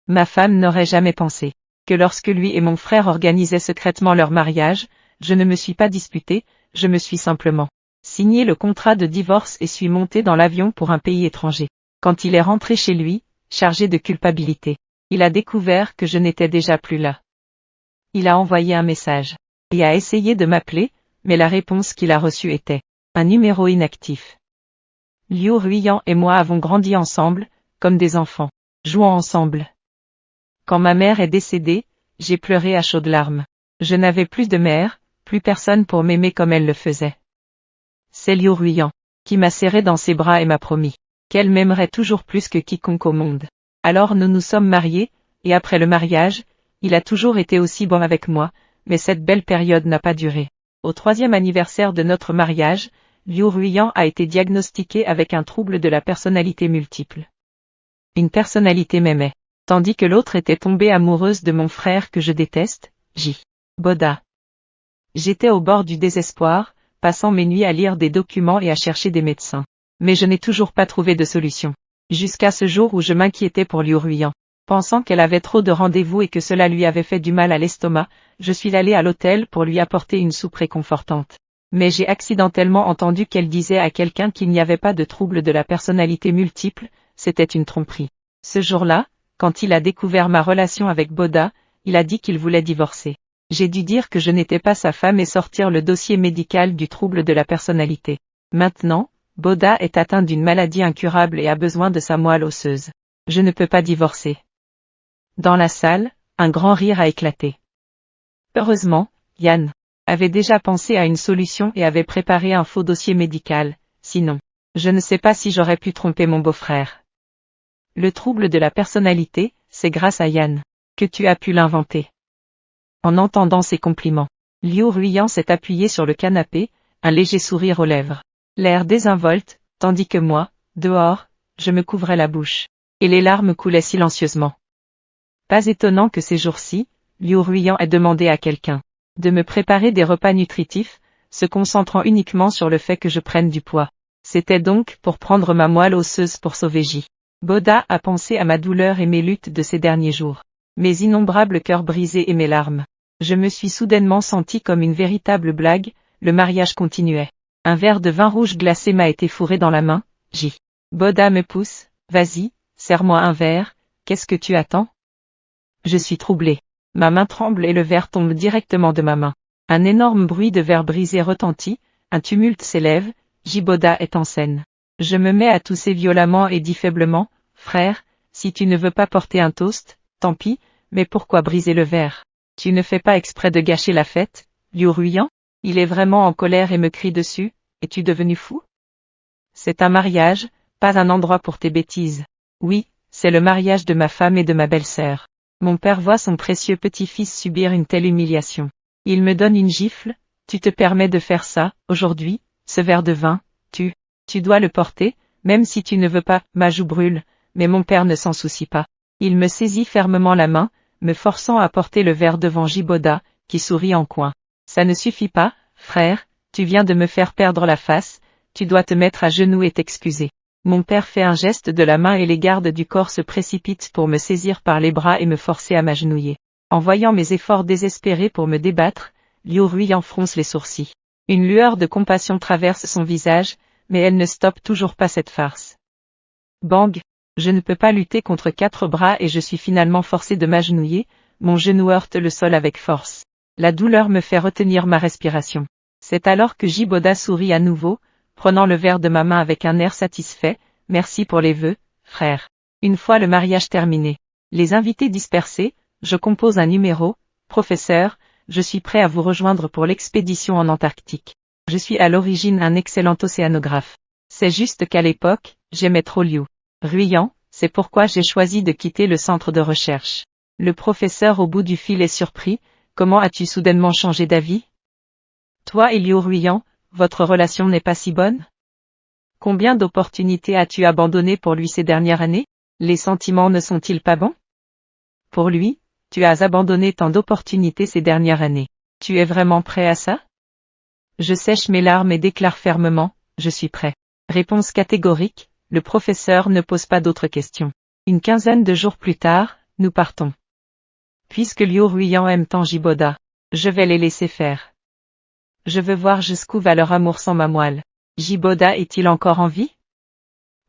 Ma femme n'aurait jamais pensé que lorsque lui et mon frère organisaient secrètement leur mariage, je ne me suis pas disputée, je me suis simplement signé le contrat de divorce et suis monté dans l'avion pour un pays étranger. Quand il est rentré chez lui, chargé de culpabilité, il a découvert que je n'étais déjà plus là. Il a envoyé un message et a essayé de m'appeler, mais la réponse qu'il a reçue était un numéro inactif. Liu Ruiyan et moi avons grandi ensemble, comme des enfants, jouant ensemble. Quand ma mère est décédée, j'ai pleuré à chaudes larmes. Je n'avais plus de mère, plus personne pour m'aimer comme elle le faisait. C'est Liu Ruiyan qui m'a serré dans ses bras et m'a promis qu'elle m'aimerait toujours plus que quiconque au monde. Alors nous nous sommes mariés, et après le mariage, il a toujours été aussi bon avec moi, mais cette belle période n'a pas duré. Au 3e anniversaire de notre mariage, Liu Ruiyan a été diagnostiqué avec un trouble de la personnalité multiple. Une personnalité m'aimait, tandis que l'autre était tombée amoureuse de mon frère que je déteste, J. Boda. J'étais au bord du désespoir, passant mes nuits à lire des documents et à chercher des médecins. Mais je n'ai toujours pas trouvé de solution. Jusqu'à ce jour où je m'inquiétais pour Liu Ruiyan. Pensant qu'elle avait trop de rendez-vous et que cela lui avait fait du mal à l'estomac, je suis allée à l'hôtel pour lui apporter une soupe réconfortante. Mais j'ai accidentellement entendu qu'elle disait à quelqu'un qu'il n'y avait pas de trouble de la personnalité multiple, c'était une tromperie. Ce jour-là, quand il a découvert ma relation avec Boda, il a dit qu'il voulait divorcer. J'ai dû dire que je n'étais pas sa femme et sortir le dossier médical du trouble de la personnalité. Maintenant, Boda est atteint d'une maladie incurable et a besoin de sa moelle osseuse. Je ne peux pas divorcer. Dans la salle, un grand rire a éclaté. Heureusement, Yann avait déjà pensé à une solution et avait préparé un faux dossier médical, sinon, je ne sais pas si j'aurais pu tromper mon beau-frère. Le trouble de la personnalité, c'est grâce à Yann que tu as pu l'inventer. En entendant ces compliments, Liu Ruiyan s'est appuyé sur le canapé, un léger sourire aux lèvres, l'air désinvolte, tandis que moi, dehors, je me couvrais la bouche, et les larmes coulaient silencieusement. Pas étonnant que ces jours-ci, Liu Ruiyan ait demandé à quelqu'un de me préparer des repas nutritifs, se concentrant uniquement sur le fait que je prenne du poids. C'était donc pour prendre ma moelle osseuse pour sauver J. Boda a pensé à ma douleur et mes luttes de ces derniers jours, mes innombrables cœurs brisés et mes larmes. Je me suis soudainement senti comme une véritable blague, le mariage continuait. Un verre de vin rouge glacé m'a été fourré dans la main, J. Boda me pousse, vas-y, serre-moi un verre, qu'est-ce que tu attends? Je suis troublé. Ma main tremble et le verre tombe directement de ma main. Un énorme bruit de verre brisé retentit, un tumulte s'élève, J. Boda est en scène. Je me mets à tousser violemment et dis faiblement, frère, si tu ne veux pas porter un toast, tant pis, mais pourquoi briser le verre? Tu ne fais pas exprès de gâcher la fête, Liu Ruiyan? Il est vraiment en colère et me crie dessus, es-tu devenu fou? C'est un mariage, pas un endroit pour tes bêtises. Oui, c'est le mariage de ma femme et de ma belle-sœur. Mon père voit son précieux petit-fils subir une telle humiliation. Il me donne une gifle, tu te permets de faire ça, aujourd'hui, ce verre de vin, tu dois le porter, même si tu ne veux pas, ma joue brûle, mais mon père ne s'en soucie pas. Il me saisit fermement la main, me forçant à porter le verre devant J. Boda, qui sourit en coin. Ça ne suffit pas, frère, tu viens de me faire perdre la face, tu dois te mettre à genoux et t'excuser. Mon père fait un geste de la main et les gardes du corps se précipitent pour me saisir par les bras et me forcer à m'agenouiller. En voyant mes efforts désespérés pour me débattre, Liu Ruiyan fronce les sourcils. Une lueur de compassion traverse son visage, mais elle ne stoppe toujours pas cette farce. Bang! Je ne peux pas lutter contre 4 bras et je suis finalement forcé de m'agenouiller, mon genou heurte le sol avec force. La douleur me fait retenir ma respiration. C'est alors que J. Boda sourit à nouveau, prenant le verre de ma main avec un air satisfait, merci pour les vœux, frère. Une fois le mariage terminé, les invités dispersés, je compose un numéro, professeur, je suis prêt à vous rejoindre pour l'expédition en Antarctique. Je suis à l'origine un excellent océanographe. C'est juste qu'à l'époque, j'aimais trop Liu Ruiyan, c'est pourquoi j'ai choisi de quitter le centre de recherche. Le professeur au bout du fil est surpris, comment as-tu soudainement changé d'avis? Toi et Liu Ruiyan, votre relation n'est pas si bonne? Combien d'opportunités as-tu abandonnées pour lui ces dernières années? Les sentiments ne sont-ils pas bons? Pour lui, tu as abandonné tant d'opportunités ces dernières années. Tu es vraiment prêt à ça? Je sèche mes larmes et déclare fermement, je suis prêt. Réponse catégorique, le professeur ne pose pas d'autres questions. Une quinzaine de jours plus tard, Nous partons. Puisque Liu Ruiyan aime tant Jiboda, je vais les laisser faire. Je veux voir jusqu'où va leur amour sans ma moelle. Jiboda est-il encore en vie?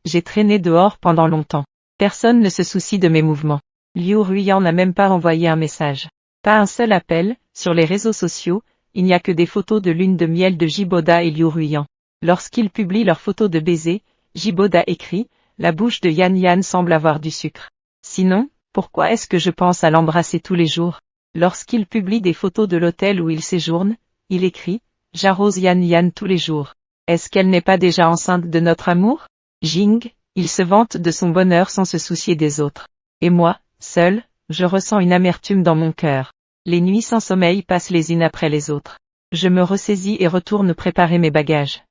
J'ai traîné dehors pendant longtemps. Personne ne se soucie de mes mouvements. Liu Ruiyan n'a même pas envoyé un message. Pas un seul appel, sur les réseaux sociaux, il n'y a que des photos de lune de miel de Jiboda et Liu Ruiyan. Lorsqu'ils publient leurs photos de baiser, Jiboda écrit, la bouche de Yan Yan semble avoir du sucre. Sinon, pourquoi est-ce que je pense à l'embrasser tous les jours? Lorsqu'il publie des photos de l'hôtel où il séjourne, il écrit, j'arrose Yan Yan tous les jours. Est-ce qu'elle n'est pas déjà enceinte de notre amour? Jing, il se vante de son bonheur sans se soucier des autres. Et moi, seul, je ressens une amertume dans mon cœur. Les nuits sans sommeil passent les unes après les autres. Je me ressaisis et retourne préparer mes bagages.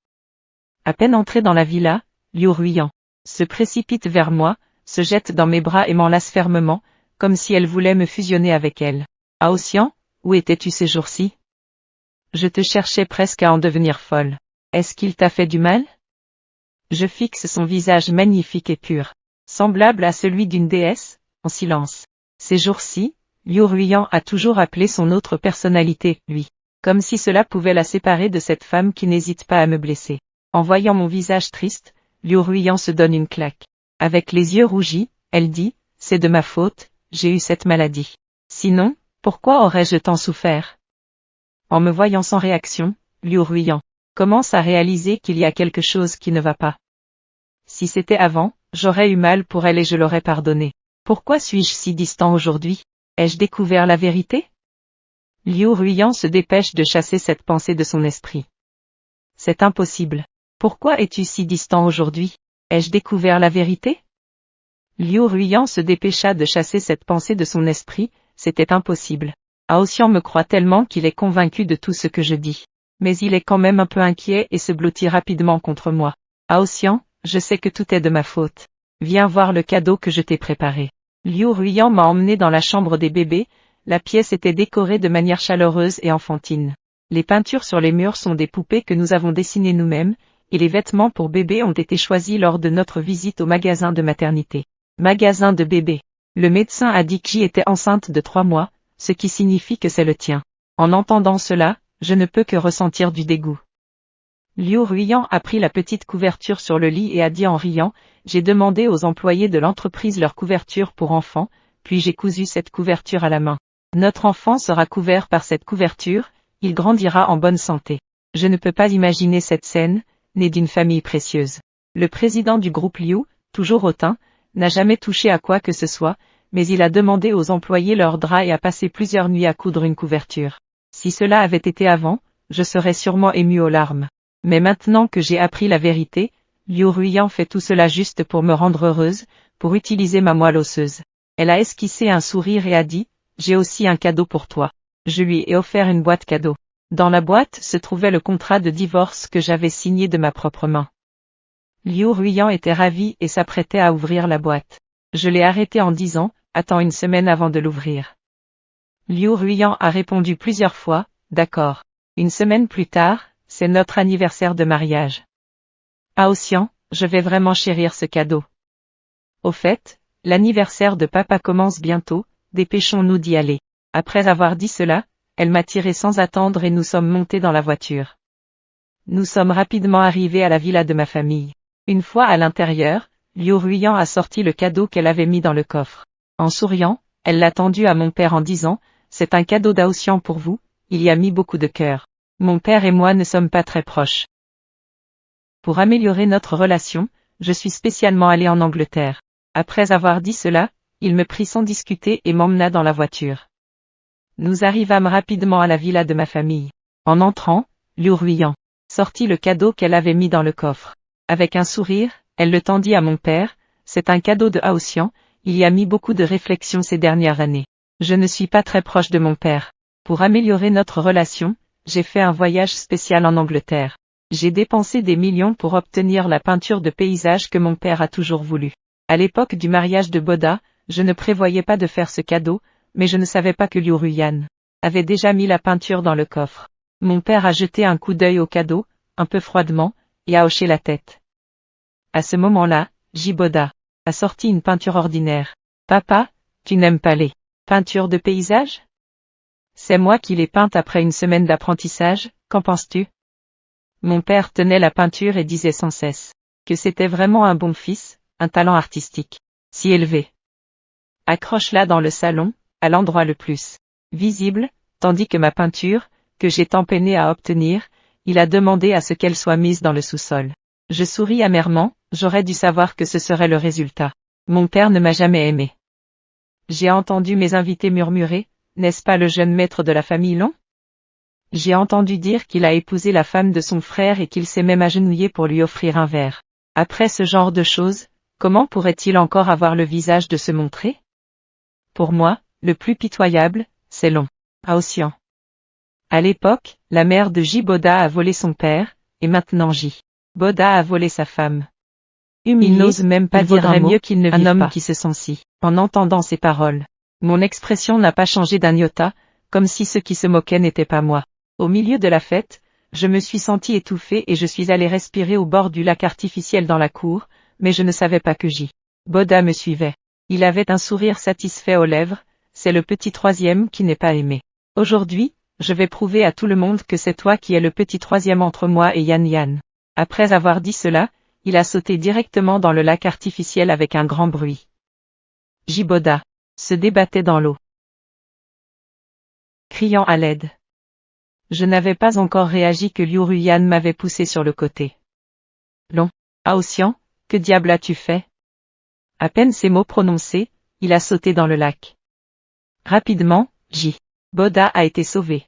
À peine entré dans la villa, Liu Ruiyan se précipite vers moi, se jette dans mes bras et m'enlace fermement, comme si elle voulait me fusionner avec elle. Aosian, où étais-tu ces jours-ci? Je te cherchais presque à en devenir folle. Est-ce qu'il t'a fait du mal? Je fixe son visage magnifique et pur, semblable à celui d'une déesse, en silence. Ces jours-ci, Liu Ruiyan a toujours appelé son autre personnalité, lui, comme si cela pouvait la séparer de cette femme qui n'hésite pas à me blesser. En voyant mon visage triste, Liu Ruiyan se donne une claque. Avec les yeux rougis, elle dit, c'est de ma faute, j'ai eu cette maladie. Sinon, pourquoi aurais-je tant souffert? En me voyant sans réaction, Liu Ruiyan commence à réaliser qu'il y a quelque chose qui ne va pas. Si c'était avant, j'aurais eu mal pour elle et je l'aurais pardonné. Pourquoi suis-je si distant aujourd'hui? Ai-je découvert la vérité? Liu Ruiyan se dépêche de chasser cette pensée de son esprit. C'est impossible. Pourquoi es-tu si distant aujourd'hui? Ai-je découvert la vérité? Liu Ruiyan se dépêcha de chasser cette pensée de son esprit, c'était impossible. Aosian me croit tellement qu'il est convaincu de tout ce que je dis. Mais il est quand même un peu inquiet et se blottit rapidement contre moi. Aosian, je sais que tout est de ma faute. Viens voir le cadeau que je t'ai préparé. Liu Ruiyan m'a emmené dans la chambre des bébés, la pièce était décorée de manière chaleureuse et enfantine. Les peintures sur les murs sont des poupées que nous avons dessinées nous-mêmes, et les vêtements pour bébés ont été choisis lors de notre visite au magasin de maternité. Magasin de bébés. Le médecin a dit que j'y étais enceinte de 3 mois, ce qui signifie que c'est le tien. En entendant cela, je ne peux que ressentir du dégoût. Liu Ruiyan a pris la petite couverture sur le lit et a dit en riant, j'ai demandé aux employés de l'entreprise leur couverture pour enfants, puis j'ai cousu cette couverture à la main. Notre enfant sera couvert par cette couverture, il grandira en bonne santé. Je ne peux pas imaginer cette scène, né d'une famille précieuse. Le président du groupe Liu, toujours hautain, n'a jamais touché à quoi que ce soit, mais il a demandé aux employés leurs draps et a passé plusieurs nuits à coudre une couverture. Si cela avait été avant, je serais sûrement ému aux larmes. Mais maintenant que j'ai appris la vérité, Liu Ruiyan fait tout cela juste pour me rendre heureuse, pour utiliser ma moelle osseuse. Elle a esquissé un sourire et a dit, j'ai aussi un cadeau pour toi. Je lui ai offert une boîte cadeau. Dans la boîte se trouvait le contrat de divorce que j'avais signé de ma propre main. Liu Ruiyan était ravi et s'apprêtait à ouvrir la boîte. Je l'ai arrêté en disant, attends une semaine avant de l'ouvrir. Liu Ruiyan a répondu plusieurs fois, d'accord. Une semaine plus tard, c'est notre anniversaire de mariage. Aosian, je vais vraiment chérir ce cadeau. Au fait, l'anniversaire de papa commence bientôt, dépêchons-nous d'y aller. Après avoir dit cela, elle m'a tiré sans attendre et nous sommes montés dans la voiture. Nous sommes rapidement arrivés à la villa de ma famille. Une fois à l'intérieur, Liu Ruiyan a sorti le cadeau qu'elle avait mis dans le coffre. En souriant, elle l'a tendu à mon père en disant, c'est un cadeau d'Aosian pour vous, il y a mis beaucoup de cœur. Mon père et moi ne sommes pas très proches. Pour améliorer notre relation, je suis spécialement allé en Angleterre. Après avoir dit cela, il me prit sans discuter et m'emmena dans la voiture. Nous arrivâmes rapidement à la villa de ma famille. En entrant, Liu Ruiyan sortit le cadeau qu'elle avait mis dans le coffre. Avec un sourire, elle le tendit à mon père, c'est un cadeau de Aosian, il y a mis beaucoup de réflexion ces dernières années. Je ne suis pas très proche de mon père. Pour améliorer notre relation, j'ai fait un voyage spécial en Angleterre. J'ai dépensé des millions pour obtenir la peinture de paysage que mon père a toujours voulu. À l'époque du mariage de Boda, je ne prévoyais pas de faire ce cadeau, mais je ne savais pas que Liu Ruiyan avait déjà mis la peinture dans le coffre. Mon père a jeté un coup d'œil au cadeau, un peu froidement, et a hoché la tête. À ce moment-là, Jiboda a sorti une peinture ordinaire. Papa, Tu n'aimes pas les peintures de paysage? C'est moi qui les peinte après une semaine d'apprentissage, qu'en penses-tu? Mon père tenait la peinture et disait sans cesse que c'était vraiment un bon fils, un talent artistique si élevé. Accroche-la dans le salon, à l'endroit le plus visible, tandis que ma peinture, que j'ai tant peiné à obtenir, il a demandé à ce qu'elle soit mise dans le sous-sol. Je souris amèrement, j'aurais dû savoir que ce serait le résultat. Mon père ne m'a jamais aimé. J'ai entendu mes invités murmurer, n'est-ce pas le jeune maître de la famille Long? J'ai entendu dire qu'il a épousé la femme de son frère et qu'il s'est même agenouillé pour lui offrir un verre. Après ce genre de choses, comment pourrait-il encore avoir le visage de se montrer? Pour moi, le plus pitoyable, c'est Long. Aossian. À l'époque, la mère de J. Boda a volé son père, et maintenant J. Boda a volé sa femme. Humilié, il n'ose même pas dire un mot, mieux qu'il ne vive un homme pas. Qui se sent si, en entendant ces paroles. Mon expression n'a pas changé d'un iota, comme si ceux qui se moquaient n'étaient pas moi. Au milieu de la fête, je me suis senti étouffé et je suis allé respirer au bord du lac artificiel dans la cour, mais je ne savais pas que J. Boda me suivait. Il avait un sourire satisfait aux lèvres, c'est le petit troisième qui n'est pas aimé. Aujourd'hui, je vais prouver à tout le monde que c'est toi qui es le petit troisième entre moi et Yan Yan. Après avoir dit cela, il a sauté directement dans le lac artificiel avec un grand bruit. J. Boda se débattait dans l'eau, criant à l'aide. Je n'avais pas encore réagi que Liu Ruyan m'avait poussé sur le côté. Long. Aossian, que diable as-tu fait? À peine ces mots prononcés, il a sauté dans le lac. Rapidement, J. Boda a été sauvé.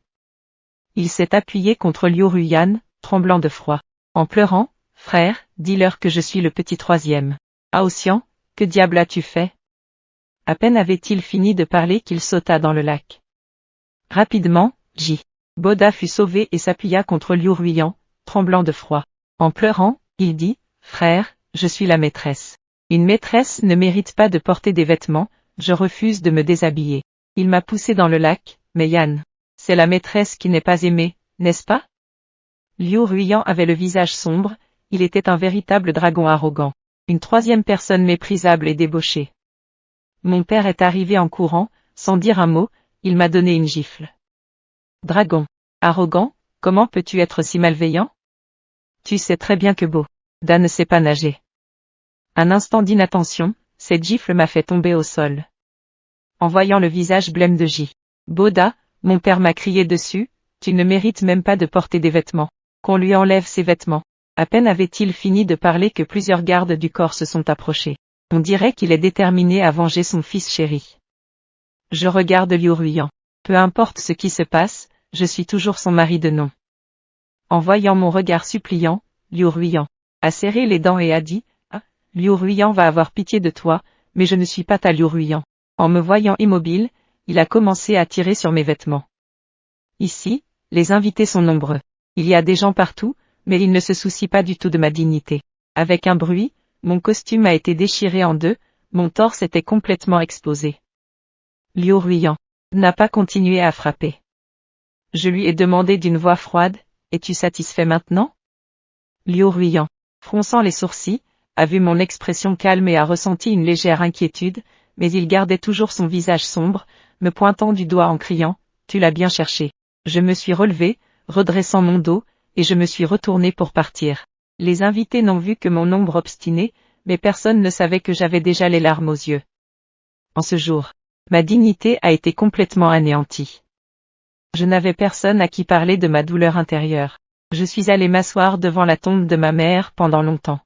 Il s'est appuyé contre Liu Ruyan, tremblant de froid. En pleurant, frère, dis-leur que je suis le petit troisième. Aossian, que diable as-tu fait? À peine avait-il fini de parler qu'il sauta dans le lac. Rapidement, J. Boda fut sauvé et s'appuya contre Liu Ruyan, tremblant de froid. En pleurant, il dit, frère, je suis la maîtresse. Une maîtresse ne mérite pas de porter des vêtements, je refuse de me déshabiller. Il m'a poussé dans le lac, mais Yan, c'est la maîtresse qui n'est pas aimée, n'est-ce pas? Liu Ruyan avait le visage sombre, il était un véritable dragon arrogant. Une troisième personne méprisable et débauchée. Mon père est arrivé en courant, sans dire un mot, il m'a donné une gifle. Dragon. Arrogant, comment peux-tu être si malveillant? Tu sais très bien que Boda ne sait pas nager. Un instant d'inattention, cette gifle m'a fait tomber au sol. En voyant le visage blême de J. Boda, mon père m'a crié dessus, tu ne mérites même pas de porter des vêtements. Qu'on lui enlève ses vêtements. À peine avait-il fini de parler que plusieurs gardes du corps se sont approchés. On dirait qu'il est déterminé à venger son fils chéri. Je regarde Liu Ruyan. Peu importe ce qui se passe, je suis toujours son mari de nom. En voyant mon regard suppliant, Liu Ruyan a serré les dents et a dit, « Ah, Liu Ruyan va avoir pitié de toi, mais je ne suis pas ta Liu Ruyan. » En me voyant immobile, il a commencé à tirer sur mes vêtements. Ici, les invités sont nombreux. Il y a des gens partout, mais ils ne se soucient pas du tout de ma dignité. Avec un bruit, mon costume a été déchiré en deux, mon torse était complètement exposé. Liu Ruyan n'a pas continué à frapper. Je lui ai demandé d'une voix froide, « Es-tu satisfait maintenant ?» Liu Ruyan, fronçant les sourcils, a vu mon expression calme et a ressenti une légère inquiétude, mais il gardait toujours son visage sombre, me pointant du doigt en criant, « Tu l'as bien cherché. » Je me suis relevé, redressant mon dos, et je me suis retourné pour partir. Les invités n'ont vu que mon ombre obstinée, mais personne ne savait que j'avais déjà les larmes aux yeux. En ce jour, ma dignité a été complètement anéantie. Je n'avais personne à qui parler de ma douleur intérieure. Je suis allé m'asseoir devant la tombe de ma mère pendant longtemps.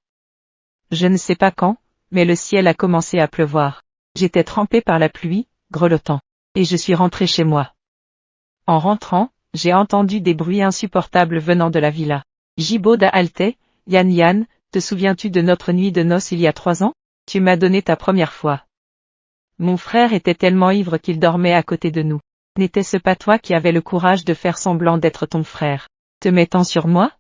Je ne sais pas quand, mais le ciel a commencé à pleuvoir. J'étais trempé par la pluie, grelottant. Et je suis rentré chez moi. En rentrant, j'ai entendu des bruits insupportables venant de la villa. J. Boda haltait, « Yan Yan, te souviens-tu de notre nuit de noces il y a 3 ans? Tu m'as donné ta première fois. » Mon frère était tellement ivre qu'il dormait à côté de nous. N'était-ce pas toi qui avais le courage de faire semblant d'être ton frère, te mettant sur moi?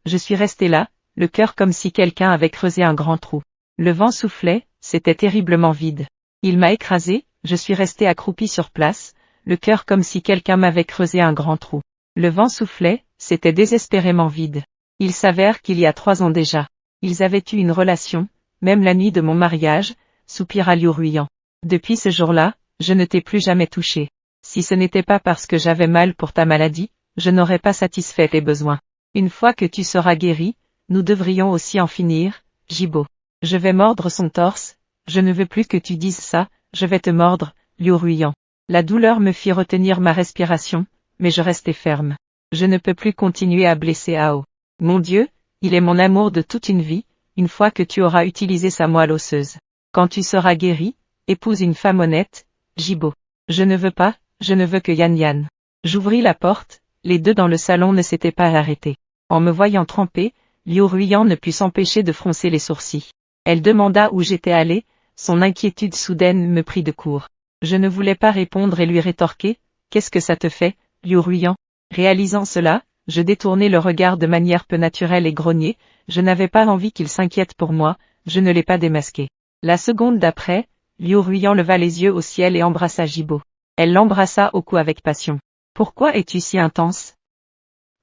Je suis resté là, le cœur comme si quelqu'un avait creusé un grand trou. Le vent soufflait, c'était terriblement vide. Il m'a écrasé, je suis resté accroupi sur place, le cœur comme si quelqu'un m'avait creusé un grand trou. Le vent soufflait, c'était désespérément vide. Il s'avère qu'il y a 3 ans déjà, ils avaient eu une relation, même la nuit de mon mariage, soupira Liu Ruyan. Depuis ce jour-là, je ne t'ai plus jamais touché. Si ce n'était pas parce que j'avais mal pour ta maladie, je n'aurais pas satisfait tes besoins. Une fois que tu seras guéri, nous devrions aussi en finir, Jibo. Je vais mordre son torse, je ne veux plus que tu dises ça, je vais te mordre, Liu Ruiyan. La douleur me fit retenir ma respiration, mais je restai ferme. Je ne peux plus continuer à blesser Ao. Mon Dieu, il est mon amour de toute une vie, une fois que tu auras utilisé sa moelle osseuse. Quand tu seras guéri, épouse une femme honnête, Jibo. Je ne veux que Yan Yan. J'ouvris la porte, les deux dans le salon ne s'étaient pas arrêtés. En me voyant trempée, Liu Ruiyan ne put s'empêcher de froncer les sourcils. Elle demanda où j'étais allé, son inquiétude soudaine me prit de court. Je ne voulais pas répondre et lui rétorquer, « Qu'est-ce que ça te fait, Liu Ruiyan ?» Réalisant cela, je détournai le regard de manière peu naturelle et grogné, je n'avais pas envie qu'il s'inquiète pour moi, je ne l'ai pas démasqué. La seconde d'après, Liu Ruiyan leva les yeux au ciel et embrassa Jibo. Elle l'embrassa au cou avec passion. « Pourquoi es-tu si intense ?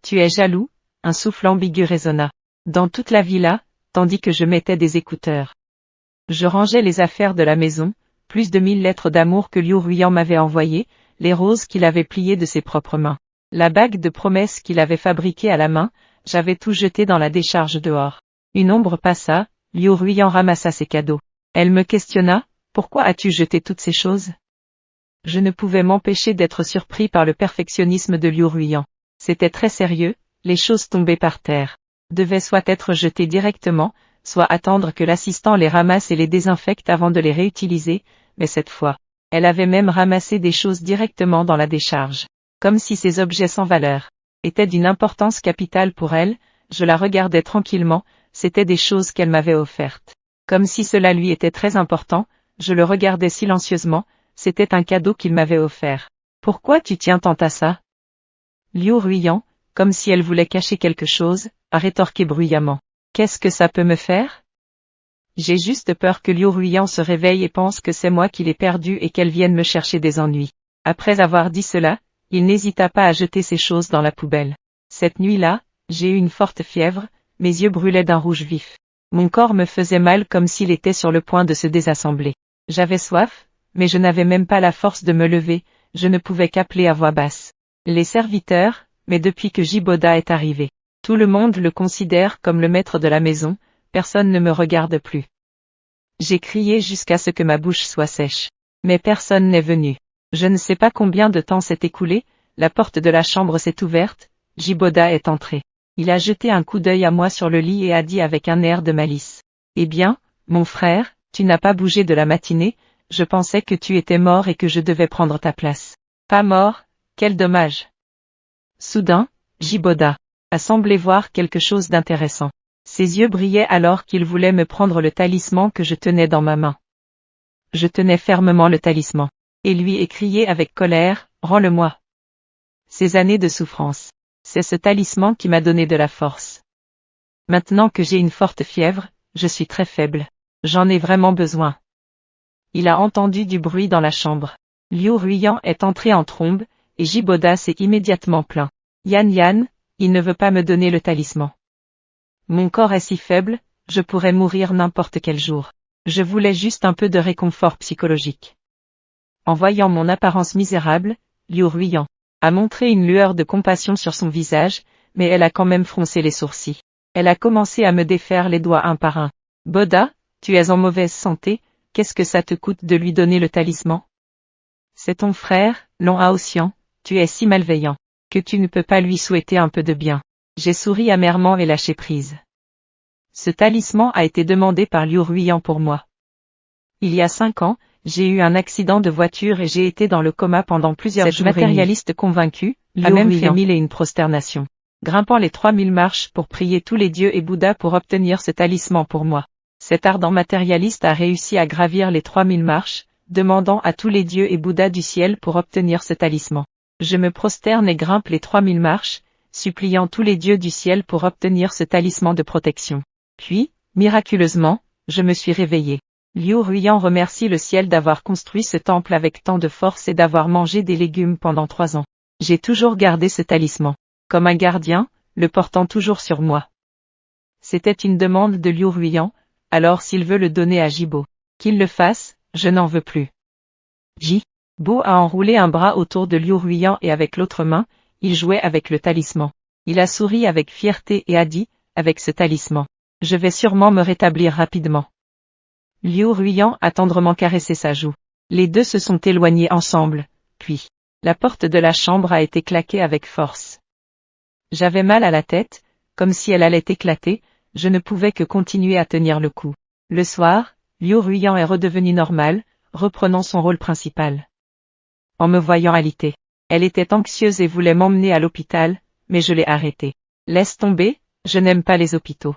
Tu es jaloux ?» Un souffle ambigu résonna. Dans toute la villa, tandis que je mettais des écouteurs. Je rangeais les affaires de la maison, plus de 1000 lettres d'amour que Liu Ruiyan m'avait envoyées, les roses qu'il avait pliées de ses propres mains. La bague de promesse qu'il avait fabriquée à la main, j'avais tout jeté dans la décharge dehors. Une ombre passa, Liu Ruiyan ramassa ses cadeaux. Elle me questionna, « Pourquoi as-tu jeté toutes ces choses ?» Je ne pouvais m'empêcher d'être surpris par le perfectionnisme de Liu Ruiyan. C'était très sérieux, les choses tombaient par terre. Devaient soit être jetées directement, soit attendre que l'assistant les ramasse et les désinfecte avant de les réutiliser, mais cette fois, elle avait même ramassé des choses directement dans la décharge. Comme si ces objets sans valeur étaient d'une importance capitale pour elle, je la regardais tranquillement, c'étaient des choses qu'elle m'avait offertes. Comme si cela lui était très important, je le regardais silencieusement, c'était un cadeau qu'il m'avait offert. Pourquoi tu tiens tant à ça ? Liu Ruiyan, comme si elle voulait cacher quelque chose, a rétorqué bruyamment. Qu'est-ce que ça peut me faire ? J'ai juste peur que Liu Ruiyan se réveille et pense que c'est moi qui l'ai perdu et qu'elle vienne me chercher des ennuis. Après avoir dit cela, il n'hésita pas à jeter ses choses dans la poubelle. Cette nuit-là, j'ai eu une forte fièvre, mes yeux brûlaient d'un rouge vif. Mon corps me faisait mal comme s'il était sur le point de se désassembler. J'avais soif, mais je n'avais même pas la force de me lever, je ne pouvais qu'appeler à voix basse. Les serviteurs, mais depuis que Jiboda est arrivé, tout le monde le considère comme le maître de la maison, personne ne me regarde plus. J'ai crié jusqu'à ce que ma bouche soit sèche. Mais personne n'est venu. Je ne sais pas combien de temps s'est écoulé, la porte de la chambre s'est ouverte, Jiboda est entré. Il a jeté un coup d'œil à moi sur le lit et a dit avec un air de malice. « Eh bien, mon frère, tu n'as pas bougé de la matinée, je pensais que tu étais mort et que je devais prendre ta place. » « Pas mort, quel dommage. » Soudain, Jiboda a semblé voir quelque chose d'intéressant. Ses yeux brillaient alors qu'il voulait me prendre le talisman que je tenais dans ma main. Je tenais fermement le talisman, et lui ai crié avec colère, « Rends-le-moi. » Ces années de souffrance, c'est ce talisman qui m'a donné de la force. Maintenant que j'ai une forte fièvre, je suis très faible. J'en ai vraiment besoin. Il a entendu du bruit dans la chambre. Liu Ruiyan est entré en trombe, et Jiboda s'est immédiatement plaint. Yan Yan, il ne veut pas me donner le talisman. Mon corps est si faible, je pourrais mourir n'importe quel jour. Je voulais juste un peu de réconfort psychologique. En voyant mon apparence misérable, Liu Ruiyan a montré une lueur de compassion sur son visage, mais elle a quand même froncé les sourcils. Elle a commencé à me défaire les doigts un par un. « Boda, tu es en mauvaise santé, qu'est-ce que ça te coûte de lui donner le talisman ? C'est ton frère, Long Haotian, tu es si malveillant, que tu ne peux pas lui souhaiter un peu de bien. » J'ai souri amèrement et lâché prise. Ce talisman a été demandé par Liu Ruiyan pour moi. Il y a 5 ans, j'ai eu un accident de voiture et j'ai été dans le coma pendant plusieurs jours. Cette matérialiste convaincue a même fait 1001 prosternations, grimpant les 3000 marches pour prier tous les dieux et Bouddha pour obtenir ce talisman pour moi. Cet ardent matérialiste a réussi à gravir les 3000 marches, demandant à tous les dieux et Bouddha du ciel pour obtenir ce talisman. Je me prosterne et grimpe les 3000 marches, suppliant tous les dieux du ciel pour obtenir ce talisman de protection. Puis, miraculeusement, je me suis réveillé. Liu Ruiyan remercie le ciel d'avoir construit ce temple avec tant de force et d'avoir mangé des légumes pendant 3 ans. J'ai toujours gardé ce talisman, comme un gardien, le portant toujours sur moi. C'était une demande de Liu Ruiyan, alors s'il veut le donner à Jibo, qu'il le fasse, je n'en veux plus. Bo a enroulé un bras autour de Liu Ruiyan et avec l'autre main, il jouait avec le talisman. Il a souri avec fierté et a dit, avec ce talisman, je vais sûrement me rétablir rapidement. Liu Ruiyan a tendrement caressé sa joue. Les deux se sont éloignés ensemble, puis, la porte de la chambre a été claquée avec force. J'avais mal à la tête, comme si elle allait éclater, je ne pouvais que continuer à tenir le coup. Le soir, Liu Ruiyan est redevenu normal, reprenant son rôle principal. En me voyant alité, elle était anxieuse et voulait m'emmener à l'hôpital, mais je l'ai arrêtée. Laisse tomber, je n'aime pas les hôpitaux.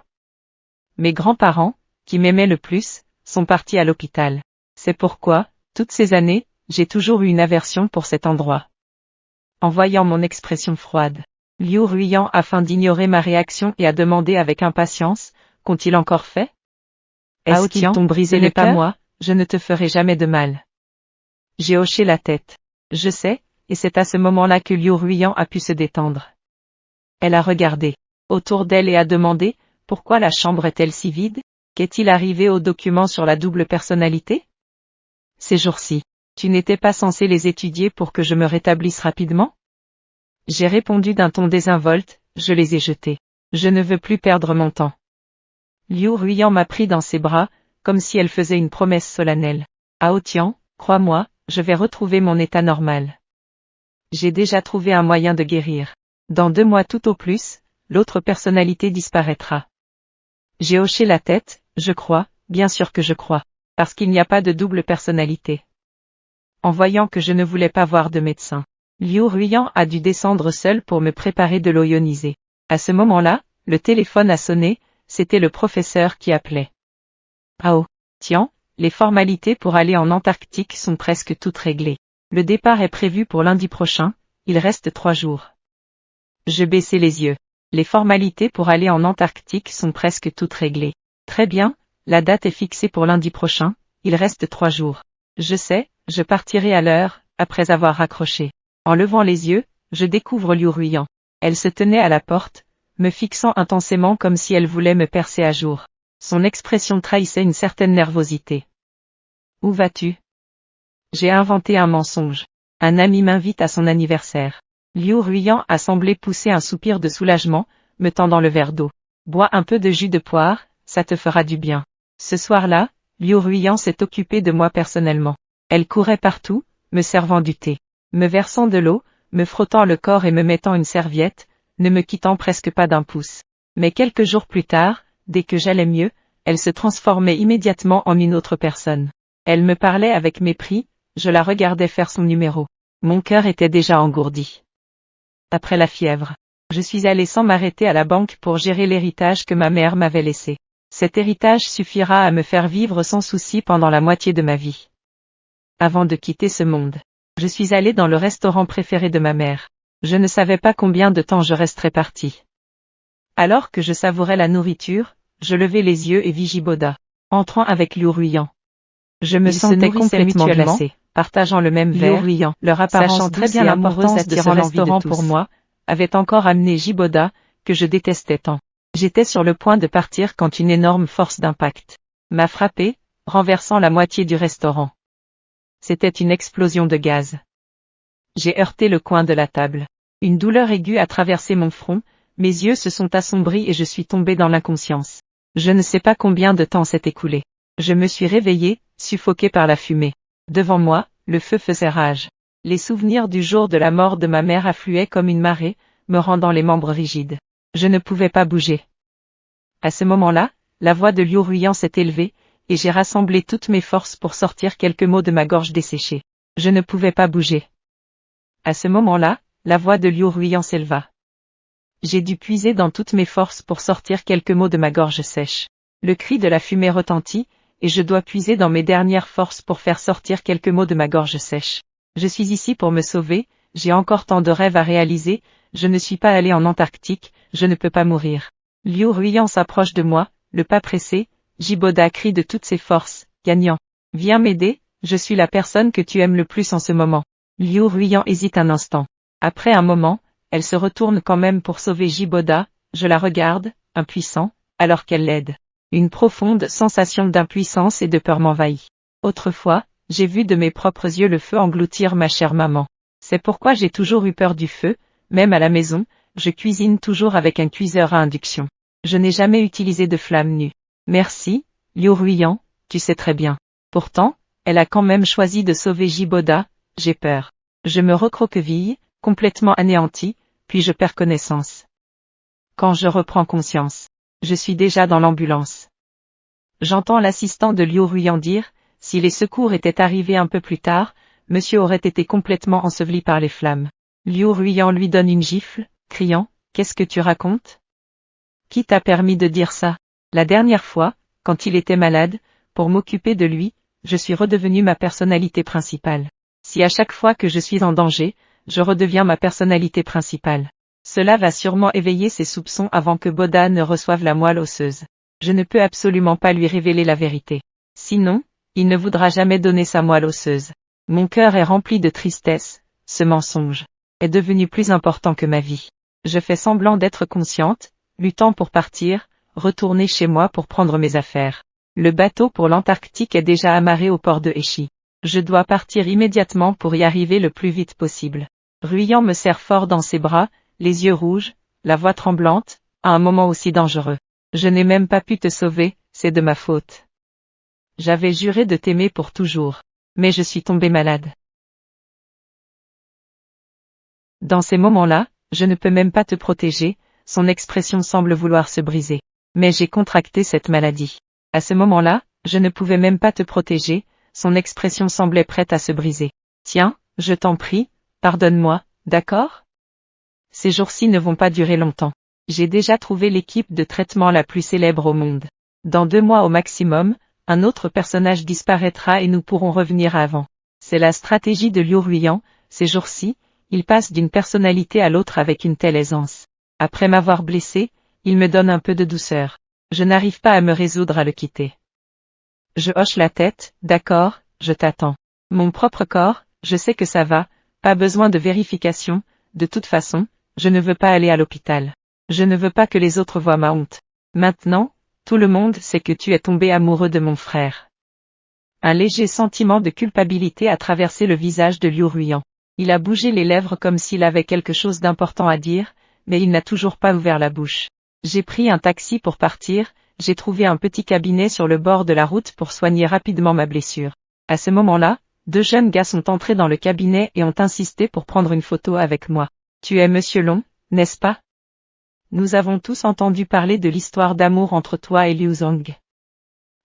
Mes grands-parents, qui m'aimaient le plus, sont partis à l'hôpital. C'est pourquoi, toutes ces années, j'ai toujours eu une aversion pour cet endroit. En voyant mon expression froide, Liu Ruiyan a feint d'ignorer ma réaction et a demandé avec impatience, qu'ont-ils encore fait? Est-ce qu'ils t'ont brisé le cœur? Pas moi, je ne te ferai jamais de mal. J'ai hoché la tête. Je sais, et c'est à ce moment-là que Liu Ruiyan a pu se détendre. Elle a regardé autour d'elle et a demandé, pourquoi la chambre est-elle si vide? Qu'est-il arrivé aux documents sur la double personnalité? Ces jours-ci, tu n'étais pas censé les étudier pour que je me rétablisse rapidement? J'ai répondu d'un ton désinvolte, je les ai jetés. Je ne veux plus perdre mon temps. Liu Ruiyan m'a pris dans ses bras, comme si elle faisait une promesse solennelle. Hao Tian, crois-moi, je vais retrouver mon état normal. J'ai déjà trouvé un moyen de guérir. Dans 2 mois tout au plus, l'autre personnalité disparaîtra. J'ai hoché la tête, je crois, bien sûr que je crois, parce qu'il n'y a pas de double personnalité. En voyant que je ne voulais pas voir de médecin, Liu Ruiyan a dû descendre seul pour me préparer de l'eau ionisée. À ce moment-là, le téléphone a sonné, c'était le professeur qui appelait. Hao Tian, les formalités pour aller en Antarctique sont presque toutes réglées. Le départ est prévu pour lundi prochain, il reste 3 jours. Je baissai les yeux. Les formalités pour aller en Antarctique sont presque toutes réglées. Très bien, la date est fixée pour lundi prochain, il reste 3 jours. Je sais, je partirai à l'heure, après avoir raccroché. En levant les yeux, je découvre Liu Ruiyan. Elle se tenait à la porte, me fixant intensément comme si elle voulait me percer à jour. Son expression trahissait une certaine nervosité. Où vas-tu? J'ai inventé un mensonge. Un ami m'invite à son anniversaire. Liu Ruiyan a semblé pousser un soupir de soulagement, me tendant le verre d'eau. Bois un peu de jus de poire, ça te fera du bien. Ce soir-là, Liu Ruiyan s'est occupée de moi personnellement. Elle courait partout, me servant du thé, me versant de l'eau, me frottant le corps et me mettant une serviette, ne me quittant presque pas d'un pouce. Mais quelques jours plus tard, dès que j'allais mieux, elle se transformait immédiatement en une autre personne. Elle me parlait avec mépris, je la regardais faire son numéro. Mon cœur était déjà engourdi. Après la fièvre, je suis allé sans m'arrêter à la banque pour gérer l'héritage que ma mère m'avait laissé. Cet héritage suffira à me faire vivre sans souci pendant la moitié de ma vie. Avant de quitter ce monde, je suis allé dans le restaurant préféré de ma mère. Je ne savais pas combien de temps je resterais parti. Alors que je savourais la nourriture, je levai les yeux et vis Jiboda, entrant avec Liu Ruiyan. Je me sentais complètement glacée, partageant le même verre, leur apparence très bien l'amoureuse de ce restaurant pour moi, avait encore amené Jiboda, que je détestais tant. J'étais sur le point de partir quand une énorme force d'impact m'a frappé, renversant la moitié du restaurant. C'était une explosion de gaz. J'ai heurté le coin de la table. Une douleur aiguë a traversé mon front, mes yeux se sont assombris et je suis tombé dans l'inconscience. Je ne sais pas combien de temps s'est écoulé. Je me suis réveillé, suffoqué par la fumée. Devant moi, le feu faisait rage. Les souvenirs du jour de la mort de ma mère affluaient comme une marée, me rendant les membres rigides. Je ne pouvais pas bouger. À ce moment-là, la voix de Liu Ruiyan s'est élevée, et j'ai rassemblé toutes mes forces pour sortir quelques mots de ma gorge desséchée. Je ne pouvais pas bouger. À ce moment-là, la voix de Liu Ruiyan s'éleva. J'ai dû puiser dans toutes mes forces pour sortir quelques mots de ma gorge sèche. Le cri de la fumée retentit, et je dois puiser dans mes dernières forces pour faire sortir quelques mots de ma gorge sèche. Je suis ici pour me sauver, j'ai encore tant de rêves à réaliser, je ne suis pas allé en Antarctique, je ne peux pas mourir. Liu Ruiyan s'approche de moi, le pas pressé, Jiboda crie de toutes ses forces, gagnant. Viens m'aider, je suis la personne que tu aimes le plus en ce moment. Liu Ruiyan hésite un instant. Après un moment, elle se retourne quand même pour sauver Jiboda, je la regarde, impuissant, alors qu'elle l'aide. Une profonde sensation d'impuissance et de peur m'envahit. Autrefois, j'ai vu de mes propres yeux le feu engloutir ma chère maman. C'est pourquoi j'ai toujours eu peur du feu, même à la maison, je cuisine toujours avec un cuiseur à induction. Je n'ai jamais utilisé de flamme nue. Merci, Liu Ruiyan, tu sais très bien. Pourtant, elle a quand même choisi de sauver Jiboda, j'ai peur. Je me recroqueville, complètement anéanti, puis je perds connaissance. Quand je reprends conscience, je suis déjà dans l'ambulance. J'entends l'assistant de Liu Ruiyan dire, si les secours étaient arrivés un peu plus tard, monsieur aurait été complètement enseveli par les flammes. Liu Ruiyan lui donne une gifle, criant, qu'est-ce que tu racontes? Qui t'a permis de dire ça? La dernière fois, quand il était malade, pour m'occuper de lui, je suis redevenu ma personnalité principale. Si à chaque fois que je suis en danger, je redeviens ma personnalité principale, cela va sûrement éveiller ses soupçons avant que Boda ne reçoive la moelle osseuse. Je ne peux absolument pas lui révéler la vérité. Sinon, il ne voudra jamais donner sa moelle osseuse. Mon cœur est rempli de tristesse, ce mensonge est devenu plus important que ma vie. Je fais semblant d'être consciente, luttant pour partir, retourner chez moi pour prendre mes affaires. Le bateau pour l'Antarctique est déjà amarré au port de Hechi. Je dois partir immédiatement pour y arriver le plus vite possible. Ruiyan me serre fort dans ses bras, les yeux rouges, la voix tremblante, à un moment aussi dangereux. Je n'ai même pas pu te sauver, c'est de ma faute. J'avais juré de t'aimer pour toujours. Mais je suis tombée malade. Dans ces moments-là, je ne peux même pas te protéger, son expression semble vouloir se briser. Mais j'ai contracté cette maladie. À ce moment-là, je ne pouvais même pas te protéger, son expression semblait prête à se briser. Tiens, je t'en prie, pardonne-moi, d'accord? Ces jours-ci ne vont pas durer longtemps. J'ai déjà trouvé l'équipe de traitement la plus célèbre au monde. Dans 2 mois au maximum, un autre personnage disparaîtra et nous pourrons revenir à avant. C'est la stratégie de Liu Ruiyan, ces jours-ci, il passe d'une personnalité à l'autre avec une telle aisance. Après m'avoir blessé, il me donne un peu de douceur. Je n'arrive pas à me résoudre à le quitter. Je hoche la tête, d'accord, je t'attends. Mon propre corps, je sais que ça va, pas besoin de vérification, de toute façon, je ne veux pas aller à l'hôpital. Je ne veux pas que les autres voient ma honte. Maintenant, tout le monde sait que tu es tombé amoureux de mon frère. Un léger sentiment de culpabilité a traversé le visage de Liu Ruiyan. Il a bougé les lèvres comme s'il avait quelque chose d'important à dire, mais il n'a toujours pas ouvert la bouche. J'ai pris un taxi pour partir, j'ai trouvé un petit cabinet sur le bord de la route pour soigner rapidement ma blessure. À ce moment-là, 2 jeunes gars sont entrés dans le cabinet et ont insisté pour prendre une photo avec moi. Tu es Monsieur Long, n'est-ce pas? Nous avons tous entendu parler de l'histoire d'amour entre toi et Liu Zhang.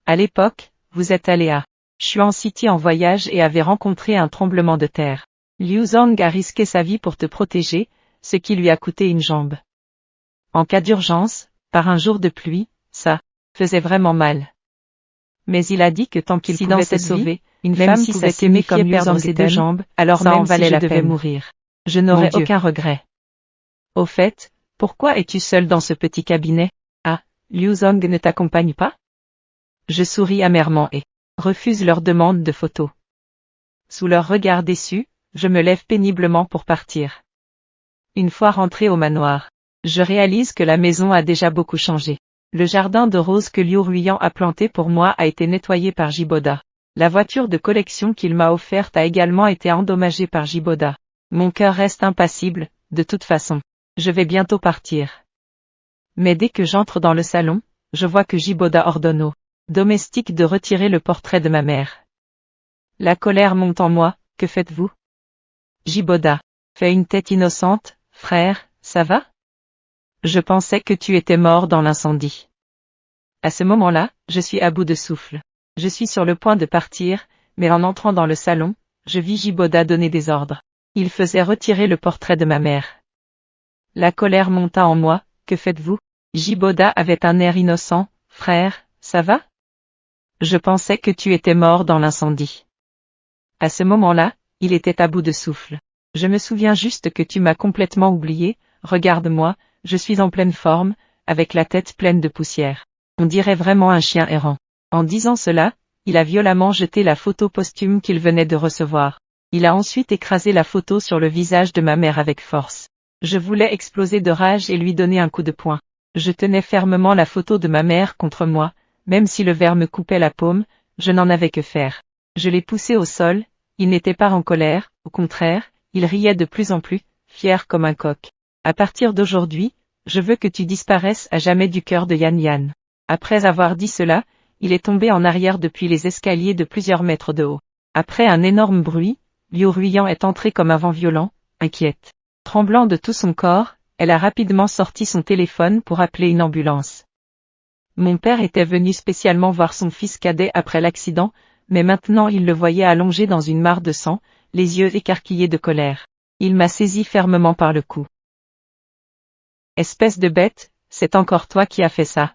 À l'époque, vous êtes allé à Xuan City en voyage et avez rencontré un tremblement de terre. Liu Zhang a risqué sa vie pour te protéger, ce qui lui a coûté une jambe. En cas d'urgence, par un jour de pluie, ça faisait vraiment mal. Mais il a dit que tant qu'il pouvait te sauver, une femme pouvait t'aimer comme Liu Zhang ses 2 jambes, alors ça même si je devais mourir. Je n'aurais aucun regret. Au fait, pourquoi es-tu seul dans ce petit cabinet? Ah, Liu Zhang ne t'accompagne pas? Je souris amèrement et refuse leur demande de photo. Sous leur regard déçu, je me lève péniblement pour partir. Une fois rentré au manoir, je réalise que la maison a déjà beaucoup changé. Le jardin de roses que Liu Ruiyan a planté pour moi a été nettoyé par Jiboda. La voiture de collection qu'il m'a offerte a également été endommagée par Jiboda. Mon cœur reste impassible, de toute façon. Je vais bientôt partir. Mais dès que j'entre dans le salon, je vois que Jiboda ordonne au domestique de retirer le portrait de ma mère. La colère monte en moi, que faites-vous? Jiboda fait une tête innocente, frère, ça va? Je pensais que tu étais mort dans l'incendie. À ce moment-là, je suis à bout de souffle. Je suis sur le point de partir, mais en entrant dans le salon, je vis Jiboda donner des ordres. Il faisait retirer le portrait de ma mère. La colère monta en moi, que faites-vous? Jiboda avait un air innocent, frère, ça va? Je pensais que tu étais mort dans l'incendie. À ce moment-là, il était à bout de souffle. Je me souviens juste que tu m'as complètement oublié, regarde-moi, je suis en pleine forme, avec la tête pleine de poussière. On dirait vraiment un chien errant. En disant cela, il a violemment jeté la photo posthume qu'il venait de recevoir. Il a ensuite écrasé la photo sur le visage de ma mère avec force. Je voulais exploser de rage et lui donner un coup de poing. Je tenais fermement la photo de ma mère contre moi, même si le verre me coupait la paume, je n'en avais que faire. Je l'ai poussé au sol, il n'était pas en colère, au contraire, il riait de plus en plus, fier comme un coq. À partir d'aujourd'hui, je veux que tu disparaisses à jamais du cœur de Yan Yan. Après avoir dit cela, il est tombé en arrière depuis les escaliers de plusieurs mètres de haut. Après un énorme bruit, Liu Ruiyan est entrée comme un vent violent, inquiète. Tremblant de tout son corps, elle a rapidement sorti son téléphone pour appeler une ambulance. Mon père était venu spécialement voir son fils cadet après l'accident, mais maintenant il le voyait allongé dans une mare de sang, les yeux écarquillés de colère. Il m'a saisi fermement par le cou. Espèce de bête, c'est encore toi qui as fait ça.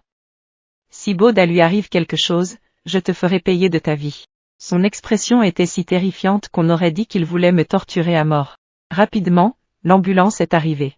Si Boda lui arrive quelque chose, je te ferai payer de ta vie. Son expression était si terrifiante qu'on aurait dit qu'il voulait me torturer à mort. Rapidement, l'ambulance est arrivée.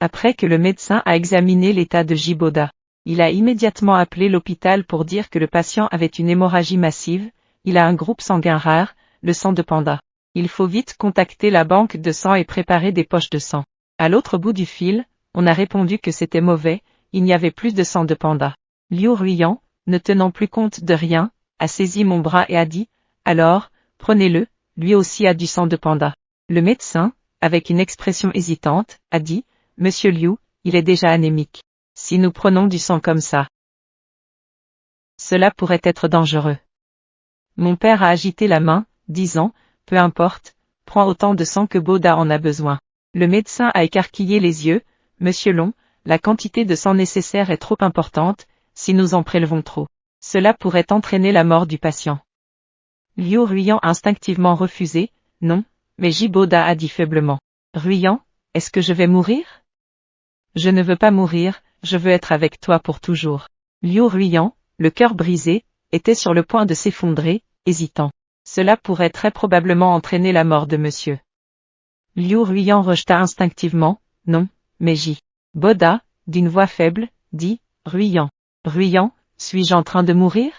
Après que le médecin a examiné l'état de Jiboda, il a immédiatement appelé l'hôpital pour dire que le patient avait une hémorragie massive, il a un groupe sanguin rare, le sang de panda. Il faut vite contacter la banque de sang et préparer des poches de sang. À l'autre bout du fil, on a répondu que c'était mauvais, il n'y avait plus de sang de panda. Liu Ruiyan, ne tenant plus compte de rien, a saisi mon bras et a dit, « Alors, prenez-le, lui aussi a du sang de panda. » Le médecin, avec une expression hésitante, a dit, « Monsieur Liu, il est déjà anémique. Si nous prenons du sang comme ça, cela pourrait être dangereux. » Mon père a agité la main, disant, « Peu importe, prends autant de sang que Boda en a besoin. » Le médecin a écarquillé les yeux, « Monsieur Long, la quantité de sang nécessaire est trop importante, si nous en prélevons trop. Cela pourrait entraîner la mort du patient. » Liu Ruiyan a instinctivement refusé, « Non, mais Jiboda a dit faiblement. « Ruiyan, est-ce que je vais mourir ? » « Je ne veux pas mourir, je veux être avec toi pour toujours. » Liu Ruiyan, le cœur brisé, était sur le point de s'effondrer, hésitant. Cela pourrait très probablement entraîner la mort de monsieur. Liu Ruiyan rejeta instinctivement, « Non, mais Boda, d'une voix faible, dit, « Ruiyan. Ruiyan, suis-je en train de mourir ? »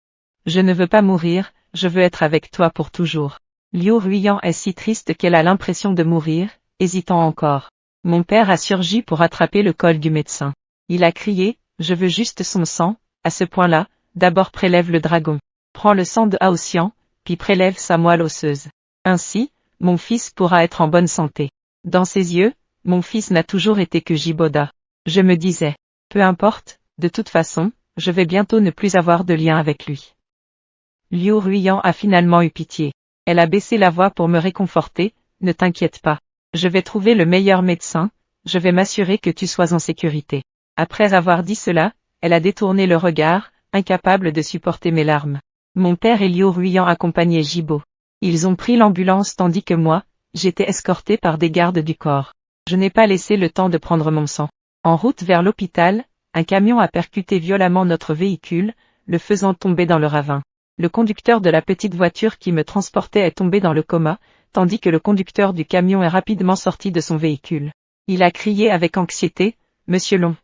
« Je ne veux pas mourir, je veux être avec toi pour toujours. » Liu Ruiyan est si triste qu'elle a l'impression de mourir, hésitant encore. Mon père a surgi pour attraper le col du médecin. Il a crié, « Je veux juste son sang, à ce point-là, d'abord prélève le dragon. Prends le sang de Haotian, puis prélève sa moelle osseuse. Ainsi, mon fils pourra être en bonne santé. » Dans ses yeux, mon fils n'a toujours été que Jiboda. Je me disais, peu importe, de toute façon, je vais bientôt ne plus avoir de lien avec lui. Liu Ruiyan a finalement eu pitié. Elle a baissé la voix pour me réconforter, « Ne t'inquiète pas. Je vais trouver le meilleur médecin, je vais m'assurer que tu sois en sécurité. » Après avoir dit cela, elle a détourné le regard, incapable de supporter mes larmes. Mon père et Liu Ruiyan accompagnaient Jibo. Ils ont pris l'ambulance tandis que moi, j'étais escortée par des gardes du corps. Je n'ai pas laissé le temps de prendre mon sang. En route vers l'hôpital, un camion a percuté violemment notre véhicule, le faisant tomber dans le ravin. Le conducteur de la petite voiture qui me transportait est tombé dans le coma, tandis que le conducteur du camion est rapidement sorti de son véhicule. Il a crié avec anxiété, « Monsieur Long. »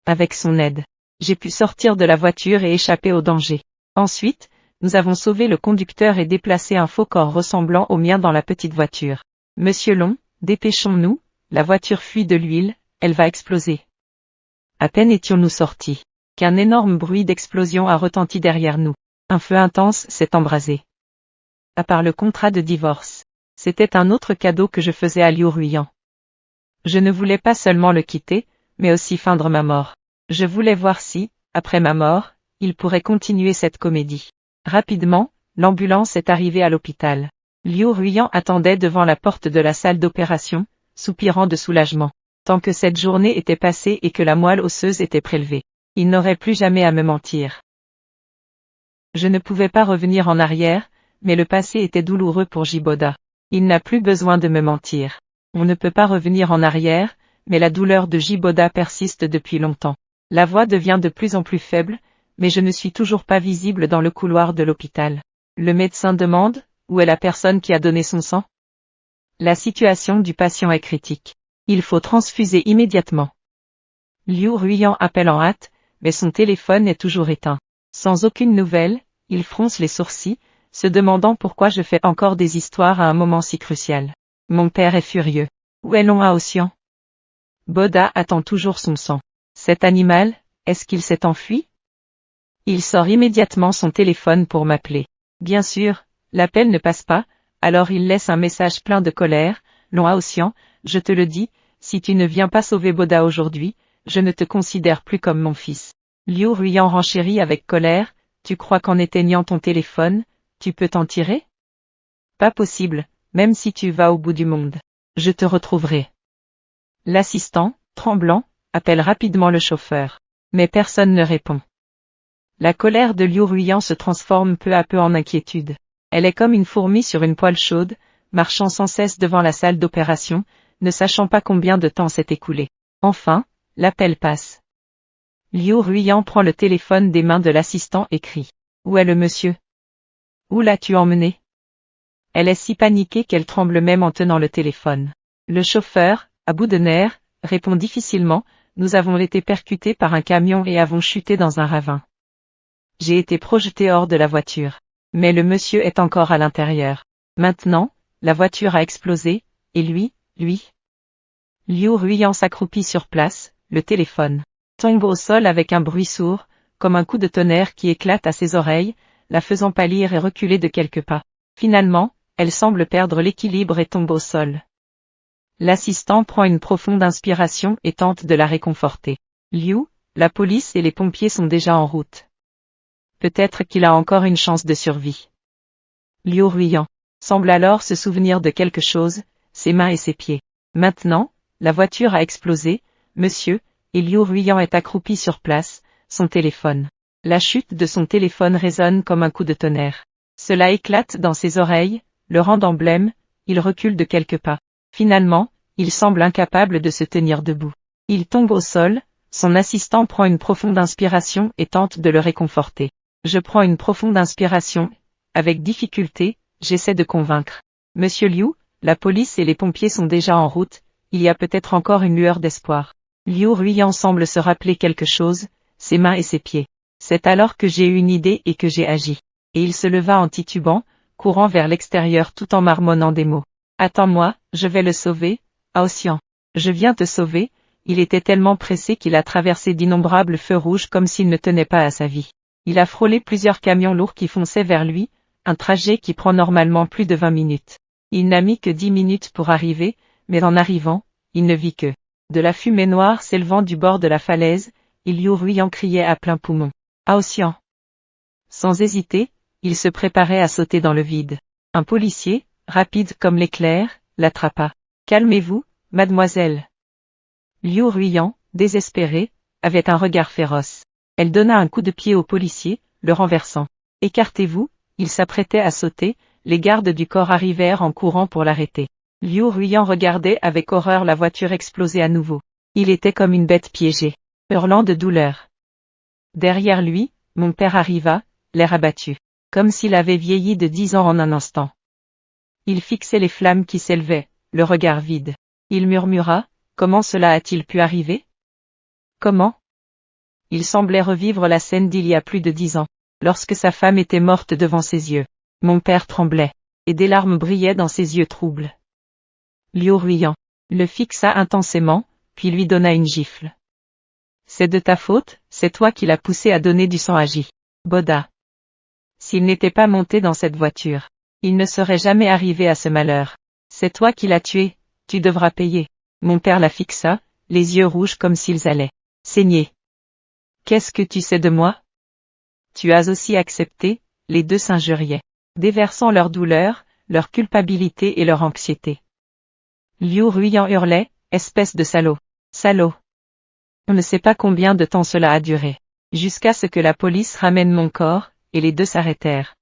Avec son aide, j'ai pu sortir de la voiture et échapper au danger. Ensuite, nous avons sauvé le conducteur et déplacé un faux corps ressemblant au mien dans la petite voiture. « Monsieur Long, dépêchons-nous, la voiture fuit de l'huile, elle va exploser. » À peine étions-nous sortis, qu'un énorme bruit d'explosion a retenti derrière nous. Un feu intense s'est embrasé. À part le contrat de divorce, c'était un autre cadeau que je faisais à Liu Ruiyan. Je ne voulais pas seulement le quitter, mais aussi feindre ma mort. Je voulais voir si, après ma mort, il pourrait continuer cette comédie. Rapidement, l'ambulance est arrivée à l'hôpital. Liu Ruiyan attendait devant la porte de la salle d'opération, soupirant de soulagement. Tant que cette journée était passée et que la moelle osseuse était prélevée, il n'aurait plus jamais à me mentir. Je ne pouvais pas revenir en arrière, mais le passé était douloureux pour Jiboda. Il n'a plus besoin de me mentir. On ne peut pas revenir en arrière, mais la douleur de Jiboda persiste depuis longtemps. La voix devient de plus en plus faible, mais je ne suis toujours pas visible dans le couloir de l'hôpital. Le médecin demande, où est la personne qui a donné son sang ? La situation du patient est critique. Il faut transfuser immédiatement. Liu Ruiyan appelle en hâte, mais son téléphone est toujours éteint. Sans aucune nouvelle, il fronce les sourcils, se demandant pourquoi je fais encore des histoires à un moment si crucial. Mon père est furieux. Où est Long Haotian ? Boda attend toujours son sang. Cet animal, est-ce qu'il s'est enfui ? Il sort immédiatement son téléphone pour m'appeler. Bien sûr, l'appel ne passe pas, alors il laisse un message plein de colère. Non Aossian, je te le dis, si tu ne viens pas sauver Boda aujourd'hui, je ne te considère plus comme mon fils. Liu Ruiyan renchérit avec colère, tu crois qu'en éteignant ton téléphone, tu peux t'en tirer? Pas possible, même si tu vas au bout du monde. Je te retrouverai. L'assistant, tremblant, appelle rapidement le chauffeur. Mais personne ne répond. La colère de Liu Ruiyan se transforme peu à peu en inquiétude. Elle est comme une fourmi sur une poêle chaude, marchant sans cesse devant la salle d'opération, ne sachant pas combien de temps s'est écoulé. Enfin, l'appel passe. Liu Ruiyan prend le téléphone des mains de l'assistant et crie. Où est le monsieur? Où l'as-tu emmené? Elle est si paniquée qu'elle tremble même en tenant le téléphone. Le chauffeur, à bout de nerfs, répond difficilement, nous avons été percutés par un camion et avons chuté dans un ravin. J'ai été projeté hors de la voiture. Mais le monsieur est encore à l'intérieur. Maintenant, la voiture a explosé, et lui. Liu Ruiyan s'accroupit sur place, le téléphone tombe au sol avec un bruit sourd, comme un coup de tonnerre qui éclate à ses oreilles, la faisant pâlir et reculer de quelques pas. Finalement, elle semble perdre l'équilibre et tombe au sol. L'assistant prend une profonde inspiration et tente de la réconforter. Liu, la police et les pompiers sont déjà en route. Peut-être qu'il a encore une chance de survie. Liu Ruiyan semble alors se souvenir de quelque chose, ses mains et ses pieds. Maintenant, la voiture a explosé, monsieur, et Liu Ruiyan est accroupi sur place, son téléphone. La chute de son téléphone résonne comme un coup de tonnerre. Cela éclate dans ses oreilles, le rendant blême, il recule de quelques pas. Finalement, il semble incapable de se tenir debout. Il tombe au sol, son assistant prend une profonde inspiration et tente de le réconforter. Je prends une profonde inspiration, avec difficulté, j'essaie de convaincre. Monsieur Liu, la police et les pompiers sont déjà en route, il y a peut-être encore une lueur d'espoir. Liu Ruiyan semble se rappeler quelque chose, ses mains et ses pieds. C'est alors que j'ai eu une idée et que j'ai agi. Et il se leva en titubant, courant vers l'extérieur tout en marmonnant des mots. Attends-moi, je vais le sauver, Aossian. Je viens te sauver, il était tellement pressé qu'il a traversé d'innombrables feux rouges comme s'il ne tenait pas à sa vie. Il a frôlé plusieurs camions lourds qui fonçaient vers lui, un trajet qui prend normalement plus de 20 minutes. Il n'a mis que 10 minutes pour arriver, mais en arrivant, il ne vit que de la fumée noire s'élevant du bord de la falaise, et Liu Ruiyan criait à plein poumon. Aossian. Sans hésiter, il se préparait à sauter dans le vide. Un policier, rapide comme l'éclair, l'attrapa. Calmez-vous, mademoiselle. Liu Ruiyan, désespérée, avait un regard féroce. Elle donna un coup de pied au policier, le renversant. Écartez-vous, il s'apprêtait à sauter, les gardes du corps arrivèrent en courant pour l'arrêter. Liu Ruiyan regardait avec horreur la voiture exploser à nouveau. Il était comme une bête piégée, hurlant de douleur. Derrière lui, mon père arriva, l'air abattu, comme s'il avait vieilli de 10 ans en un instant. Il fixait les flammes qui s'élevaient, le regard vide. Il murmura, comment cela a-t-il pu arriver? Comment? Il semblait revivre la scène d'il y a plus de 10 ans, lorsque sa femme était morte devant ses yeux. Mon père tremblait, et des larmes brillaient dans ses yeux troubles. Liu Ruiyan le fixa intensément, puis lui donna une gifle. C'est de ta faute, c'est toi qui l'as poussé à donner du sang à J. Boda. S'il n'était pas monté dans cette voiture, il ne serait jamais arrivé à ce malheur. C'est toi qui l'as tué, tu devras payer. Mon père la fixa, les yeux rouges comme s'ils allaient saigner. Qu'est-ce que tu sais de moi? Tu as aussi accepté, les deux s'injuriaient, déversant leur douleur, leur culpabilité et leur anxiété. Liu Ruiyan hurlait, espèce de salaud. Salaud. On ne sait pas combien de temps cela a duré, jusqu'à ce que la police ramène mon corps, et les deux s'arrêtèrent.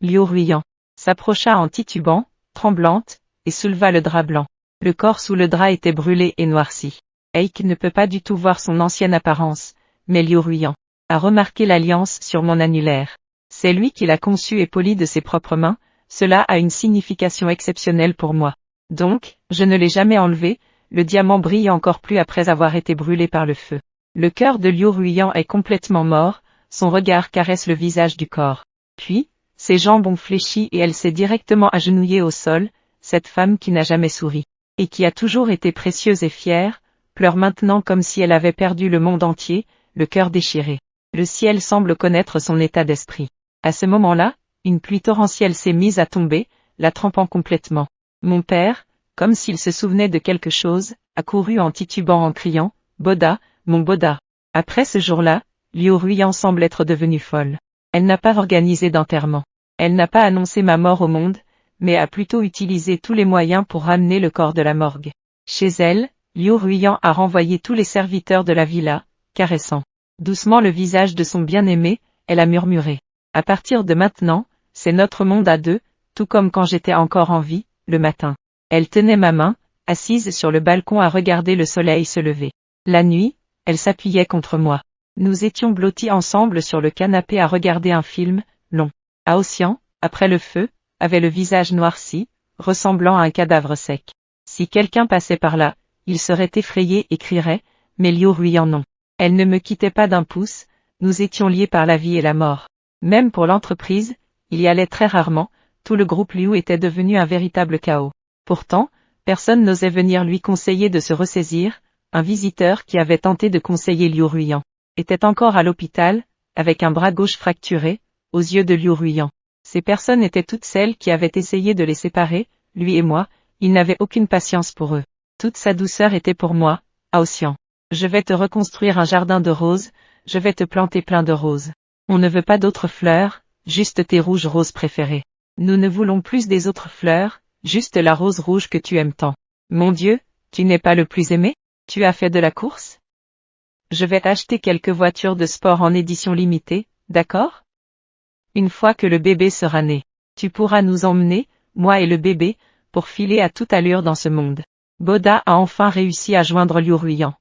Liu Ruiyan s'approcha en titubant, tremblante, et souleva le drap blanc. Le corps sous le drap était brûlé et noirci. Eik ne peut pas du tout voir son ancienne apparence, mais Liu Ruiyan a remarqué l'alliance sur mon annulaire. C'est lui qui l'a conçu et poli de ses propres mains, cela a une signification exceptionnelle pour moi. Donc, je ne l'ai jamais enlevé, le diamant brille encore plus après avoir été brûlé par le feu. Le cœur de Liu Ruiyan est complètement mort, son regard caresse le visage du corps. Puis, ses jambes ont fléchi et elle s'est directement agenouillée au sol, cette femme qui n'a jamais souri, et qui a toujours été précieuse et fière, pleure maintenant comme si elle avait perdu le monde entier, le cœur déchiré. Le ciel semble connaître son état d'esprit. À ce moment-là, Une pluie torrentielle s'est mise à tomber, la trempant complètement. Mon père, comme s'il se souvenait de quelque chose, a couru en titubant en criant « Boda, mon Boda !» Après ce jour-là, Liu Ruiyan semble être devenue folle. Elle n'a pas organisé d'enterrement. Elle n'a pas annoncé ma mort au monde, mais a plutôt utilisé tous les moyens pour ramener le corps de la morgue. Chez elle, Liu Ruiyan a renvoyé tous les serviteurs de la villa, caressant doucement le visage de son bien-aimé, elle a murmuré. À partir de maintenant, c'est notre monde à deux, tout comme quand j'étais encore en vie, le matin. Elle tenait ma main, assise sur le balcon à regarder le soleil se lever. La nuit, elle s'appuyait contre moi. Nous étions blottis ensemble sur le canapé à regarder un film, long. Aosian, après le feu, avait le visage noirci, ressemblant à un cadavre sec. Si quelqu'un passait par là, il serait effrayé et crierait, mais Liu Ruiyan non. Elle ne me quittait pas d'un pouce, nous étions liés par la vie et la mort. Même pour l'entreprise, il y allait très rarement, tout le groupe Liu était devenu un véritable chaos. Pourtant, personne n'osait venir lui conseiller de se ressaisir, un visiteur qui avait tenté de conseiller Liu Ruiyan était encore à l'hôpital, avec un bras gauche fracturé, aux yeux de Liu Ruiyan. Ces personnes étaient toutes celles qui avaient essayé de les séparer, lui et moi, il n'avait aucune patience pour eux. Toute sa douceur était pour moi, Aosian. Je vais te reconstruire un jardin de roses, je vais te planter plein de roses. On ne veut pas d'autres fleurs, juste tes rouges roses préférées. Nous ne voulons plus des autres fleurs, juste la rose rouge que tu aimes tant. Mon Dieu, tu n'es pas le plus aimé? Tu as fait de la course? Je vais t'acheter quelques voitures de sport en édition limitée, d'accord? Une fois que le bébé sera né, tu pourras nous emmener, moi et le bébé, pour filer à toute allure dans ce monde. Boda a enfin réussi à joindre Liu Ruiyan.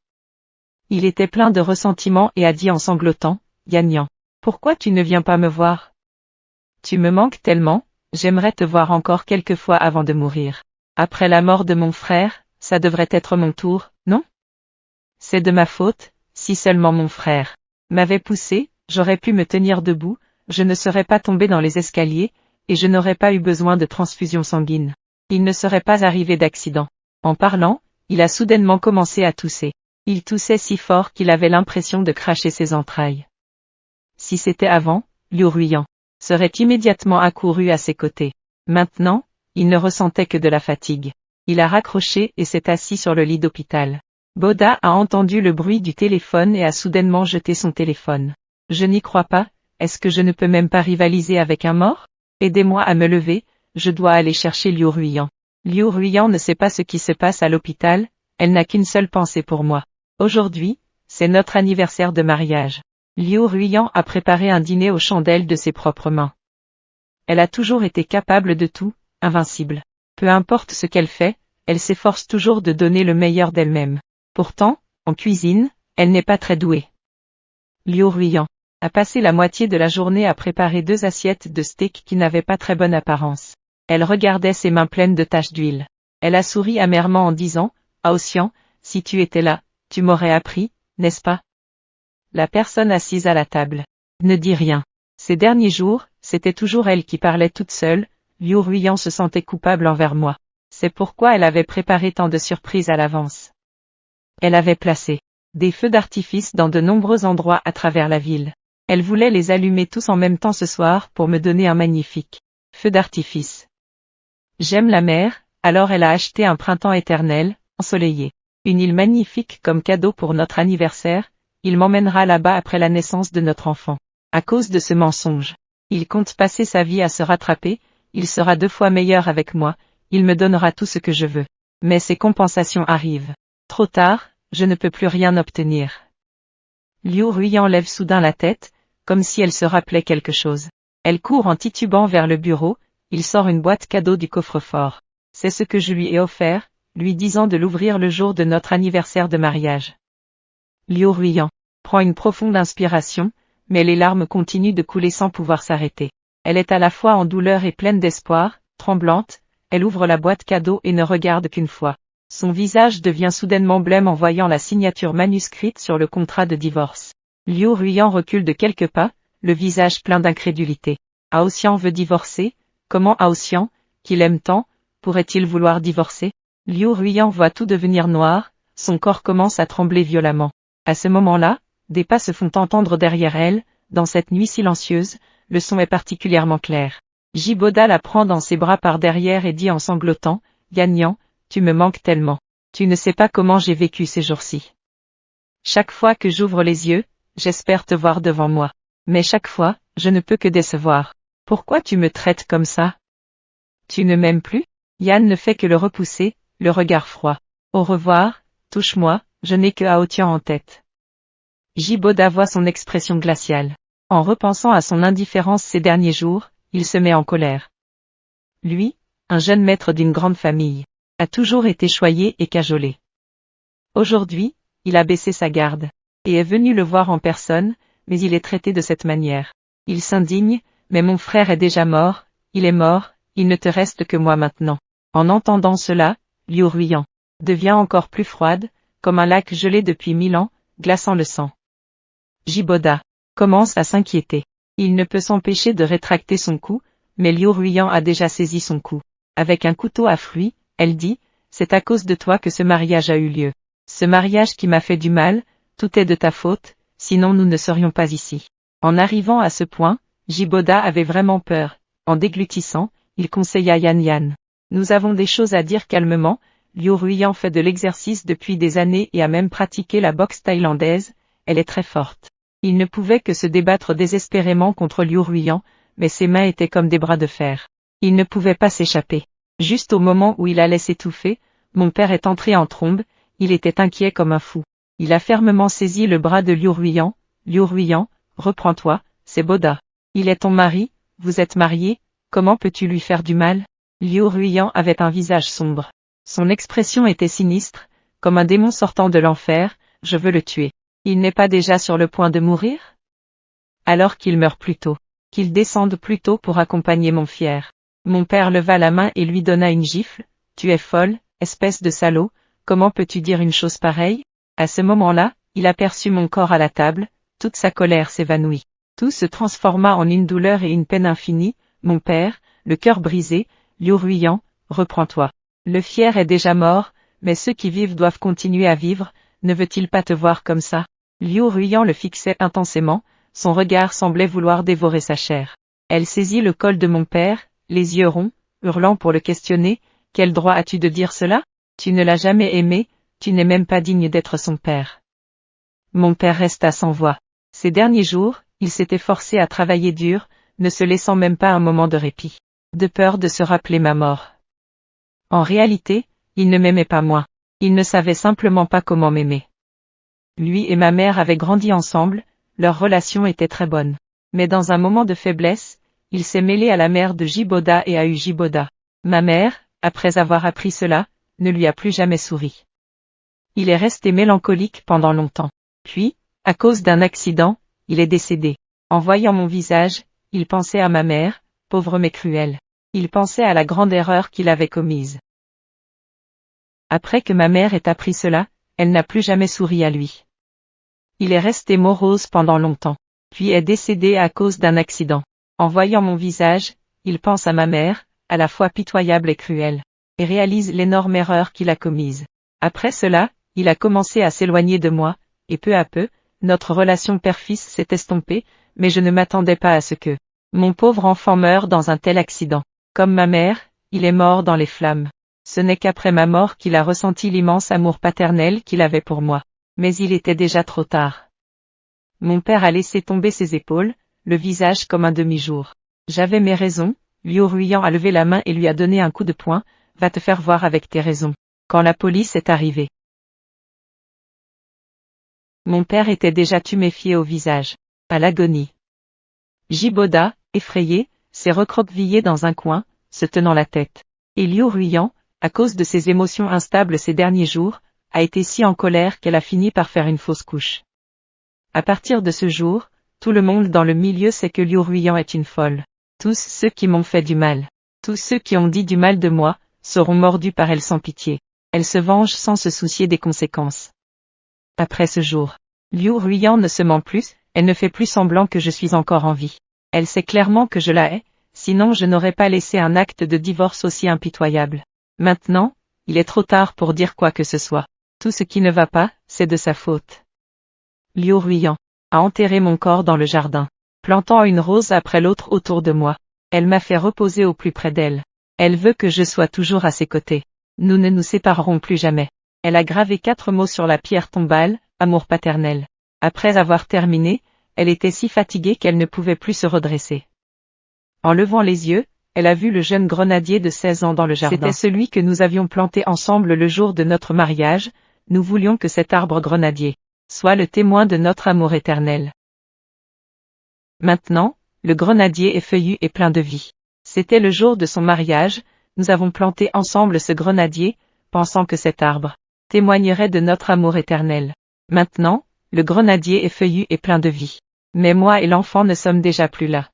Il était plein de ressentiment et a dit en sanglotant, Yanyan, pourquoi tu ne viens pas me voir? Tu me manques tellement, j'aimerais te voir encore quelques fois avant de mourir. Après la mort de mon frère, ça devrait être mon tour, non? C'est de ma faute, si seulement mon frère m'avait poussé, j'aurais pu me tenir debout, je ne serais pas tombé dans les escaliers, et je n'aurais pas eu besoin de transfusion sanguine. Il ne serait pas arrivé d'accident. En parlant, il a soudainement commencé à tousser. Il toussait si fort qu'il avait l'impression de cracher ses entrailles. Si c'était avant, Liu Ruiyan serait immédiatement accouru à ses côtés. Maintenant, il ne ressentait que de la fatigue. Il a raccroché et s'est assis sur le lit d'hôpital. Boda a entendu le bruit du téléphone et a soudainement jeté son téléphone. Je n'y crois pas, est-ce que je ne peux même pas rivaliser avec un mort? Aidez-moi à me lever, je dois aller chercher Liu Ruiyan. Liu Ruiyan ne sait pas ce qui se passe à l'hôpital, elle n'a qu'une seule pensée pour moi. Aujourd'hui, c'est notre anniversaire de mariage. Liu Ruiyan a préparé un dîner aux chandelles de ses propres mains. Elle a toujours été capable de tout, invincible. Peu importe ce qu'elle fait, elle s'efforce toujours de donner le meilleur d'elle-même. Pourtant, en cuisine, elle n'est pas très douée. Liu Ruiyan a passé la moitié de la journée à préparer 2 assiettes de steak qui n'avaient pas très bonne apparence. Elle regardait ses mains pleines de taches d'huile. Elle a souri amèrement en disant, « Aosian, si tu étais là, tu m'aurais appris, n'est-ce pas ?» La personne assise à la table ne dit rien. Ces derniers jours, c'était toujours elle qui parlait toute seule, Liu Ruiyan se sentait coupable envers moi. C'est pourquoi elle avait préparé tant de surprises à l'avance. Elle avait placé des feux d'artifice dans de nombreux endroits à travers la ville. Elle voulait les allumer tous en même temps ce soir pour me donner un magnifique feu d'artifice. J'aime la mer, alors elle a acheté un printemps éternel, ensoleillé. Une île magnifique comme cadeau pour notre anniversaire, il m'emmènera là-bas après la naissance de notre enfant. À cause de ce mensonge, il compte passer sa vie à se rattraper, il sera 2 fois meilleur avec moi, il me donnera tout ce que je veux. Mais ces compensations arrivent. Trop tard, je ne peux plus rien obtenir. Liu Ruiyan lève soudain la tête, comme si elle se rappelait quelque chose. Elle court en titubant vers le bureau, il sort une boîte cadeau du coffre-fort. C'est ce que je lui ai offert, lui disant de l'ouvrir le jour de notre anniversaire de mariage. Liu Ruiyan prend une profonde inspiration, mais les larmes continuent de couler sans pouvoir s'arrêter. Elle est à la fois en douleur et pleine d'espoir, tremblante, elle ouvre la boîte cadeau et ne regarde qu'une fois. Son visage devient soudainement blême en voyant la signature manuscrite sur le contrat de divorce. Liu Ruiyan recule de quelques pas, le visage plein d'incrédulité. Aosian veut divorcer? Comment Aosian, qu'il aime tant, pourrait-il vouloir divorcer? Liu Ruiyan voit tout devenir noir, son corps commence à trembler violemment. À ce moment-là, des pas se font entendre derrière elle, dans cette nuit silencieuse, le son est particulièrement clair. Jiboda la prend dans ses bras par derrière et dit en sanglotant, Yan, tu me manques tellement. Tu ne sais pas comment j'ai vécu ces jours-ci. Chaque fois que j'ouvre les yeux, j'espère te voir devant moi. Mais chaque fois, je ne peux que décevoir. Pourquoi tu me traites comme ça? Tu ne m'aimes plus? Yan ne fait que le repousser, le regard froid. Au revoir, touche-moi, je n'ai que Aotian en tête. Jiboda voit son expression glaciale. En repensant à son indifférence ces derniers jours, il se met en colère. Lui, un jeune maître d'une grande famille, a toujours été choyé et cajolé. Aujourd'hui, il a baissé sa garde, et est venu le voir en personne, mais il est traité de cette manière. Il s'indigne, mais mon frère est déjà mort, il est mort, il ne te reste que moi maintenant. En entendant cela, Liu Ruiyan devient encore plus froide, comme un lac gelé depuis 1000 ans, glaçant le sang. Jiboda commence à s'inquiéter. Il ne peut s'empêcher de rétracter son cou, mais Liu Ruiyan a déjà saisi son cou. Avec un couteau à fruits, elle dit, c'est à cause de toi que ce mariage a eu lieu. Ce mariage qui m'a fait du mal, tout est de ta faute, sinon nous ne serions pas ici. En arrivant à ce point, Jiboda avait vraiment peur. En déglutissant, il conseilla Yan. Nous avons des choses à dire calmement. Liu Ruiyan fait de l'exercice depuis des années et a même pratiqué la boxe thaïlandaise, elle est très forte. Il ne pouvait que se débattre désespérément contre Liu Ruiyan, mais ses mains étaient comme des bras de fer. Il ne pouvait pas s'échapper. Juste au moment où il allait s'étouffer, mon père est entré en trombe, il était inquiet comme un fou. Il a fermement saisi le bras de Liu Ruiyan. Liu Ruiyan, reprends-toi, c'est Boda. Il est ton mari, vous êtes mariés, comment peux-tu lui faire du mal? Liu Ruiyan avait un visage sombre. Son expression était sinistre, comme un démon sortant de l'enfer, je veux le tuer. Il n'est pas déjà sur le point de mourir? Alors qu'il meure plus tôt, qu'il descende plus tôt pour accompagner mon fier. Mon père leva la main et lui donna une gifle, tu es folle, espèce de salaud, comment peux-tu dire une chose pareille? À ce moment-là, il aperçut mon corps à la table, toute sa colère s'évanouit. Tout se transforma en une douleur et une peine infinie, mon père, le cœur brisé, Liu Ruiyan, reprends-toi. Le fier est déjà mort, mais ceux qui vivent doivent continuer à vivre, ne veut-il pas te voir comme ça? Liu Ruiyan le fixait intensément, son regard semblait vouloir dévorer sa chair. Elle saisit le col de mon père, les yeux ronds, hurlant pour le questionner, quel droit as-tu de dire cela? Tu ne l'as jamais aimé, tu n'es même pas digne d'être son père. Mon père resta sans voix. Ces derniers jours, il s'était forcé à travailler dur, ne se laissant même pas un moment de répit, de peur de se rappeler ma mort. En réalité, il ne m'aimait pas moi. Il ne savait simplement pas comment m'aimer. Lui et ma mère avaient grandi ensemble, leur relation était très bonne. Mais dans un moment de faiblesse, il s'est mêlé à la mère de Jiboda et a eu Jiboda. Ma mère, après avoir appris cela, ne lui a plus jamais souri. Il est resté mélancolique pendant longtemps. Puis, à cause d'un accident, il est décédé. En voyant mon visage, il pensait à ma mère, pauvre mais cruelle. Il pensait à la grande erreur qu'il avait commise. Après que ma mère ait appris cela, elle n'a plus jamais souri à lui. Il est resté morose pendant longtemps, puis est décédé à cause d'un accident. En voyant mon visage, il pense à ma mère, à la fois pitoyable et cruelle, et réalise l'énorme erreur qu'il a commise. Après cela, il a commencé à s'éloigner de moi, et peu à peu, notre relation père-fils s'est estompée, mais je ne m'attendais pas à ce que mon pauvre enfant meure dans un tel accident. Comme ma mère, il est mort dans les flammes. Ce n'est qu'après ma mort qu'il a ressenti l'immense amour paternel qu'il avait pour moi. Mais il était déjà trop tard. Mon père a laissé tomber ses épaules, le visage comme un demi-jour. J'avais mes raisons, Liu Ruiyan a levé la main et lui a donné un coup de poing, va te faire voir avec tes raisons. Quand la police est arrivée. Mon père était déjà tuméfié au visage, à l'agonie. Jiboda, effrayé, s'est recroquevillé dans un coin, se tenant la tête. Et Liu Ruiyan, à cause de ses émotions instables ces derniers jours, a été si en colère qu'elle a fini par faire une fausse couche. À partir de ce jour, tout le monde dans le milieu sait que Liu Ruiyan est une folle. Tous ceux qui m'ont fait du mal, tous ceux qui ont dit du mal de moi, seront mordus par elle sans pitié. Elle se venge sans se soucier des conséquences. Après ce jour, Liu Ruiyan ne se ment plus, elle ne fait plus semblant que je suis encore en vie. Elle sait clairement que je la hais, sinon je n'aurais pas laissé un acte de divorce aussi impitoyable. Maintenant, il est trop tard pour dire quoi que ce soit. Tout ce qui ne va pas, c'est de sa faute. Liu Ruiyan a enterré mon corps dans le jardin, plantant une rose après l'autre autour de moi. Elle m'a fait reposer au plus près d'elle. Elle veut que je sois toujours à ses côtés. Nous ne nous séparerons plus jamais. Elle a gravé 4 mots sur la pierre tombale, amour paternel. Après avoir terminé, elle était si fatiguée qu'elle ne pouvait plus se redresser. En levant les yeux, elle a vu le jeune grenadier de 16 ans dans le jardin. C'était celui que nous avions planté ensemble le jour de notre mariage. Nous voulions que cet arbre grenadier soit le témoin de notre amour éternel. Maintenant, le grenadier est feuillu et plein de vie. C'était le jour de son mariage, nous avons planté ensemble ce grenadier, pensant que cet arbre témoignerait de notre amour éternel. Maintenant, le grenadier est feuillu et plein de vie. Mais moi et l'enfant ne sommes déjà plus là.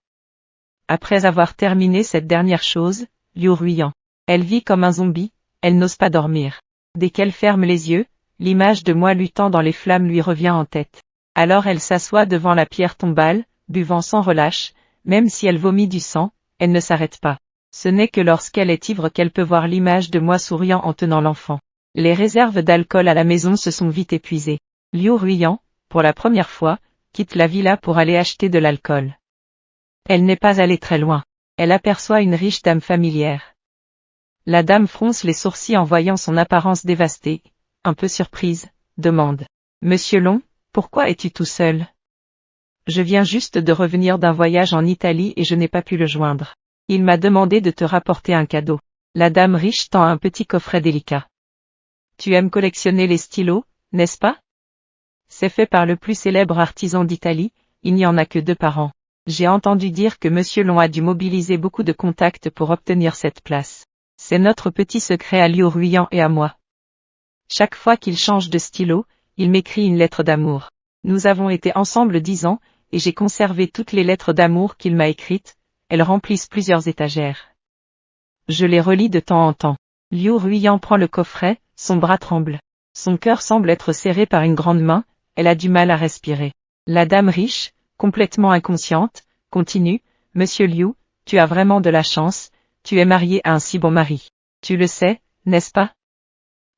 Après avoir terminé cette dernière chose, Liu Ruiyan. Elle vit comme un zombie, elle n'ose pas dormir. Dès qu'elle ferme les yeux, l'image de moi luttant dans les flammes lui revient en tête. Alors elle s'assoit devant la pierre tombale, buvant sans relâche, même si elle vomit du sang, elle ne s'arrête pas. Ce n'est que lorsqu'elle est ivre qu'elle peut voir l'image de moi souriant en tenant l'enfant. Les réserves d'alcool à la maison se sont vite épuisées. Liu Ruiyan, pour la première fois, quitte la villa pour aller acheter de l'alcool. Elle n'est pas allée très loin. Elle aperçoit une riche dame familière. La dame fronce les sourcils en voyant son apparence dévastée, un peu surprise, demande. « Monsieur Long, pourquoi es-tu tout seul ? » « Je viens juste de revenir d'un voyage en Italie et je n'ai pas pu le joindre. Il m'a demandé de te rapporter un cadeau. » La dame riche tend un petit coffret délicat. « Tu aimes collectionner les stylos, n'est-ce pas ? C'est fait par le plus célèbre artisan d'Italie, il n'y en a que 2 par an. J'ai entendu dire que Monsieur Long a dû mobiliser beaucoup de contacts pour obtenir cette place. C'est notre petit secret à Liu Ruiyan et à moi. Chaque fois qu'il change de stylo, il m'écrit une lettre d'amour. Nous avons été ensemble 10 ans, et j'ai conservé toutes les lettres d'amour qu'il m'a écrites, elles remplissent plusieurs étagères. Je les relis de temps en temps. Liu Ruiyan prend le coffret, son bras tremble. Son cœur semble être serré par une grande main, elle a du mal à respirer. La dame riche, complètement inconsciente, continue, « Monsieur Liu, tu as vraiment de la chance, tu es marié à un si bon mari. Tu le sais, n'est-ce pas ?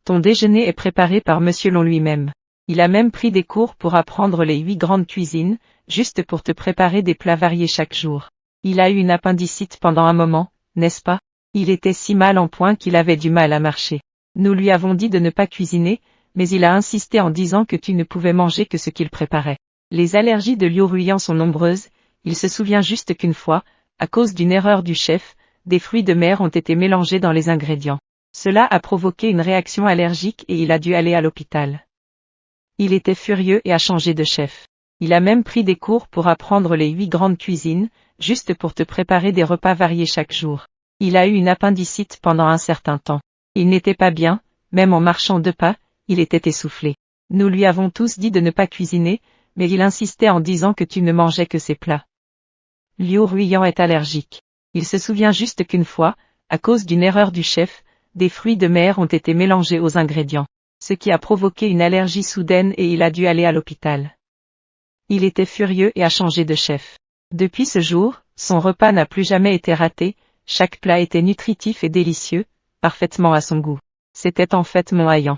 Ton déjeuner est préparé par Monsieur Long lui-même. Il a même pris des cours pour apprendre les 8 grandes cuisines, juste pour te préparer des plats variés chaque jour. Il a eu une appendicite pendant un moment, n'est-ce pas ? Il était si mal en point qu'il avait du mal à marcher. Nous lui avons dit de ne pas cuisiner, mais il a insisté en disant que tu ne pouvais manger que ce qu'il préparait. Les allergies de Liu Ruiyan sont nombreuses, il se souvient juste qu'une fois, à cause d'une erreur du chef, des fruits de mer ont été mélangés dans les ingrédients. Cela a provoqué une réaction allergique et il a dû aller à l'hôpital. Il était furieux et a changé de chef. Il a même pris des cours pour apprendre les 8 grandes cuisines, juste pour te préparer des repas variés chaque jour. Il a eu une appendicite pendant un certain temps. Il n'était pas bien, même en marchant 2 pas, il était essoufflé. Nous lui avons tous dit de ne pas cuisiner, mais il insistait en disant que tu ne mangeais que ces plats. Liu Ruiyan est allergique. Il se souvient juste qu'une fois, à cause d'une erreur du chef, des fruits de mer ont été mélangés aux ingrédients, ce qui a provoqué une allergie soudaine et il a dû aller à l'hôpital. Il était furieux et a changé de chef. Depuis ce jour, son repas n'a plus jamais été raté, chaque plat était nutritif et délicieux, parfaitement à son goût. C'était en fait mon haillant.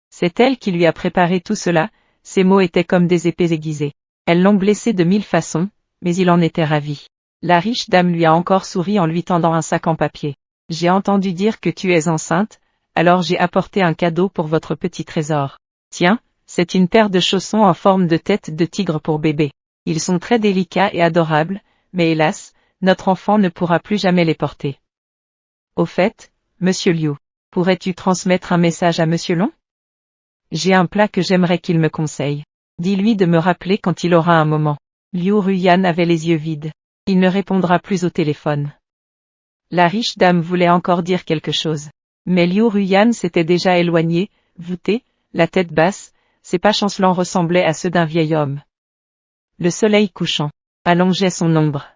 C'est elle qui lui a préparé tout cela, ses mots étaient comme des épées aiguisées. Elles l'ont blessé de 1000 façons, mais il en était ravi. La riche dame lui a encore souri en lui tendant un sac en papier. J'ai entendu dire que tu es enceinte, alors j'ai apporté un cadeau pour votre petit trésor. Tiens, c'est une paire de chaussons en forme de tête de tigre pour bébé. Ils sont très délicats et adorables, mais hélas, notre enfant ne pourra plus jamais les porter. Au fait, Monsieur Liu, pourrais-tu transmettre un message à Monsieur Long ? J'ai un plat que j'aimerais qu'il me conseille. Dis-lui de me rappeler quand il aura un moment. Liu Ruiyan avait les yeux vides. Il ne répondra plus au téléphone. La riche dame voulait encore dire quelque chose. Mais Liu Ruiyan s'était déjà éloigné, voûté, la tête basse, ses pas chancelants ressemblaient à ceux d'un vieil homme. Le soleil couchant allongeait son ombre.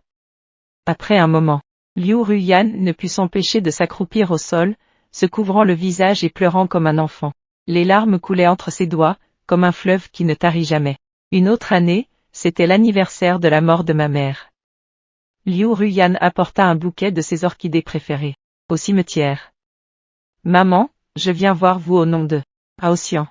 Après un moment, Liu Ruiyan ne put s'empêcher de s'accroupir au sol, se couvrant le visage et pleurant comme un enfant. Les larmes coulaient entre ses doigts, comme un fleuve qui ne tarit jamais. Une autre année, c'était l'anniversaire de la mort de ma mère. Liu Ruiyan apporta un bouquet de ses orchidées préférées, au cimetière. Maman, je viens voir vous au nom de Aossian.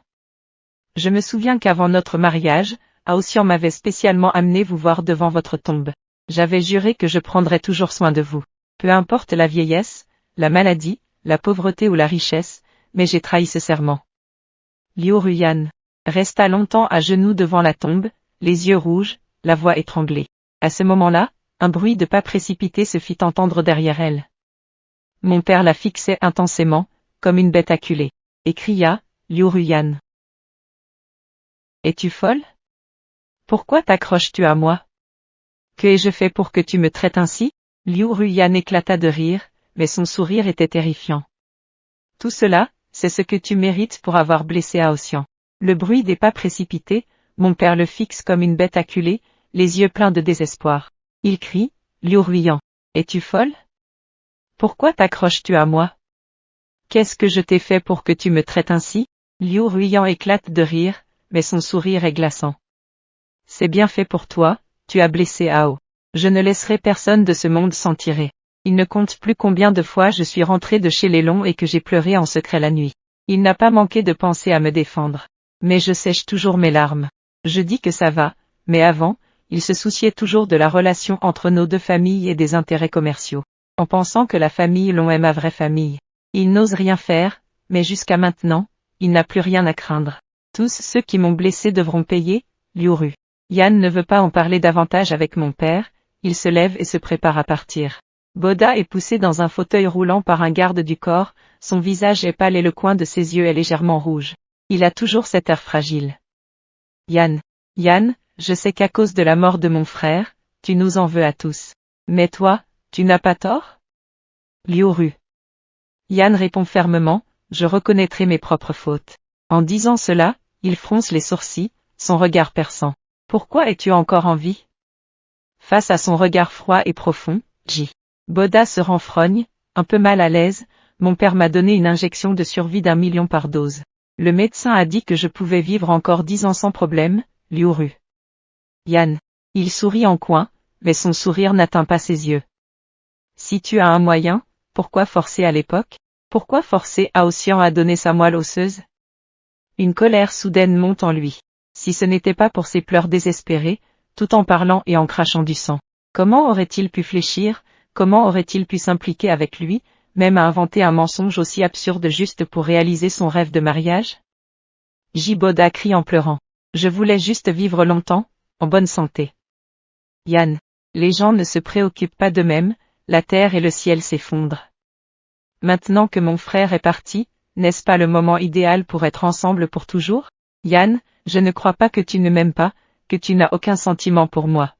Je me souviens qu'avant notre mariage, Aossian m'avait spécialement amené vous voir devant votre tombe. J'avais juré que je prendrais toujours soin de vous. Peu importe la vieillesse, la maladie, la pauvreté ou la richesse, mais j'ai trahi ce serment. Liu Ruyan resta longtemps à genoux devant la tombe, les yeux rouges, la voix étranglée. À ce moment-là, un bruit de pas précipité se fit entendre derrière elle. Mon père la fixait intensément, comme une bête acculée, et cria, Liu Ruyan. Es-tu folle? Pourquoi t'accroches-tu à moi? Que ai-je fait pour que tu me traites ainsi? Liu Ruyan éclata de rire, mais son sourire était terrifiant. Tout cela, c'est ce que tu mérites pour avoir blessé Aotian. Le bruit des pas précipités, mon père le fixe comme une bête acculée, les yeux pleins de désespoir. Il crie, Liu Ruyan, es-tu folle? Pourquoi t'accroches-tu à moi? Qu'est-ce que je t'ai fait pour que tu me traites ainsi? Liu Ruyan éclate de rire, mais son sourire est glaçant. C'est bien fait pour toi, tu as blessé Ao. Je ne laisserai personne de ce monde s'en tirer. Il ne compte plus combien de fois je suis rentré de chez les Longs et que j'ai pleuré en secret la nuit. Il n'a pas manqué de penser à me défendre. Mais je sèche toujours mes larmes. Je dis que ça va, mais avant, il se souciait toujours de la relation entre nos deux familles et des intérêts commerciaux. En pensant que la famille Long est ma vraie famille. Il n'ose rien faire, mais jusqu'à maintenant, il n'a plus rien à craindre. Tous ceux qui m'ont blessé devront payer, Liu Ruyan ne veut pas en parler davantage avec mon père, il se lève et se prépare à partir. Boda est poussé dans un fauteuil roulant par un garde du corps, son visage est pâle et le coin de ses yeux est légèrement rouge. Il a toujours cet air fragile. Yan, je sais qu'à cause de la mort de mon frère, tu nous en veux à tous. Mais toi, tu n'as pas tort? Liu Yan répond fermement, je reconnaîtrai mes propres fautes. En disant cela, il fronce les sourcils, son regard perçant. Pourquoi es-tu encore en vie? Face à son regard froid et profond, Boda se renfrogne, un peu mal à l'aise, mon père m'a donné une injection de survie d'1 million par dose. Le médecin a dit que je pouvais vivre encore 10 ans sans problème, Liu Yan. Il sourit en coin, mais son sourire n'atteint pas ses yeux. Si tu as un moyen, pourquoi forcer à l'époque? Pourquoi forcer Aotian à donner sa moelle osseuse? Une colère soudaine monte en lui. Si ce n'était pas pour ses pleurs désespérés, tout en parlant et en crachant du sang. Comment aurait-il pu fléchir, comment aurait-il pu s'impliquer avec lui, même à inventer un mensonge aussi absurde juste pour réaliser son rêve de mariage? Boda crie en pleurant. Je voulais juste vivre longtemps, en bonne santé. Yan. Les gens ne se préoccupent pas d'eux-mêmes, la terre et le ciel s'effondrent. Maintenant que mon frère est parti, n'est-ce pas le moment idéal pour être ensemble pour toujours? Yan, je ne crois pas que tu ne m'aimes pas, que tu n'as aucun sentiment pour moi.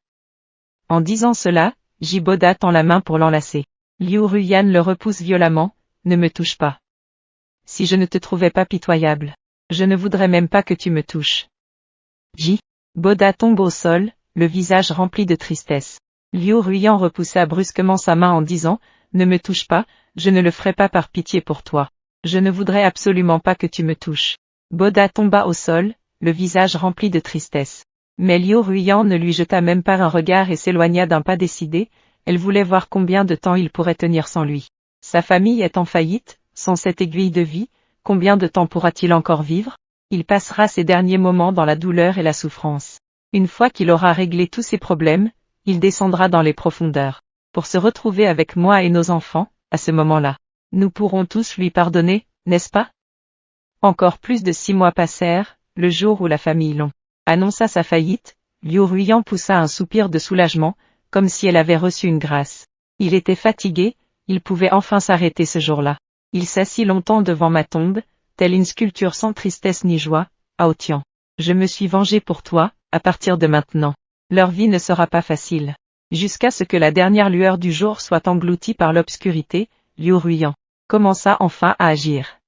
En disant cela, Boda tend la main pour l'enlacer. Liu Ruyan le repousse violemment, ne me touche pas. Si je ne te trouvais pas pitoyable, je ne voudrais même pas que tu me touches. Boda tombe au sol, le visage rempli de tristesse. Liu Ruyan repoussa brusquement sa main en disant, ne me touche pas, je ne le ferai pas par pitié pour toi. Je ne voudrais absolument pas que tu me touches. Boda tomba au sol, le visage rempli de tristesse. Mais Liu Ruyan ne lui jeta même pas un regard et s'éloigna d'un pas décidé, elle voulait voir combien de temps il pourrait tenir sans lui. Sa famille est en faillite, sans cette aiguille de vie, combien de temps pourra-t-il encore vivre? Il passera ses derniers moments dans la douleur et la souffrance. Une fois qu'il aura réglé tous ses problèmes, il descendra dans les profondeurs. Pour se retrouver avec moi et nos enfants, à ce moment-là. Nous pourrons tous lui pardonner, n'est-ce pas? Encore plus de 6 mois passèrent, le jour où la famille Long annonça sa faillite, Liu Ruyan poussa un soupir de soulagement, comme si elle avait reçu une grâce. Il était fatigué, il pouvait enfin s'arrêter ce jour-là. Il s'assit longtemps devant ma tombe, telle une sculpture sans tristesse ni joie, Aotian. Je me suis vengé pour toi, à partir de maintenant. Leur vie ne sera pas facile. Jusqu'à ce que la dernière lueur du jour soit engloutie par l'obscurité, Liu Ruyan commença enfin à agir.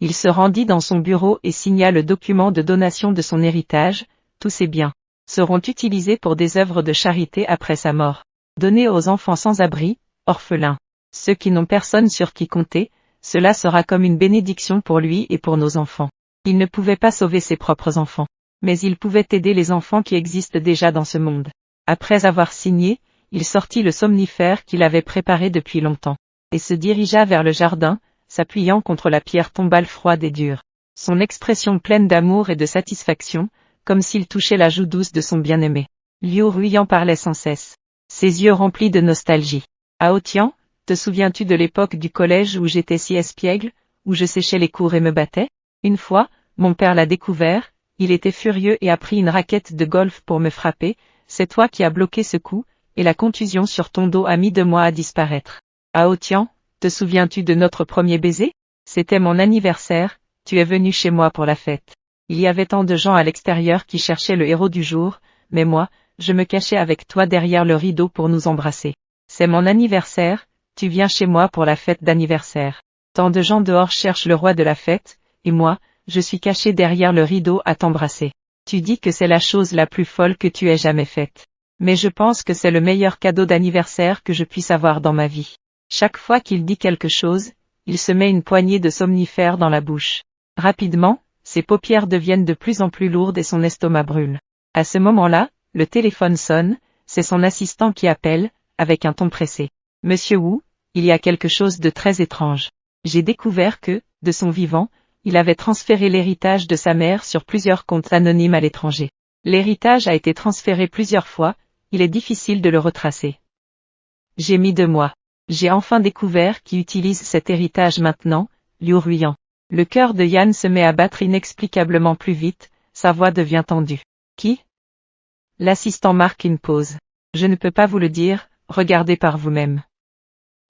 Il se rendit dans son bureau et signa le document de donation de son héritage, tous ses biens seront utilisés pour des œuvres de charité après sa mort, donnés aux enfants sans abri, orphelins, ceux qui n'ont personne sur qui compter, cela sera comme une bénédiction pour lui et pour nos enfants. Il ne pouvait pas sauver ses propres enfants, mais il pouvait aider les enfants qui existent déjà dans ce monde. Après avoir signé, il sortit le somnifère qu'il avait préparé depuis longtemps, et se dirigea vers le jardin, s'appuyant contre la pierre tombale froide et dure. Son expression pleine d'amour et de satisfaction, comme s'il touchait la joue douce de son bien-aimé. Liu Ruyan parlait sans cesse. ses yeux remplis de nostalgie. Hao Tian, te souviens-tu de l'époque du collège où j'étais si espiègle, où je séchais les cours et me battais? Une fois, mon père l'a découvert, il était furieux et a pris une raquette de golf pour me frapper, c'est toi qui as bloqué ce coup, et la contusion sur ton dos a mis 2 mois à disparaître. Hao Tian, te souviens-tu de notre premier baiser? C'était mon anniversaire, tu es venu chez moi pour la fête. Il y avait tant de gens à l'extérieur qui cherchaient le héros du jour, mais moi, je me cachais avec toi derrière le rideau pour nous embrasser. C'est mon anniversaire, tu viens chez moi pour la fête d'anniversaire. Tant de gens dehors cherchent le roi de la fête, et moi, je suis caché derrière le rideau à t'embrasser. Tu dis que c'est la chose la plus folle que tu aies jamais faite. Mais je pense que c'est le meilleur cadeau d'anniversaire que je puisse avoir dans ma vie. Chaque fois qu'il dit quelque chose, il se met une poignée de somnifères dans la bouche. Rapidement, ses paupières deviennent de plus en plus lourdes et son estomac brûle. À ce moment-là, le téléphone sonne, c'est son assistant qui appelle, avec un ton pressé. Monsieur Wu, il y a quelque chose de très étrange. J'ai découvert que, de son vivant, il avait transféré l'héritage de sa mère sur plusieurs comptes anonymes à l'étranger. L'héritage a été transféré plusieurs fois, il est difficile de le retracer. J'ai mis 2 mois. J'ai enfin découvert qui utilise cet héritage maintenant, Liu Ruiyan. Le cœur de Yan se met à battre inexplicablement plus vite, sa voix devient tendue. Qui? L'assistant marque une pause. Je ne peux pas vous le dire, regardez par vous-même.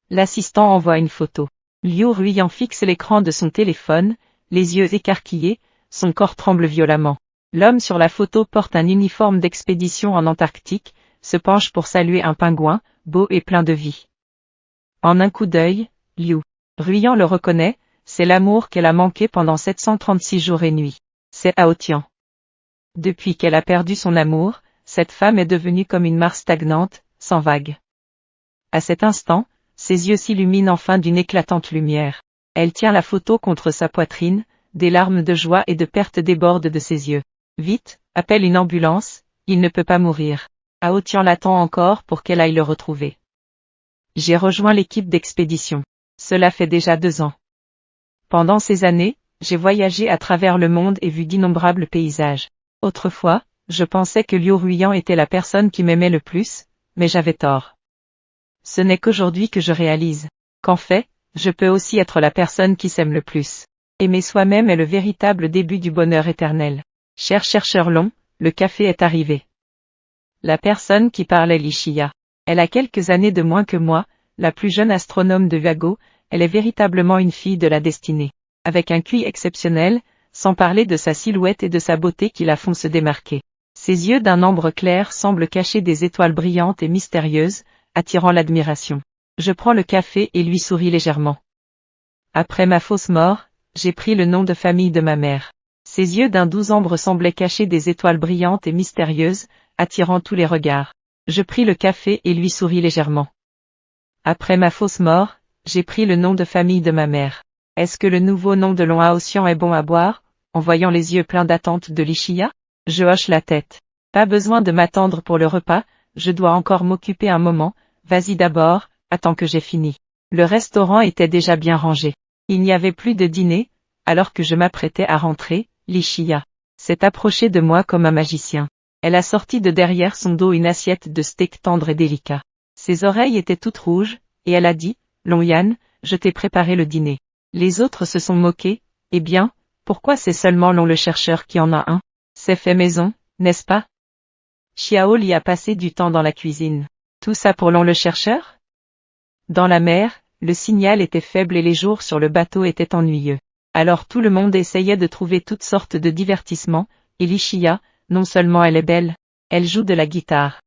L'assistant envoie une photo. Liu Ruiyan fixe l'écran de son téléphone, les yeux écarquillés, son corps tremble violemment. L'homme sur la photo porte un uniforme d'expédition en Antarctique, se penche pour saluer un pingouin, beau et plein de vie. En un coup d'œil, Liu Ruiyan le reconnaît, c'est l'amour qu'elle a manqué pendant 736 jours et nuits. C'est Hao Tian. Depuis qu'elle a perdu son amour, cette femme est devenue comme une mare stagnante, sans vague. À cet instant, ses yeux s'illuminent enfin d'une éclatante lumière. Elle tient la photo contre sa poitrine, des larmes de joie et de perte débordent de ses yeux. Vite, appelle une ambulance, il ne peut pas mourir. Hao Tian l'attend encore pour qu'elle aille le retrouver. J'ai rejoint l'équipe d'expédition. Cela fait déjà 2 ans. Pendant ces années, j'ai voyagé à travers le monde et vu d'innombrables paysages. Autrefois, je pensais que Liu Ruiyan était la personne qui m'aimait le plus, mais j'avais tort. Ce n'est qu'aujourd'hui que je réalise qu'en fait, je peux aussi être la personne qui s'aime le plus. Aimer soi-même est le véritable début du bonheur éternel. Cher chercheur long, le café est arrivé. La personne qui parlait Li Shia. Elle a quelques années de moins que moi, la plus jeune astronome de Vago, elle est véritablement une fille de la destinée. Avec un QI exceptionnel, sans parler de sa silhouette et de sa beauté qui la font se démarquer. Ses yeux d'un ambre clair semblent cacher des étoiles brillantes et mystérieuses, attirant l'admiration. Je prends le café et lui souris légèrement. Après ma fausse mort, j'ai pris le nom de famille de ma mère. Ses yeux d'un doux ambre semblaient cacher des étoiles brillantes et mystérieuses, attirant tous les regards. Je pris le café et lui souris légèrement. Après ma fausse mort, j'ai pris le nom de famille de ma mère. Est-ce que le nouveau nom de Long Haotian est bon à boire? En voyant les yeux pleins d'attente de Li Shia, je hoche la tête. Pas besoin de m'attendre pour le repas, je dois encore m'occuper un moment, vas-y d'abord, attends que j'ai fini. Le restaurant était déjà bien rangé. Il n'y avait plus de dîner, alors que je m'apprêtais à rentrer, Li Shia s'est approchée de moi comme un magicien. Elle a sorti de derrière son dos une assiette de steak tendre et délicat. Ses oreilles étaient toutes rouges, et elle a dit, Long Yan, je t'ai préparé le dîner. Les autres se sont moqués, eh bien, pourquoi c'est seulement Long le chercheur qui en a un? C'est fait maison, n'est-ce pas? Xiao Li a passé du temps dans la cuisine. Tout ça pour Long le chercheur? Dans la mer, le signal était faible et les jours sur le bateau étaient ennuyeux. Alors tout le monde essayait de trouver toutes sortes de divertissements, et Li Shia, non seulement elle est belle, elle joue de la guitare.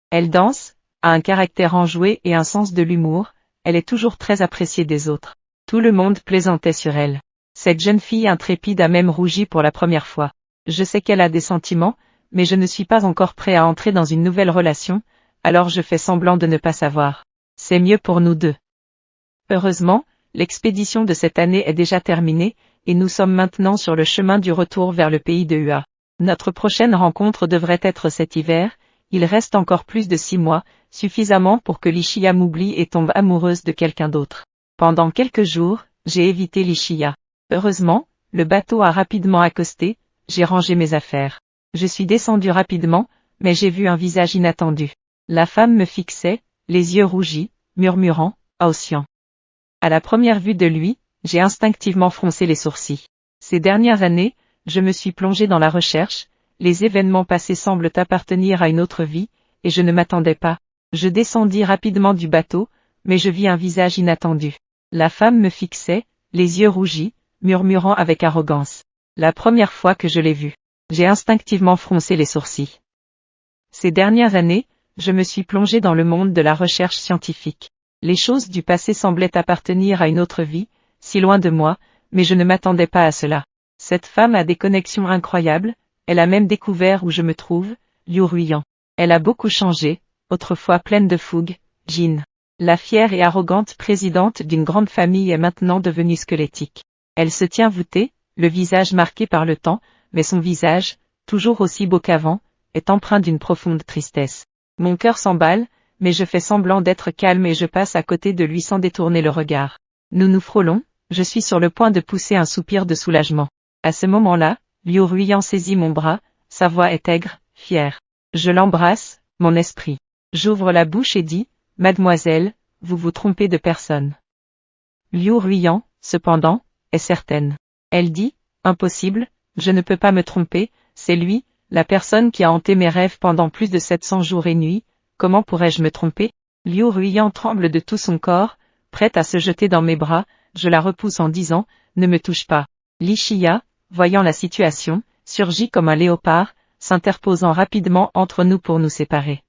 Elle danse, a un caractère enjoué et un sens de l'humour, elle est toujours très appréciée des autres. Tout le monde plaisantait sur elle. Cette jeune fille intrépide a même rougi pour la première fois. Je sais qu'elle a des sentiments, mais je ne suis pas encore prêt à entrer dans une nouvelle relation, alors je fais semblant de ne pas savoir. C'est mieux pour nous deux. Heureusement, l'expédition de cette année est déjà terminée, et nous sommes maintenant sur le chemin du retour vers le pays de Hua. Notre prochaine rencontre devrait être cet hiver, il reste encore plus de 6 mois, suffisamment pour que Li Shia m'oublie et tombe amoureuse de quelqu'un d'autre. Pendant quelques jours, j'ai évité Li Shia. Heureusement, le bateau a rapidement accosté, j'ai rangé mes affaires. Je suis descendu rapidement, mais j'ai vu un visage inattendu. La femme me fixait, les yeux rougis, murmurant, Aosyan. À la première vue de lui, j'ai instinctivement froncé les sourcils. Ces dernières années, je me suis plongé dans la recherche, les événements passés semblent appartenir à une autre vie, et je ne m'attendais pas. Je descendis rapidement du bateau, mais je vis un visage inattendu. La femme me fixait, les yeux rougis, murmurant avec arrogance. La première fois que je l'ai vue, j'ai instinctivement froncé les sourcils. Ces dernières années, je me suis plongé dans le monde de la recherche scientifique. Les choses du passé semblaient appartenir à une autre vie, si loin de moi, mais je ne m'attendais pas à cela. Cette femme a des connexions incroyables, elle a même découvert où je me trouve, Liu Ruiyan. Elle a beaucoup changé, autrefois pleine de fougue, Jin. La fière et arrogante présidente d'une grande famille est maintenant devenue squelettique. Elle se tient voûtée, le visage marqué par le temps, mais son visage, toujours aussi beau qu'avant, est empreint d'une profonde tristesse. Mon cœur s'emballe, mais je fais semblant d'être calme et je passe à côté de lui sans détourner le regard. Nous nous frôlons, je suis sur le point de pousser un soupir de soulagement. À ce moment-là, Liu Ruiyan saisit mon bras, sa voix est aigre, fière. Je l'embrasse, mon esprit. J'ouvre la bouche et dis, Mademoiselle, vous vous trompez de personne. Liu Ruiyan, cependant, est certaine. Elle dit, impossible, je ne peux pas me tromper, c'est lui, la personne qui a hanté mes rêves pendant plus de 700 jours et nuits, comment pourrais-je me tromper? Liu Ruiyan tremble de tout son corps, prête à se jeter dans mes bras, je la repousse en disant, ne me touche pas. Li Shia, voyant la situation, surgit comme un léopard, s'interposant rapidement entre nous pour nous séparer.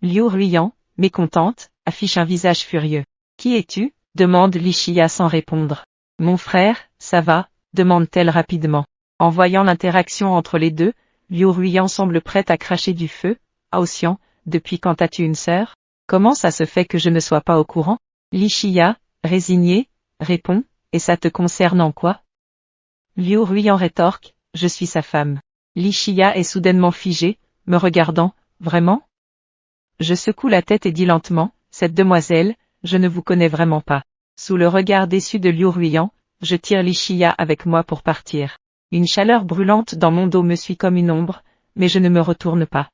Liu Ruiyan, mécontente, affiche un visage furieux. Qui es-tu? Demande Li Shia sans répondre. Mon frère, ça va? Demande-t-elle rapidement. En voyant l'interaction entre les deux, Liu Ruiyan semble prête à cracher du feu. Aosyan, depuis quand as-tu une sœur? Comment ça se fait que je ne sois pas au courant? Li Shia, résigné, répond, et ça te concerne en quoi? Liu Ruiyan rétorque, je suis sa femme. Li Shia est soudainement figée, me regardant, vraiment? Je secoue la tête et dis lentement, cette demoiselle, je ne vous connais vraiment pas. Sous le regard déçu de Liu Ruiyan, je tire Li Shia avec moi pour partir. Une chaleur brûlante dans mon dos me suit comme une ombre, mais je ne me retourne pas.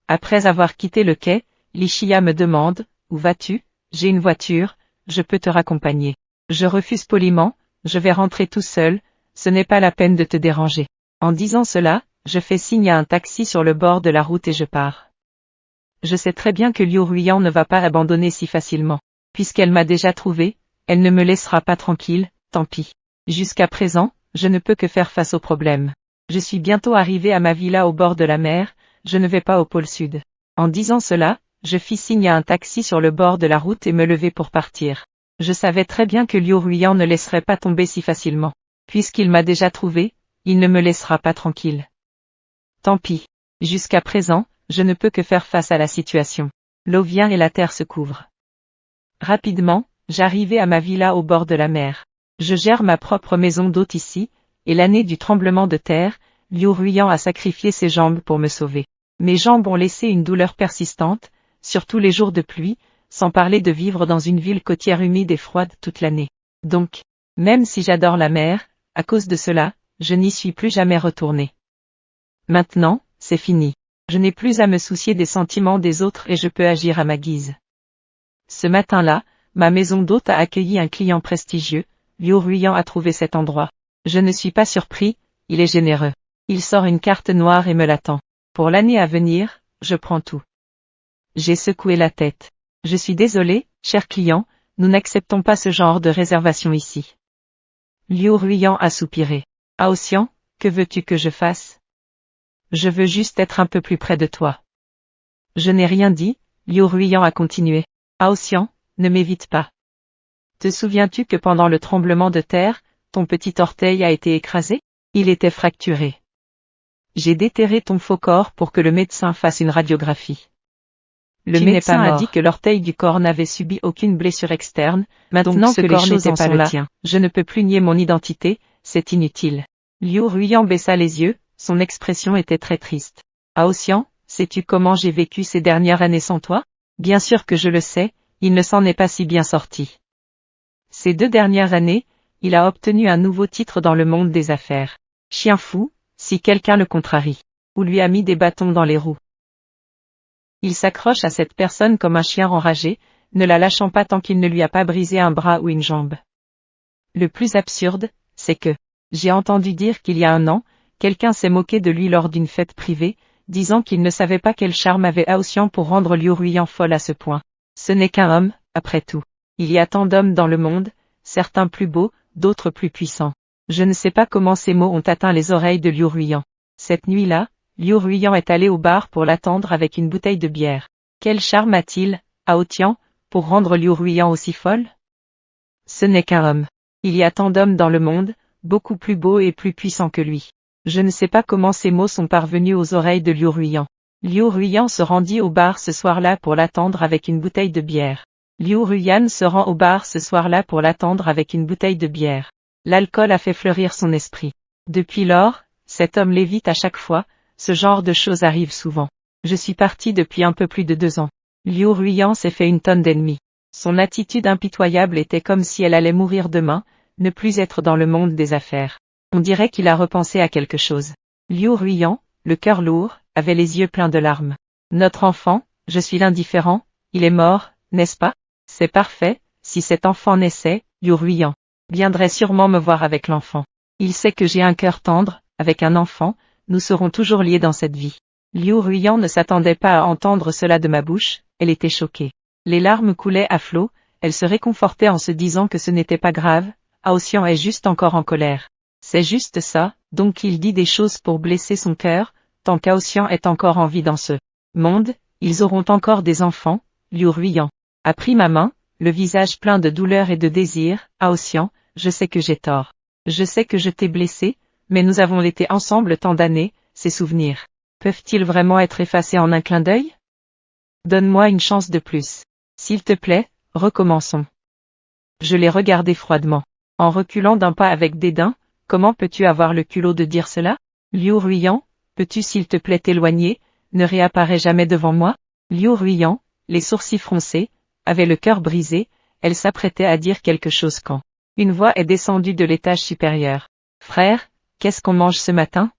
Après avoir quitté le quai, Li Shia me demande, où vas-tu? J'ai une voiture, je peux te raccompagner. Je refuse poliment, je vais rentrer tout seul, ce n'est pas la peine de te déranger. En disant cela, je fais signe à un taxi sur le bord de la route et je pars. Je sais très bien que Liu Ruiyan ne va pas abandonner si facilement. Puisqu'elle m'a déjà trouvé, elle ne me laissera pas tranquille, tant pis. Jusqu'à présent, je ne peux que faire face au problème. Je suis bientôt arrivé à ma villa au bord de la mer, je ne vais pas au pôle sud. En disant cela, je fis signe à un taxi sur le bord de la route et me levai pour partir. Je savais très bien que Liu Ruiyan ne laisserait pas tomber si facilement. Puisqu'il m'a déjà trouvé, il ne me laissera pas tranquille. Tant pis. Jusqu'à présent, je ne peux que faire face à la situation. L'eau vient et la terre se couvre. Rapidement, j'arrivai à ma villa au bord de la mer. Je gère ma propre maison d'hôte ici, et l'année du tremblement de terre, Liu Ruiyan a sacrifié ses jambes pour me sauver. Mes jambes ont laissé une douleur persistante, surtout les jours de pluie, sans parler de vivre dans une ville côtière humide et froide toute l'année. Donc, même si j'adore la mer, à cause de cela, je n'y suis plus jamais retourné. Maintenant, c'est fini. Je n'ai plus à me soucier des sentiments des autres et je peux agir à ma guise. Ce matin-là, ma maison d'hôte a accueilli un client prestigieux, Liu Ruiyan a trouvé cet endroit. Je ne suis pas surpris, il est généreux. Il sort une carte noire et me l'attend. Pour l'année à venir, je prends tout. J'ai secoué la tête. Je suis désolé, cher client, nous n'acceptons pas ce genre de réservation ici. Liu Ruiyan a soupiré. Aosyan, que veux-tu que je fasse? Je veux juste être un peu plus près de toi. Je n'ai rien dit, Liu Ruiyan a continué. Aosyan, ne m'évite pas. Te souviens-tu que pendant le tremblement de terre, ton petit orteil a été écrasé? Il était fracturé. J'ai déterré ton faux corps pour que le médecin fasse une radiographie. Le médecin a dit que l'orteil du corps n'avait subi aucune blessure externe, maintenant que les choses en sont là, je ne peux plus nier mon identité, c'est inutile. Liu Ruiyan baissa les yeux, son expression était très triste. Aosyan, sais-tu comment j'ai vécu ces dernières années sans toi? Bien sûr que je le sais, il ne s'en est pas si bien sorti. Ces 2 dernières années, il a obtenu un nouveau titre dans le monde des affaires. Chien fou, si quelqu'un le contrarie. ou lui a mis des bâtons dans les roues. Il s'accroche à cette personne comme un chien enragé, ne la lâchant pas tant qu'il ne lui a pas brisé un bras ou une jambe. Le plus absurde, c'est que, j'ai entendu dire qu'il y a un an, quelqu'un s'est moqué de lui lors d'une fête privée, disant qu'il ne savait pas quel charme avait Aotian pour rendre Liu Ruiyan folle à ce point. Ce n'est qu'un homme, après tout. Il y a tant d'hommes dans le monde, certains plus beaux, d'autres plus puissants. Je ne sais pas comment ces mots ont atteint les oreilles de Liu Ruiyan. Cette nuit-là, Liu Ruiyan est allé au bar pour l'attendre avec une bouteille de bière. Quel charme a-t-il, Aotian, pour rendre Liu Ruiyan aussi folle? Ce n'est qu'un homme. Il y a tant d'hommes dans le monde, beaucoup plus beaux et plus puissants que lui. Je ne sais pas comment ces mots sont parvenus aux oreilles de Liu Ruiyan. Liu Ruiyan se rendit au bar ce soir-là pour l'attendre avec une bouteille de bière. Liu Ruiyan se rend au bar ce soir-là pour l'attendre avec une bouteille de bière. L'alcool a fait fleurir son esprit. Depuis lors, cet homme l'évite à chaque fois, ce genre de choses arrive souvent. Je suis parti depuis un peu plus de 2 ans. Liu Ruiyan s'est fait une tonne d'ennemis. Son attitude impitoyable était comme si elle allait mourir demain, ne plus être dans le monde des affaires. On dirait qu'il a repensé à quelque chose. Liu Ruiyan, le cœur lourd, avait les yeux pleins de larmes. Notre enfant, je suis l'indifférent, il est mort, n'est-ce pas? C'est parfait, si cet enfant naissait, Liu Ruiyan viendrait sûrement me voir avec l'enfant. Il sait que j'ai un cœur tendre, avec un enfant, nous serons toujours liés dans cette vie. Liu Ruiyan ne s'attendait pas à entendre cela de ma bouche, elle était choquée. Les larmes coulaient à flots, elle se réconfortait en se disant que ce n'était pas grave, Aotian est juste encore en colère. C'est juste ça, donc il dit des choses pour blesser son cœur, tant qu'Aotian est encore en vie dans ce monde, ils auront encore des enfants, Liu Ruiyan a pris ma main, le visage plein de douleur et de désir, Aotian, je sais que j'ai tort. Je sais que je t'ai blessé, mais nous avons été ensemble tant d'années, ces souvenirs. Peuvent-ils vraiment être effacés en un clin d'œil? Donne-moi une chance de plus. S'il te plaît, recommençons. Je l'ai regardé froidement. En reculant d'un pas avec dédain, comment peux-tu avoir le culot de dire cela? Liu Ruiyan, peux-tu s'il te plaît t'éloigner, ne réapparaît jamais devant moi? Liu Ruiyan, les sourcils froncés, avait le cœur brisé, elle s'apprêtait à dire quelque chose quand une voix est descendue de l'étage supérieur. Frère, qu'est-ce qu'on mange ce matin?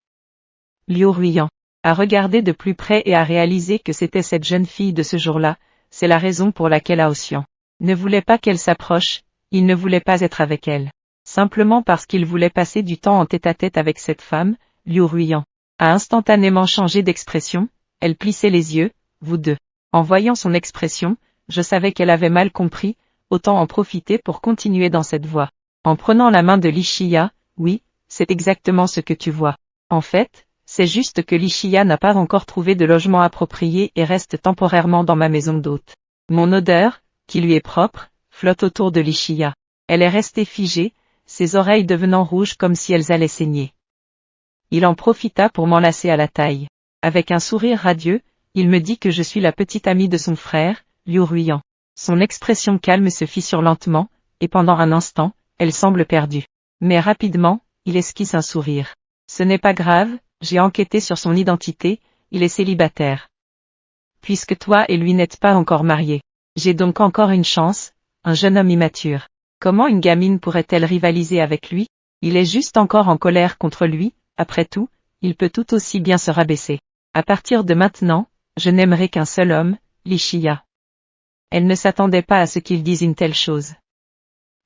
Liu Ruiyan a regardé de plus près et a réalisé que c'était cette jeune fille de ce jour-là, c'est la raison pour laquelle Aotian ne voulait pas qu'elle s'approche, il ne voulait pas être avec elle. Simplement parce qu'il voulait passer du temps en tête-à-tête avec cette femme, Liu Ruiyan a instantanément changé d'expression, elle plissait les yeux, vous deux. En voyant son expression, je savais qu'elle avait mal compris, autant en profiter pour continuer dans cette voie. En prenant la main de Lishiya, oui, c'est exactement ce que tu vois. En fait, c'est juste que Lishiya n'a pas encore trouvé de logement approprié et reste temporairement dans ma maison d'hôte. Mon odeur, qui lui est propre, flotte autour de Lishiya. Elle est restée figée, ses oreilles devenant rouges comme si elles allaient saigner. Il en profita pour m'enlacer à la taille. Avec un sourire radieux, il me dit que je suis la petite amie de son frère, Liu Ruiyan. Son expression calme se fissure lentement, et pendant un instant, elle semble perdue. Mais rapidement, il esquisse un sourire. Ce n'est pas grave, j'ai enquêté sur son identité, il est célibataire. Puisque toi et lui n'êtes pas encore mariés. J'ai donc encore une chance, un jeune homme immature. Comment une gamine pourrait-elle rivaliser avec lui? Il est juste encore en colère contre lui, après tout, il peut tout aussi bien se rabaisser. À partir de maintenant, je n'aimerai qu'un seul homme, Lishiya. Elle ne s'attendait pas à ce qu'il dise une telle chose.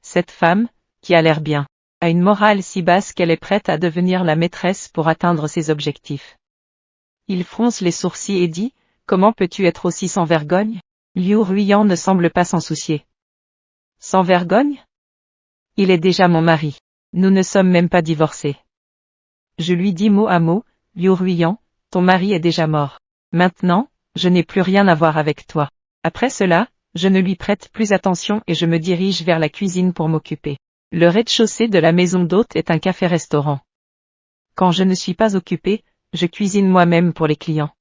Cette femme, qui a l'air bien, a une morale si basse qu'elle est prête à devenir la maîtresse pour atteindre ses objectifs. Il fronce les sourcils et dit, comment peux-tu être aussi sans vergogne? Liu Ruiyan ne semble pas s'en soucier. Sans vergogne? Il est déjà mon mari. Nous ne sommes même pas divorcés. Je lui dis mot à mot, Liu Ruiyan, ton mari est déjà mort. Maintenant, je n'ai plus rien à voir avec toi. Après cela, je ne lui prête plus attention et je me dirige vers la cuisine pour m'occuper. Le rez-de-chaussée de la maison d'hôte est un café-restaurant. Quand je ne suis pas occupé, je cuisine moi-même pour les clients.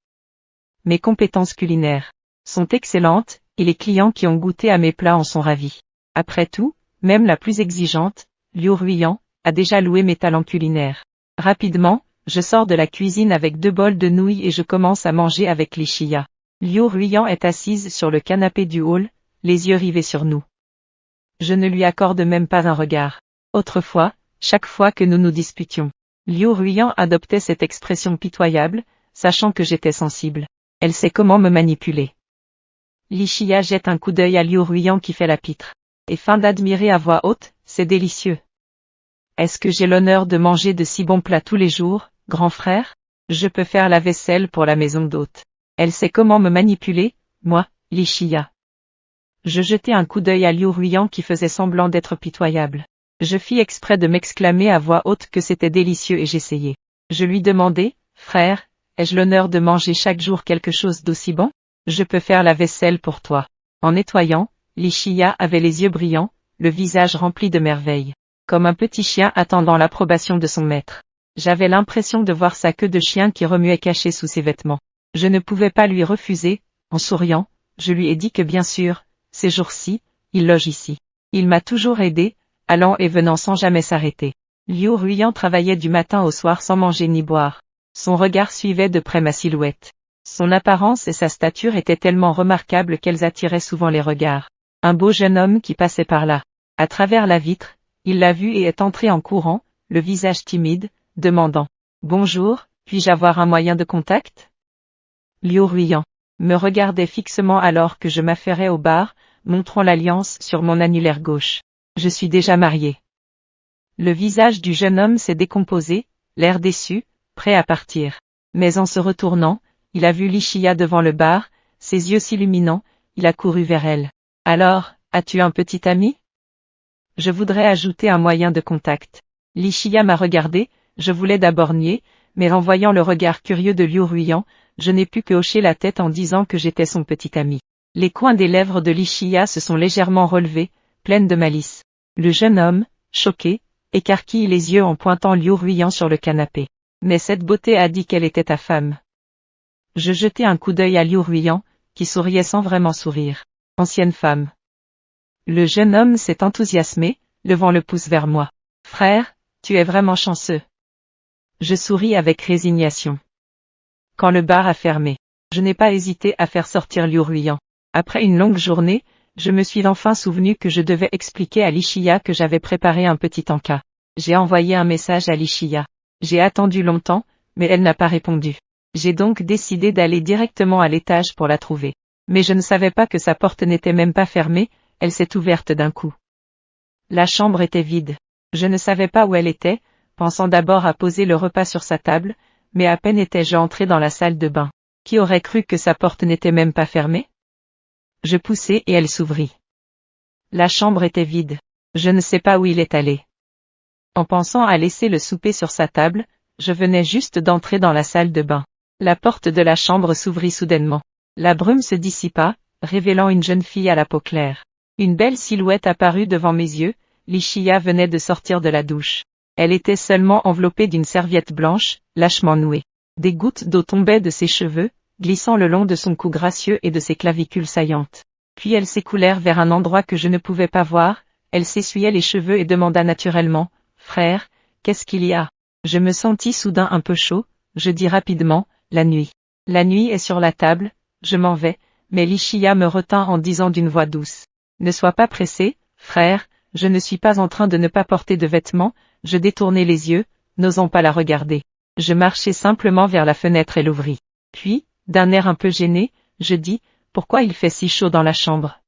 Mes compétences culinaires sont excellentes, et les clients qui ont goûté à mes plats en sont ravis. Après tout, même la plus exigeante, Liu Ruiyan, a déjà loué mes talents culinaires. Rapidement, je sors de la cuisine avec 2 bols de nouilles et je commence à manger avec Lishiya. Liu Ruiyan est assise sur le canapé du hall, les yeux rivés sur nous. Je ne lui accorde même pas un regard. Autrefois, chaque fois que nous nous disputions, Liu Ruiyan adoptait cette expression pitoyable, sachant que j'étais sensible. Elle sait comment me manipuler. Li Shia jette un coup d'œil à Liu Ruiyan qui fait la pitre, et feint d'admirer à voix haute, c'est délicieux. Est-ce que j'ai l'honneur de manger de si bons plats tous les jours, grand frère? Je peux faire la vaisselle pour la maison d'hôte. Elle sait comment me manipuler, moi, Li Shia. Je jetai un coup d'œil à Liu Ruiyan qui faisait semblant d'être pitoyable. Je fis exprès de m'exclamer à voix haute que c'était délicieux et j'essayai. Je lui demandai, frère, ai-je l'honneur de manger chaque jour quelque chose d'aussi bon? Je peux faire la vaisselle pour toi. En nettoyant, Li Shia avait les yeux brillants, le visage rempli de merveille, comme un petit chien attendant l'approbation de son maître. J'avais l'impression de voir sa queue de chien qui remuait cachée sous ses vêtements. Je ne pouvais pas lui refuser, en souriant, je lui ai dit que bien sûr, ces jours-ci, il loge ici. Il m'a toujours aidé, allant et venant sans jamais s'arrêter. Liu Ruiyan travaillait du matin au soir sans manger ni boire. Son regard suivait de près ma silhouette. Son apparence et sa stature étaient tellement remarquables qu'elles attiraient souvent les regards. Un beau jeune homme qui passait par là. À travers la vitre, il l'a vu et est entré en courant, le visage timide, demandant « Bonjour, puis-je avoir un moyen de contact ?» Liu Ruiyan me regardait fixement alors que je m'affairais au bar, montrant l'alliance sur mon annulaire gauche. Je suis déjà marié. Le visage du jeune homme s'est décomposé, l'air déçu, prêt à partir. Mais en se retournant, il a vu Li Shia devant le bar, ses yeux s'illuminant, il a couru vers elle. « Alors, as-tu un petit ami ?» Je voudrais ajouter un moyen de contact. Li Shia m'a regardé, je voulais d'abord nier, mais en voyant le regard curieux de Liu Ruiyan, je n'ai pu que hocher la tête en disant que j'étais son petit ami. Les coins des lèvres de Li Shia se sont légèrement relevés, pleines de malice. Le jeune homme, choqué, écarquille les yeux en pointant Liu Ruiyan sur le canapé. Mais cette beauté a dit qu'elle était ta femme. Je jetai un coup d'œil à Liu Ruiyan, qui souriait sans vraiment sourire. Ancienne femme. Le jeune homme s'est enthousiasmé, levant le pouce vers moi. Frère, tu es vraiment chanceux. Je souris avec résignation. Quand le bar a fermé, je n'ai pas hésité à faire sortir Liu Ruiyan. Après une longue journée, je me suis enfin souvenu que je devais expliquer à Li Shia que j'avais préparé un petit encas. J'ai envoyé un message à Li Shia. J'ai attendu longtemps, mais elle n'a pas répondu. J'ai donc décidé d'aller directement à l'étage pour la trouver. Mais je ne savais pas que sa porte n'était même pas fermée, elle s'est ouverte d'un coup. La chambre était vide. Je ne savais pas où elle était, pensant d'abord à poser le repas sur sa table, mais à peine étais-je entré dans la salle de bain. Qui aurait cru que sa porte n'était même pas fermée? Je poussai et elle s'ouvrit. La chambre était vide. Je ne sais pas où il est allé. En pensant à laisser le souper sur sa table, je venais juste d'entrer dans la salle de bain. La porte de la chambre s'ouvrit soudainement. La brume se dissipa, révélant une jeune fille à la peau claire. Une belle silhouette apparut devant mes yeux, Li Shia venait de sortir de la douche. Elle était seulement enveloppée d'une serviette blanche, lâchement nouée. Des gouttes d'eau tombaient de ses cheveux, glissant le long de son cou gracieux et de ses clavicules saillantes. Puis elles s'écoulèrent vers un endroit que je ne pouvais pas voir, elle s'essuyait les cheveux et demanda naturellement, « Frère, qu'est-ce qu'il y a ?» Je me sentis soudain un peu chaud, je dis rapidement, « La nuit. La nuit est sur la table, je m'en vais, » mais Li Shia me retint en disant d'une voix douce, « Ne sois pas pressé, frère, je ne suis pas en train de ne pas porter de vêtements. » Je détournai les yeux, n'osant pas la regarder. Je marchai simplement vers la fenêtre et l'ouvris. Puis, d'un air un peu gêné, je dis, « Pourquoi il fait si chaud dans la chambre ?»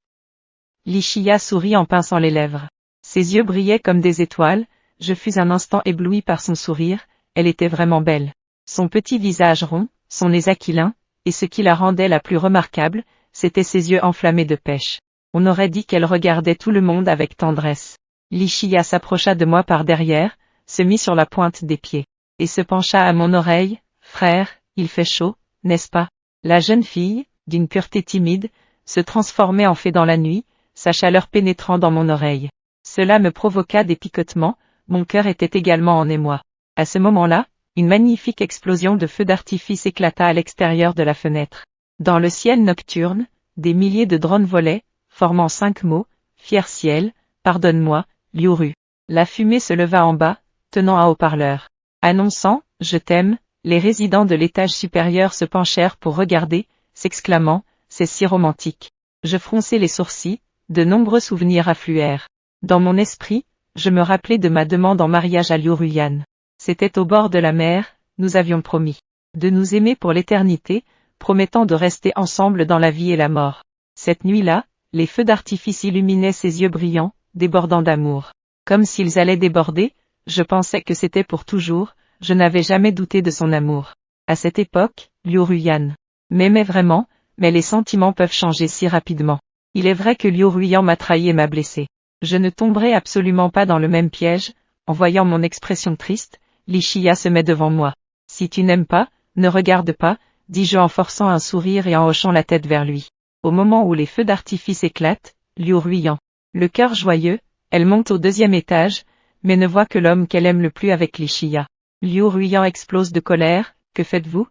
Li Shia sourit en pinçant les lèvres. Ses yeux brillaient comme des étoiles, je fus un instant ébloui par son sourire, elle était vraiment belle. Son petit visage rond, son nez aquilin, et ce qui la rendait la plus remarquable, c'étaient ses yeux enflammés de pêche. On aurait dit qu'elle regardait tout le monde avec tendresse. Li Shia s'approcha de moi par derrière, se mit sur la pointe des pieds, et se pencha à mon oreille, « Frère, il fait chaud, n'est-ce pas ?» La jeune fille, d'une pureté timide, se transformait en fée dans la nuit, sa chaleur pénétrant dans mon oreille. Cela me provoqua des picotements, mon cœur était également en émoi. À ce moment-là, une magnifique explosion de feux d'artifice éclata à l'extérieur de la fenêtre. Dans le ciel nocturne, des milliers de drones volaient, formant 5 mots, « Fier ciel, pardonne-moi, Liu Ru. » La fumée se leva en bas, tenant un haut-parleur. Annonçant « Je t'aime », les résidents de l'étage supérieur se penchèrent pour regarder, s'exclamant « C'est si romantique ». Je fronçai les sourcils, de nombreux souvenirs affluèrent. Dans mon esprit, je me rappelai de ma demande en mariage à Liu Ruiyan. C'était au bord de la mer, nous avions promis de nous aimer pour l'éternité, promettant de rester ensemble dans la vie et la mort. Cette nuit-là, les feux d'artifice illuminaient ses yeux brillants, débordant d'amour. Comme s'ils allaient déborder, je pensais que c'était pour toujours, je n'avais jamais douté de son amour. À cette époque, Liu Ruyan m'aimait vraiment, mais les sentiments peuvent changer si rapidement. Il est vrai que Liu Ruyan m'a trahi et m'a blessé. Je ne tomberai absolument pas dans le même piège. En voyant mon expression triste, Li Shia se met devant moi. Si tu n'aimes pas, ne regarde pas, dis-je en forçant un sourire et en hochant la tête vers lui. Au moment où les feux d'artifice éclatent, Liu Ruyan, le cœur joyeux, elle monte au 2e étage, mais ne voit que l'homme qu'elle aime le plus avec Li Shia. Liu Ruyan explose de colère, que faites-vous?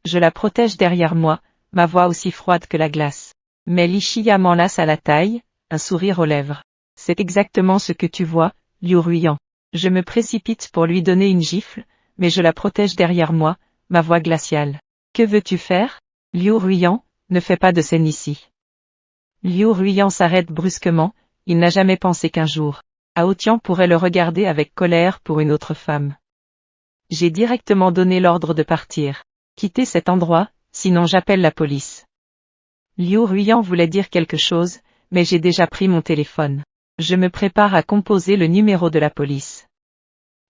Je la protège derrière moi, ma voix aussi froide que la glace. Mais Li Shia m'enlace à la taille, un sourire aux lèvres. C'est exactement ce que tu vois, Liu Ruyan. Je me précipite pour lui donner une gifle, mais je la protège derrière moi, ma voix glaciale. Que veux-tu faire? Liu Ruyan, ne fais pas de scène ici. Liu Ruyan s'arrête brusquement, il n'a jamais pensé qu'un jour, Aotian pourrait le regarder avec colère pour une autre femme. J'ai directement donné l'ordre de partir. Quittez cet endroit, sinon j'appelle la police. Liu Ruyan voulait dire quelque chose, mais j'ai déjà pris mon téléphone. Je me prépare à composer le numéro de la police.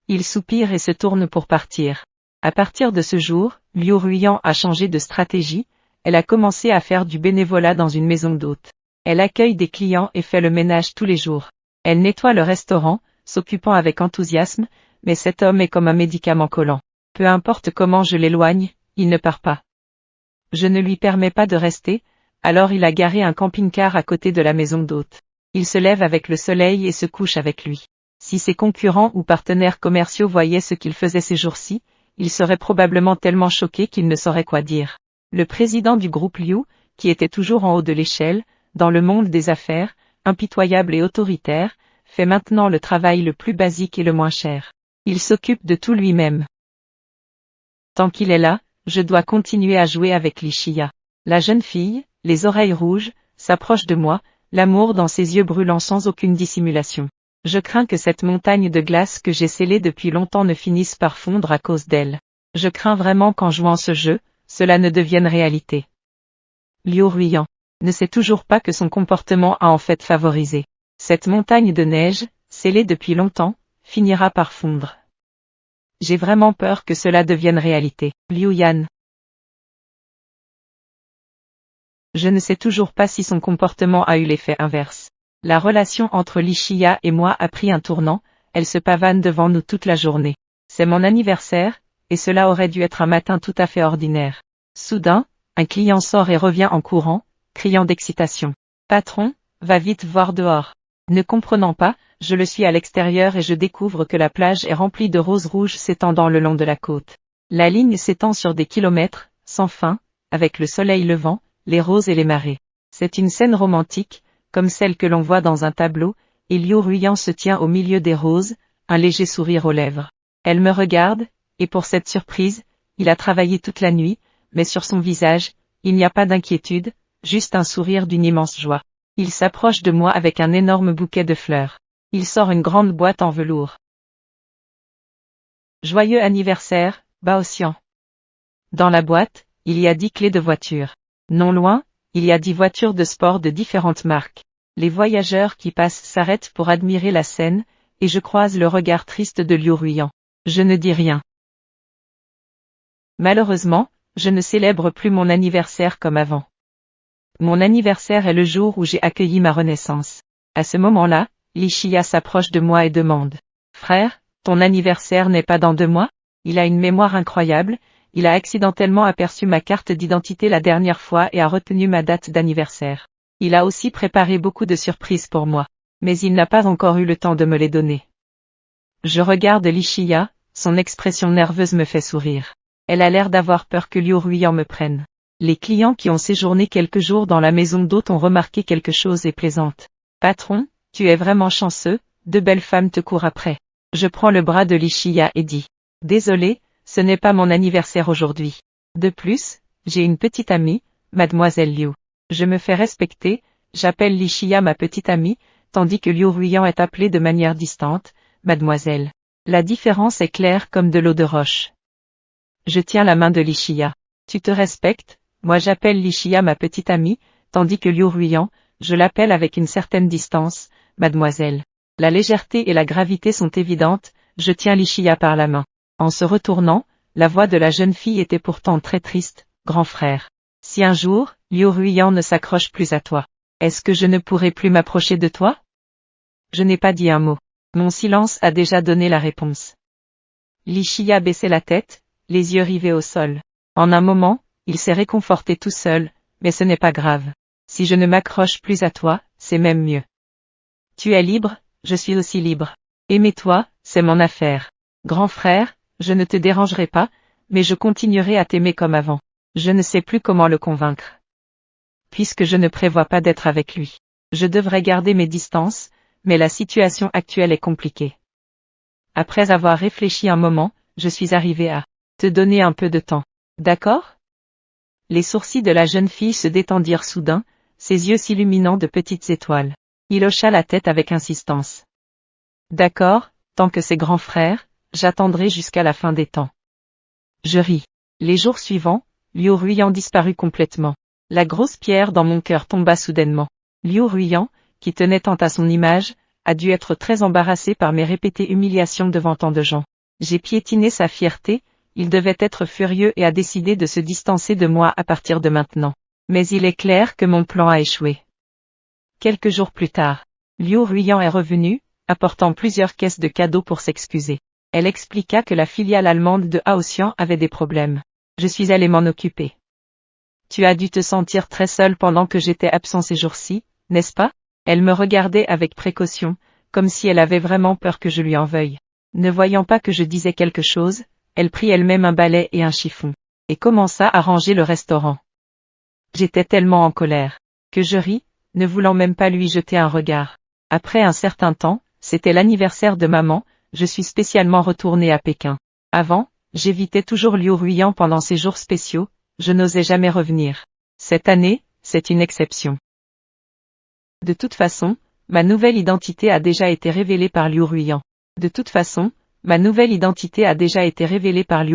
Il soupire et se tourne pour partir. À partir de ce jour, Liu Ruyan a changé de stratégie, elle a commencé à faire du bénévolat dans une maison d'hôtes. Elle accueille des clients et fait le ménage tous les jours. Elle nettoie le restaurant, s'occupant avec enthousiasme, mais cet homme est comme un médicament collant. Peu importe comment je l'éloigne, il ne part pas. Je ne lui permets pas de rester, alors il a garé un camping-car à côté de la maison d'hôtes. Il se lève avec le soleil et se couche avec lui. Si ses concurrents ou partenaires commerciaux voyaient ce qu'il faisait ces jours-ci, ils seraient probablement tellement choqués qu'ils ne sauraient quoi dire. Le président du groupe Liu, qui était toujours en haut de l'échelle, dans le monde des affaires, impitoyable et autoritaire, fait maintenant le travail le plus basique et le moins cher. Il s'occupe de tout lui-même. Tant qu'il est là, je dois continuer à jouer avec Li Shia. La jeune fille, les oreilles rouges, s'approche de moi, l'amour dans ses yeux brûlant sans aucune dissimulation. Je crains que cette montagne de glace que j'ai scellée depuis longtemps ne finisse par fondre à cause d'elle. Je crains vraiment qu'en jouant ce jeu, cela ne devienne réalité. Liu Ruyan ne sait toujours pas que son comportement a en fait favorisé. Cette montagne de neige, scellée depuis longtemps, finira par fondre. J'ai vraiment peur que cela devienne réalité. Liu Yan. Je ne sais toujours pas si son comportement a eu l'effet inverse. La relation entre Li Shia et moi a pris un tournant, elle se pavane devant nous toute la journée. C'est mon anniversaire, et cela aurait dû être un matin tout à fait ordinaire. Soudain, un client sort et revient en courant, criant d'excitation. Patron, va vite voir dehors. Ne comprenant pas, je le suis à l'extérieur et je découvre que la plage est remplie de roses rouges s'étendant le long de la côte. La ligne s'étend sur des kilomètres, sans fin, avec le soleil levant, les roses et les marées. C'est une scène romantique, comme celle que l'on voit dans un tableau, et Liu Ruyan se tient au milieu des roses, un léger sourire aux lèvres. Elle me regarde, et pour cette surprise, il a travaillé toute la nuit, mais sur son visage, il n'y a pas d'inquiétude, juste un sourire d'une immense joie. Il s'approche de moi avec un énorme bouquet de fleurs. Il sort une grande boîte en velours. Joyeux anniversaire, Baoxian. Dans la boîte, il y a 10 clés de voiture. Non loin, il y a 10 voitures de sport de différentes marques. Les voyageurs qui passent s'arrêtent pour admirer la scène, et je croise le regard triste de Liu Ruyan. Je ne dis rien. Malheureusement, je ne célèbre plus mon anniversaire comme avant. Mon anniversaire est le jour où j'ai accueilli ma renaissance. À ce moment-là, Li Shia s'approche de moi et demande. Frère, ton anniversaire n'est pas dans 2 mois? Il a une mémoire incroyable, il a accidentellement aperçu ma carte d'identité la dernière fois et a retenu ma date d'anniversaire. Il a aussi préparé beaucoup de surprises pour moi, mais il n'a pas encore eu le temps de me les donner. Je regarde Li Shia, son expression nerveuse me fait sourire. Elle a l'air d'avoir peur que Liu Ruyan me prenne. Les clients qui ont séjourné quelques jours dans la maison d'hôtes ont remarqué quelque chose et plaisantent. Patron, tu es vraiment chanceux, 2 belles femmes te courent après. Je prends le bras de Li Shia et dis. Désolé, ce n'est pas mon anniversaire aujourd'hui. De plus, j'ai une petite amie, Mademoiselle Liu. Je me fais respecter, j'appelle Li Shia ma petite amie, tandis que Liu Ruyan est appelée de manière distante, Mademoiselle. La différence est claire comme de l'eau de roche. Je tiens la main de Lichia. Tu te respectes, moi j'appelle Lichia ma petite amie, tandis que Liu Ruiyan, je l'appelle avec une certaine distance, mademoiselle. La légèreté et la gravité sont évidentes, je tiens Lichia par la main. En se retournant, la voix de la jeune fille était pourtant très triste, grand frère. Si un jour, Liu Ruiyan ne s'accroche plus à toi, est-ce que je ne pourrai plus m'approcher de toi? Je n'ai pas dit un mot. Mon silence a déjà donné la réponse. Lichia baissait la tête, les yeux rivés au sol. En un moment, il s'est réconforté tout seul, mais ce n'est pas grave. Si je ne m'accroche plus à toi, c'est même mieux. Tu es libre, je suis aussi libre. Aimer-toi, c'est mon affaire. Grand frère, je ne te dérangerai pas, mais je continuerai à t'aimer comme avant. Je ne sais plus comment le convaincre. Puisque je ne prévois pas d'être avec lui. Je devrais garder mes distances, mais la situation actuelle est compliquée. Après avoir réfléchi un moment, je suis arrivé à te donner un peu de temps. D'accord? Les sourcils de la jeune fille se détendirent soudain, ses yeux s'illuminant de petites étoiles. Il hocha la tête avec insistance. D'accord, tant que c'est grand frère, j'attendrai jusqu'à la fin des temps. Je ris. Les jours suivants, Liu Ruiyan disparut complètement. La grosse pierre dans mon cœur tomba soudainement. Liu Ruiyan, qui tenait tant à son image, a dû être très embarrassé par mes répétées humiliations devant tant de gens. J'ai piétiné sa fierté, il devait être furieux et a décidé de se distancer de moi à partir de maintenant. Mais il est clair que mon plan a échoué. Quelques jours plus tard, Liu Ruiyan est revenue, apportant plusieurs caisses de cadeaux pour s'excuser. Elle expliqua que la filiale allemande de Haotian avait des problèmes. Je suis allé m'en occuper. Tu as dû te sentir très seule pendant que j'étais absent ces jours-ci, n'est-ce pas? Elle me regardait avec précaution, comme si elle avait vraiment peur que je lui en veuille. Ne voyant pas que je disais quelque chose, elle prit elle-même un balai et un chiffon, et commença à ranger le restaurant. J'étais tellement en colère, que je ris, ne voulant même pas lui jeter un regard. Après un certain temps, c'était l'anniversaire de maman, je suis spécialement retournée à Pékin. Avant, j'évitais toujours Liu Ruiyan pendant ces jours spéciaux, je n'osais jamais revenir. Cette année, c'est une exception. De toute façon, ma nouvelle identité a déjà été révélée par Liu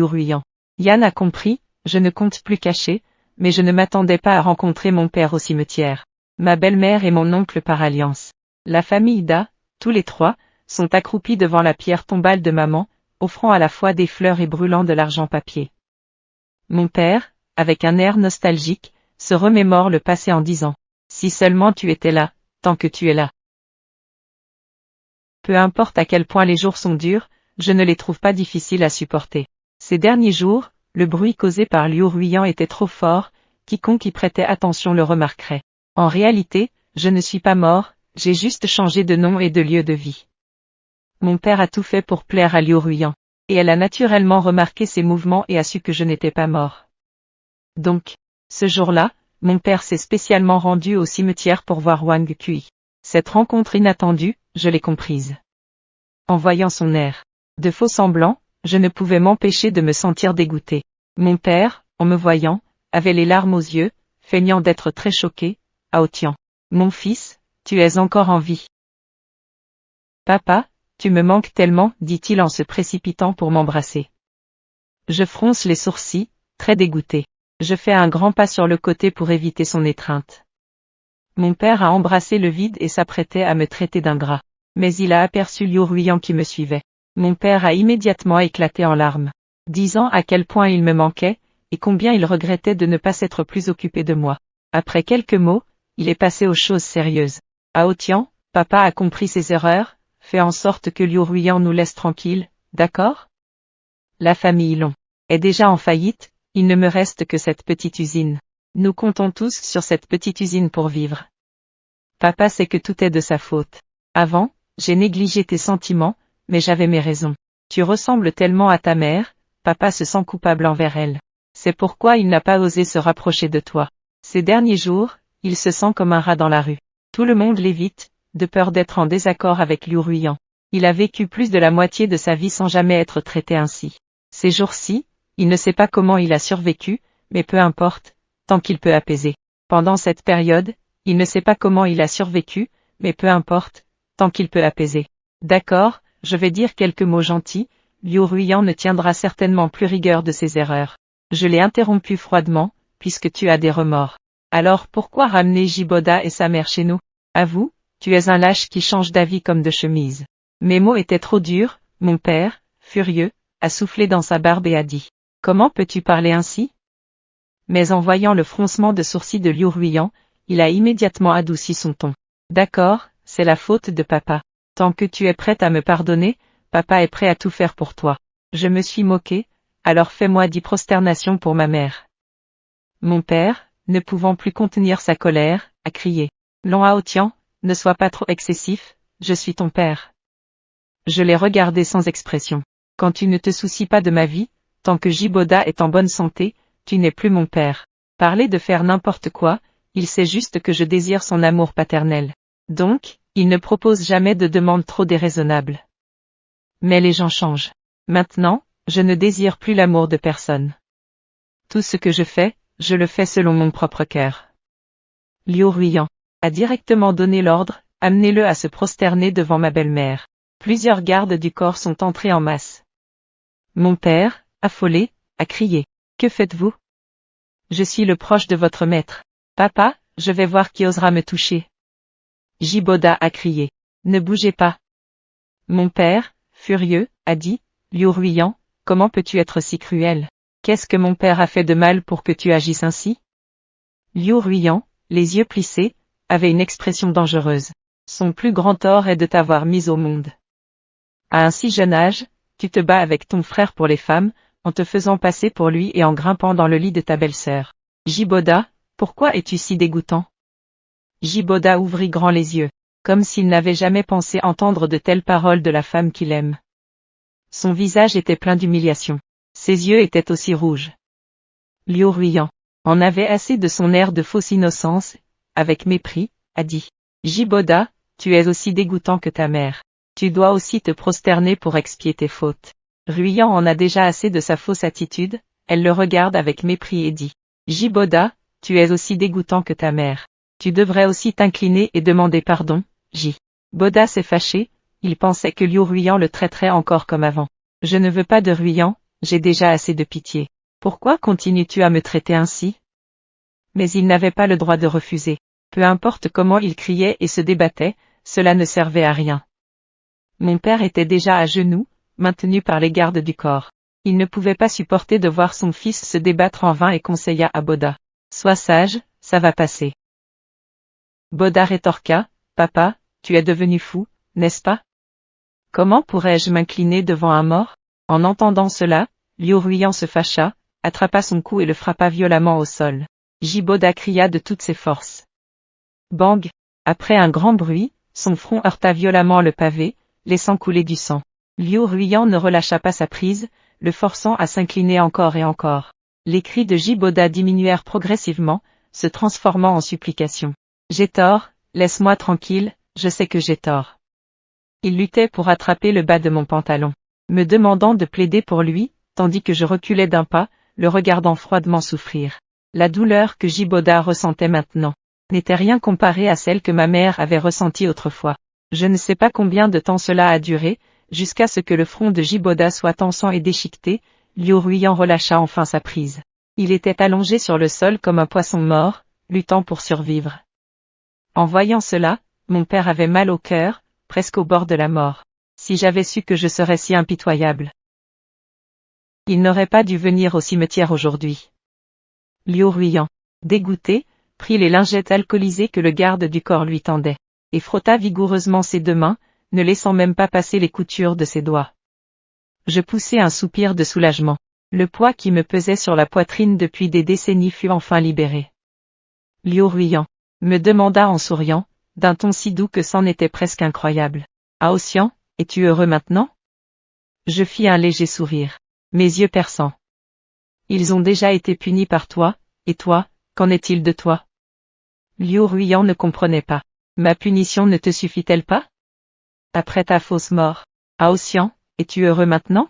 Ruiyan. Yan a compris, je ne compte plus cacher, mais je ne m'attendais pas à rencontrer mon père au cimetière. Ma belle-mère et mon oncle par alliance. La famille Da, tous les trois, sont accroupis devant la pierre tombale de maman, offrant à la fois des fleurs et brûlant de l'argent papier. Mon père, avec un air nostalgique, se remémore le passé en disant « Si seulement tu étais là, tant que tu es là. » Peu importe à quel point les jours sont durs, je ne les trouve pas difficiles à supporter. Ces derniers jours, le bruit causé par Liu Ruiyan était trop fort, quiconque y prêtait attention le remarquerait. En réalité, je ne suis pas mort, j'ai juste changé de nom et de lieu de vie. Mon père a tout fait pour plaire à Liu Ruiyan, et elle a naturellement remarqué ses mouvements et a su que je n'étais pas mort. Donc, ce jour-là, mon père s'est spécialement rendu au cimetière pour voir Wang Kui. Cette rencontre inattendue, je l'ai comprise. En voyant son air de faux semblant, je ne pouvais m'empêcher de me sentir dégoûté. Mon père, en me voyant, avait les larmes aux yeux, feignant d'être très choqué. Haotian. Mon fils, tu es encore en vie. Papa, tu me manques tellement, dit-il en se précipitant pour m'embrasser. Je fronce les sourcils, très dégoûté. Je fais un grand pas sur le côté pour éviter son étreinte. Mon père a embrassé le vide et s'apprêtait à me traiter d'ingrat. Mais il a aperçu Liu Ruiyan qui me suivait. Mon père a immédiatement éclaté en larmes, disant à quel point il me manquait, et combien il regrettait de ne pas s'être plus occupé de moi. Après quelques mots, il est passé aux choses sérieuses. Haotian, papa a compris ses erreurs, fait en sorte que Liu Ruiyan nous laisse tranquilles, d'accord? La famille Long est déjà en faillite, il ne me reste que cette petite usine. Nous comptons tous sur cette petite usine pour vivre. Papa sait que tout est de sa faute. Avant, j'ai négligé tes sentiments, mais j'avais mes raisons. Tu ressembles tellement à ta mère, papa se sent coupable envers elle. C'est pourquoi il n'a pas osé se rapprocher de toi. Ces derniers jours, il se sent comme un rat dans la rue. Tout le monde l'évite, de peur d'être en désaccord avec Liu Ruiyan. Il a vécu plus de la moitié de sa vie sans jamais être traité ainsi. Ces jours-ci, il ne sait pas comment il a survécu, mais peu importe, tant qu'il peut apaiser. Pendant cette période, il ne sait pas comment il a survécu, mais peu importe, tant qu'il peut apaiser. D'accord, je vais dire quelques mots gentils, Liu Ruiyan ne tiendra certainement plus rigueur de ses erreurs. Je l'ai interrompu froidement, puisque tu as des remords. Alors pourquoi ramener Jiboda et sa mère chez nous? Avoue, tu es un lâche qui change d'avis comme de chemise. Mes mots étaient trop durs, mon père, furieux, a soufflé dans sa barbe et a dit. Comment peux-tu parler ainsi? Mais en voyant le froncement de sourcils de Liu Ruiyan, il a immédiatement adouci son ton. D'accord, c'est la faute de papa. Tant que tu es prête à me pardonner, papa est prêt à tout faire pour toi. Je me suis moqué, alors fais-moi 10 prosternations pour ma mère. Mon père, ne pouvant plus contenir sa colère, a crié. Long Haotian, ne sois pas trop excessif, je suis ton père. Je l'ai regardé sans expression. Quand tu ne te soucies pas de ma vie, tant que Jiboda est en bonne santé, tu n'es plus mon père. Parler de faire n'importe quoi, il sait juste que je désire son amour paternel. Donc, il ne propose jamais de demandes trop déraisonnables. Mais les gens changent. Maintenant, je ne désire plus l'amour de personne. Tout ce que je le fais selon mon propre cœur. Liu Ruiyan a directement donné l'ordre, amenez-le à se prosterner devant ma belle-mère. Plusieurs gardes du corps sont entrés en masse. Mon père, affolé, a crié. Que faites-vous? Je suis le proche de votre maître. Papa, je vais voir qui osera me toucher. Jiboda a crié. Ne bougez pas. Mon père, furieux, a dit, Liu Ruiyan, comment peux-tu être si cruel? Qu'est-ce que mon père a fait de mal pour que tu agisses ainsi? Liu Ruiyan, les yeux plissés, avait une expression dangereuse. Son plus grand tort est de t'avoir mis au monde. À un si jeune âge, tu te bats avec ton frère pour les femmes, en te faisant passer pour lui et en grimpant dans le lit de ta belle-sœur. Jiboda, pourquoi es-tu si dégoûtant? Jiboda ouvrit grand les yeux, comme s'il n'avait jamais pensé entendre de telles paroles de la femme qu'il aime. Son visage était plein d'humiliation. Ses yeux étaient aussi rouges. Liu Ruiyan en avait assez de son air de fausse innocence, avec mépris, a dit. Jiboda, tu es aussi dégoûtant que ta mère. Tu dois aussi te prosterner pour expier tes fautes. Ruiyan en a déjà assez de sa fausse attitude, elle le regarde avec mépris et dit. Jiboda, tu es aussi dégoûtant que ta mère. Tu devrais aussi t'incliner et demander pardon, Boda s'est fâché, il pensait que Liu Ruiyan le traiterait encore comme avant. Je ne veux pas de Ruiyan, j'ai déjà assez de pitié. Pourquoi continues-tu à me traiter ainsi? Mais il n'avait pas le droit de refuser. Peu importe comment il criait et se débattait, cela ne servait à rien. Mon père était déjà à genoux, maintenu par les gardes du corps. Il ne pouvait pas supporter de voir son fils se débattre en vain et conseilla à Boda. Sois sage, ça va passer. Boda rétorqua, papa, tu es devenu fou, n'est-ce pas? Comment pourrais-je m'incliner devant un mort? En entendant cela, Liu Ruiyan se fâcha, attrapa son cou et le frappa violemment au sol. Jiboda cria de toutes ses forces. Bang! Après un grand bruit, son front heurta violemment le pavé, laissant couler du sang. Liu Ruiyan ne relâcha pas sa prise, le forçant à s'incliner encore et encore. Les cris de Jiboda diminuèrent progressivement, se transformant en supplications. J'ai tort, laisse-moi tranquille, je sais que j'ai tort. Il luttait pour attraper le bas de mon pantalon, me demandant de plaider pour lui, tandis que je reculais d'un pas, le regardant froidement souffrir. La douleur que Jiboda ressentait maintenant n'était rien comparée à celle que ma mère avait ressentie autrefois. Je ne sais pas combien de temps cela a duré, jusqu'à ce que le front de Jiboda soit en sang et déchiqueté, Liu Ruiyan relâcha enfin sa prise. Il était allongé sur le sol comme un poisson mort, luttant pour survivre. En voyant cela, mon père avait mal au cœur, presque au bord de la mort. Si j'avais su que je serais si impitoyable. Il n'aurait pas dû venir au cimetière aujourd'hui. Liu Ruiyan, dégoûté, prit les lingettes alcoolisées que le garde du corps lui tendait, et frotta vigoureusement ses deux mains, ne laissant même pas passer les coutures de ses doigts. Je poussai un soupir de soulagement. Le poids qui me pesait sur la poitrine depuis des décennies fut enfin libéré. Liu Ruiyan me demanda en souriant, d'un ton si doux que c'en était presque incroyable. Haotian, es-tu heureux maintenant? Je fis un léger sourire, mes yeux perçants. Ils ont déjà été punis par toi, et toi, qu'en est-il de toi? Liu Ruiyan ne comprenait pas. Ma punition ne te suffit-elle pas? Après ta fausse mort, Haotian, es-tu heureux maintenant?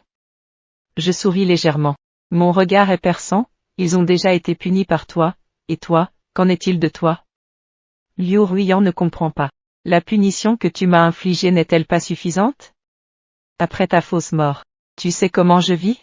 Je souris légèrement. Mon regard est perçant, ils ont déjà été punis par toi, et toi, qu'en est-il de toi? Liu Ruiyan ne comprend pas. La punition que tu m'as infligée n'est-elle pas suffisante? Après ta fausse mort, Tu sais comment je vis?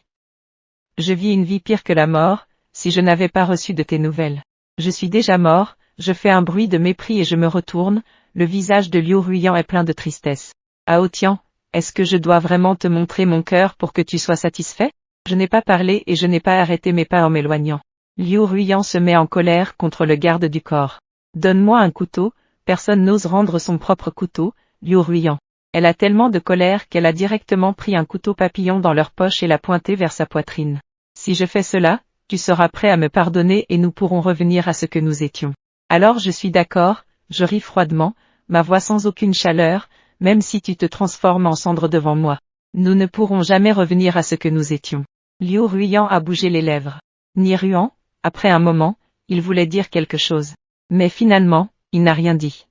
Je vis une vie pire que la mort, si je n'avais pas reçu de tes nouvelles. Je suis déjà mort, je fais un bruit de mépris et je me retourne, le visage de Liu Ruyan est plein de tristesse. Ao Tian, est-ce que je dois vraiment te montrer mon cœur pour que tu sois satisfait? Je n'ai pas parlé et je n'ai pas arrêté mes pas en m'éloignant. Liu Ruyan se met en colère contre le garde du corps. Donne-moi un couteau, personne n'ose rendre son propre couteau, Liu Ruyan. Elle a tellement de colère qu'elle a directement pris un couteau papillon dans leur poche et l'a pointé vers sa poitrine. Si je fais cela, tu seras prêt à me pardonner et nous pourrons revenir à ce que nous étions. Alors je suis d'accord, je ris froidement, ma voix sans aucune chaleur, même si tu te transformes en cendre devant moi. Nous ne pourrons jamais revenir à ce que nous étions. Liu Ruyan a bougé les lèvres. Ni Ruan, après un moment, il voulait dire quelque chose. Mais finalement, il n'a rien dit.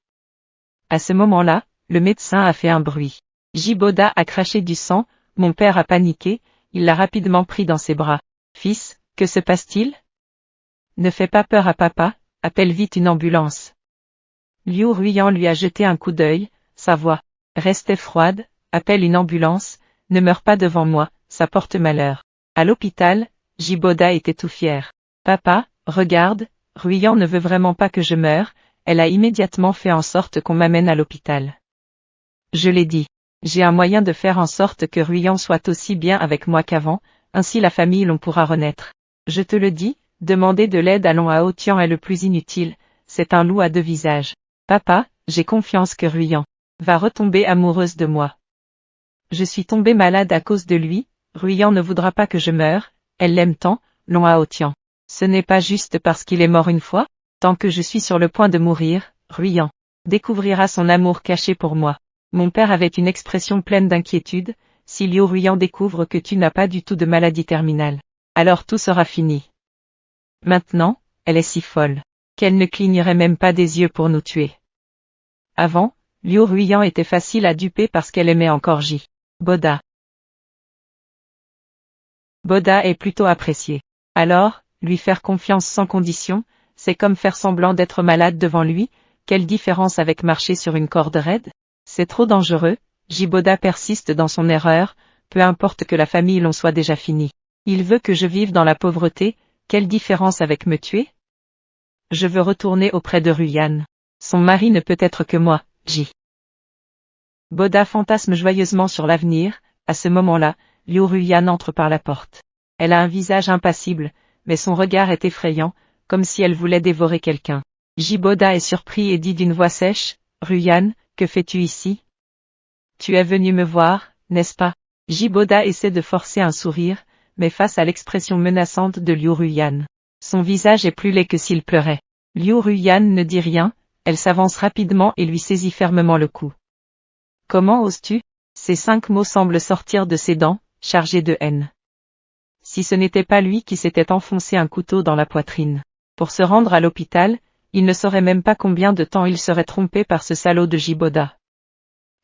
À ce moment-là, le médecin a fait un bruit. Jiboda a craché du sang, mon père a paniqué, il l'a rapidement pris dans ses bras. Fils, que se passe-t-il? Ne fais pas peur à papa, appelle vite une ambulance. Liu Ruyan lui a jeté un coup d'œil, sa voix restait froide, appelle une ambulance, ne meurs pas devant moi, ça porte malheur. À l'hôpital, Jiboda était tout fier. Papa, regarde, Ruyan ne veut vraiment pas que je meure, elle a immédiatement fait en sorte qu'on m'amène à l'hôpital. Je l'ai dit, j'ai un moyen de faire en sorte que Ruyan soit aussi bien avec moi qu'avant, ainsi la famille l'on pourra renaître. Je te le dis, demander de l'aide à Ao Tian est le plus inutile, c'est un loup à deux visages. Papa, j'ai confiance que Ruyan va retomber amoureuse de moi. Je suis tombée malade à cause de lui, Ruyan ne voudra pas que je meure, elle l'aime tant, Ao Tian. Ce n'est pas juste parce qu'il est mort une fois, tant que je suis sur le point de mourir, Ruyan découvrira son amour caché pour moi. Mon père avait une expression pleine d'inquiétude, si Liu Ruyan découvre que tu n'as pas du tout de maladie terminale, alors tout sera fini. Maintenant, elle est si folle, qu'elle ne clignerait même pas des yeux pour nous tuer. Avant, Liu Ruyan était facile à duper parce qu'elle aimait encore Jiboda. Boda est plutôt apprécié. Alors, lui faire confiance sans condition, c'est comme faire semblant d'être malade devant lui, quelle différence avec marcher sur une corde raide? C'est trop dangereux, Jiboda persiste dans son erreur, peu importe que la famille l'on soit déjà finie. Il veut que je vive dans la pauvreté, quelle différence avec me tuer? Je veux retourner auprès de Ruyan. Son mari ne peut être que moi, Boda fantasme joyeusement sur l'avenir, à ce moment-là, Liu Ruyan entre par la porte. Elle a un visage impassible, mais son regard est effrayant, comme si elle voulait dévorer quelqu'un. Jiboda est surpris et dit d'une voix sèche, Ruyan, que fais-tu ici? Tu es venu me voir, n'est-ce pas? Jiboda essaie de forcer un sourire, mais face à l'expression menaçante de Liu Ruyan, son visage est plus laid que s'il pleurait. Liu Ruyan ne dit rien, elle s'avance rapidement et lui saisit fermement le cou. Comment oses-tu? Ces 5 mots semblent sortir de ses dents, chargés de haine. Si ce n'était pas lui qui s'était enfoncé un couteau dans la poitrine pour se rendre à l'hôpital, il ne saurait même pas combien de temps il serait trompé par ce salaud de Jiboda.